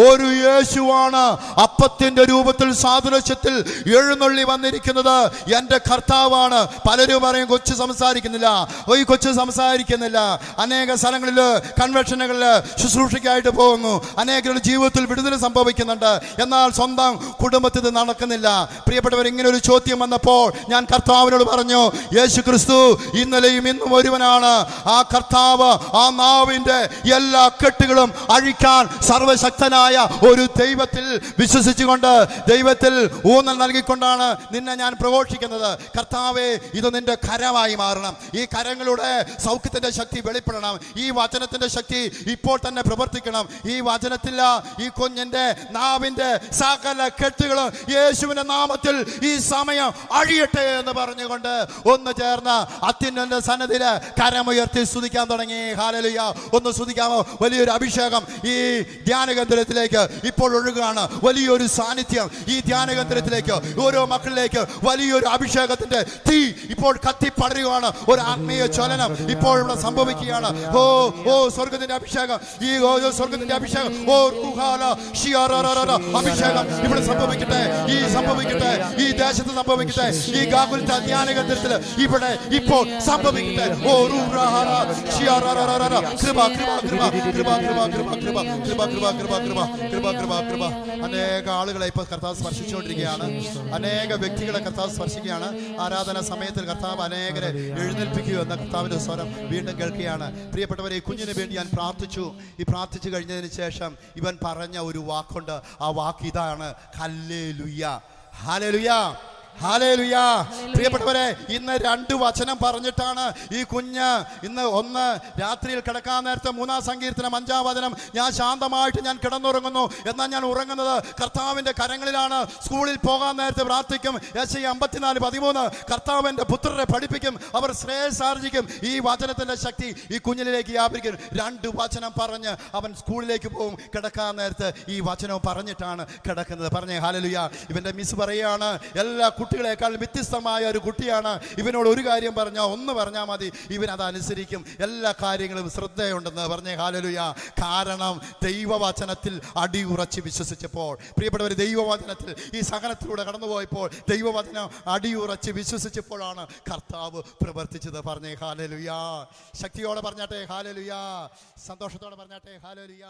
ഒരു യേശുവാണ്. അപ്പത്തിൻ്റെ രൂപത്തിൽ സാദൃശ്യത്തിൽ എഴുന്നള്ളി വന്നിരിക്കുന്നത് എൻ്റെ കർത്താവാണ്. പലരും പറയും കൊച്ചു സംസാരിക്കുന്നില്ല, ഈ കൊച്ചു സംസാരിക്കുന്നില്ല. അനേക സ്ഥലങ്ങളിൽ കൺവെൻഷനുകളിൽ ശുശ്രൂഷയ്ക്കായിട്ട് പോകുന്നു, അനേകരുടെ ജീവിതത്തിൽ വിടുതൽ സംഭവിക്കുന്നുണ്ട്, എന്നാൽ സ്വന്തം കുടുംബത്തിൽ ഇത് നടക്കുന്നില്ല. പ്രിയപ്പെട്ടവർ, ഇങ്ങനെ ഒരു ചോദ്യം വന്നപ്പോൾ ഞാൻ കർത്താവിനോട് പറഞ്ഞു, യേശു ക്രിസ്തു ഇന്നലെയും ഇന്നും ഒരുവനാണ്. ആ കർത്താവ് ആ നാവിൻ്റെ എല്ലാ കെട്ടുകളും അഴിക്കാൻ സർവശക്തനായ ഒരു ദൈവത്തിൽ വിശ്വസിച്ചുകൊണ്ട് ദൈവത്തിൽ ഊന്നൽ നൽകിക്കൊണ്ടാണ് നിന്നെ ഞാൻ പ്രഘോഷിക്കുന്നത്. കർത്താവേ, ഇത് നിന്റെ കരമായി മാറണം. ഈ കരങ്ങളുടെ സൗഖ്യത്തിന്റെ ശക്തി വെളിപ്പെടണം. ഈ വചനത്തിന്റെ ശക്തി ഇപ്പോൾ തന്നെ പ്രവർത്തിക്കണം. ഈ വചനത്തില്ല, ഈ കുഞ്ഞിന്റെ നാവിന്റെ സകല കെട്ടുകളും യേശുവിന്റെ നാമത്തിൽ ഈ സമയം അഴിയട്ടെ എന്ന് പറഞ്ഞുകൊണ്ട് ഒന്ന് ചേർന്ന് അത്യുന്നതന്റെ സന്നിധിയില് കരമുയർത്തി സ്തുതിക്കാൻ തുടങ്ങി. ഹല്ലേലൂയ! ഒന്ന് സ്തുതിക്കാമോ? വലിയൊരു അഭിഷേകം ഈ ധ്യാനകേന്ദ്രത്തിലേക്ക് ഇപ്പോൾ ഒഴുകുകയാണ്. വലിയൊരു സാന്നിധ്യം ഈ ധ്യാനകേന്ദ്രത്തിലേക്ക്, ഓരോ മക്കളിലേക്ക് വലിയൊരു അഭിഷേകത്തിന്റെ തീ ഇപ്പോൾ കത്തിപ്പടരുകയാണ്. ഒരു ആത്മീയ ജ്വലനം ഇപ്പോൾ ഇവിടെ സംഭവിക്കുകയാണ്. സ്വർഗത്തിന്റെ അഭിഷേകം, ഈ സ്വർഗത്തിന്റെ അഭിഷേകം, അഭിഷേകം ഇവിടെ സംഭവിക്കട്ടെ, ഈ ദേശത്ത് സംഭവിക്കട്ടെ, ഈ ഗാകുൽത്ത ധ്യാനകേന്ദ്രത്തിൽ ഇവിടെ ഇപ്പോൾ സംഭവിക്കട്ടെ. അനേക ആളുകളെ ഇപ്പോൾ കർത്താവ് സ്പർശിച്ചുകൊണ്ടിരിക്കുകയാണ്. അനേക വ്യക്തികളെ കർത്താവ് സ്പർശിക്കുകയാണ്. ആരാധന സമയത്തിൽ കർത്താവ് അനേകരെ എഴുന്നേൽപ്പിക്കുക എന്ന കർത്താവിന്റെ സ്വരം വീണ്ടും കേൾക്കുകയാണ്. പ്രിയപ്പെട്ടവരെ, ഈ കുഞ്ഞിന് വേണ്ടി ഞാൻ പ്രാർത്ഥിച്ചു. ഈ പ്രാർത്ഥിച്ചു കഴിഞ്ഞതിന് ശേഷം ഇവൻ പറഞ്ഞ ഒരു വാക്കുണ്ട്. ആ വാക്ക് ഇതാണ്, ഹല്ലേലൂയ, ഹല്ലേലൂയ, ഹല്ലേലൂയ. പ്രിയപ്പെട്ടവരെ, ഇന്ന് 2 വചനം പറഞ്ഞിട്ടാണ് ഈ കുഞ്ഞ് ഇന്ന് ഒന്ന് രാത്രിയിൽ കിടക്കാൻ നേരത്തെ 3-ാം സങ്കീർത്തനം 5-ാം വചനം, ഞാൻ ശാന്തമായിട്ട് ഞാൻ കിടന്നുറങ്ങുന്നു, എന്നാൽ ഞാൻ ഉറങ്ങുന്നത് കർത്താവിൻ്റെ കരങ്ങളിലാണ്. സ്കൂളിൽ പോകാൻ നേരത്തെ പ്രാർത്ഥിക്കും. യെശയ്യാ 54:13, കർത്താവിൻ്റെ പുത്രരെ പഠിപ്പിക്കും, അവർ ശ്രേയസാർജിക്കും. ഈ വചനത്തിൻ്റെ ശക്തി ഈ കുഞ്ഞിലേക്ക് വ്യാപരിക്കും. 2 വചനം പറഞ്ഞ് അവൻ സ്കൂളിലേക്ക് പോകും. കിടക്കാൻ നേരത്തെ ഈ വചനവും പറഞ്ഞിട്ടാണ് കിടക്കുന്നത്. പറഞ്ഞേ ഹല്ലേലൂയ. ഇവൻ്റെ മിസ് പറയുകയാണ്, എല്ലാ കുട്ടികളെക്കാളും വ്യത്യസ്തമായ ഒരു കുട്ടിയാണ്. ഇവനോട് ഒരു കാര്യം പറഞ്ഞാൽ ഒന്ന് പറഞ്ഞാൽ മതി, ഇവൻ അത് അനുസരിക്കും. എല്ലാ കാര്യങ്ങളും ശ്രദ്ധയുണ്ടെന്ന് പറഞ്ഞേ ഹല്ലേലൂയ. കാരണം ദൈവവചനത്തിൽ അടിയുറച്ച് വിശ്വസിച്ചപ്പോൾ, പ്രിയപ്പെട്ടവർ, ദൈവവചനത്തിൽ ഈ സഹനത്തിലൂടെ കടന്നുപോയപ്പോൾ ദൈവവചനം അടിയുറച്ച് വിശ്വസിച്ചപ്പോഴാണ് കർത്താവ് പ്രവർത്തിച്ചത്. പറഞ്ഞേ ഹല്ലേലൂയ. ശക്തിയോടെ പറഞ്ഞാട്ടെ ഹല്ലേലൂയ. സന്തോഷത്തോടെ പറഞ്ഞാട്ടെ ഹല്ലേലൂയ.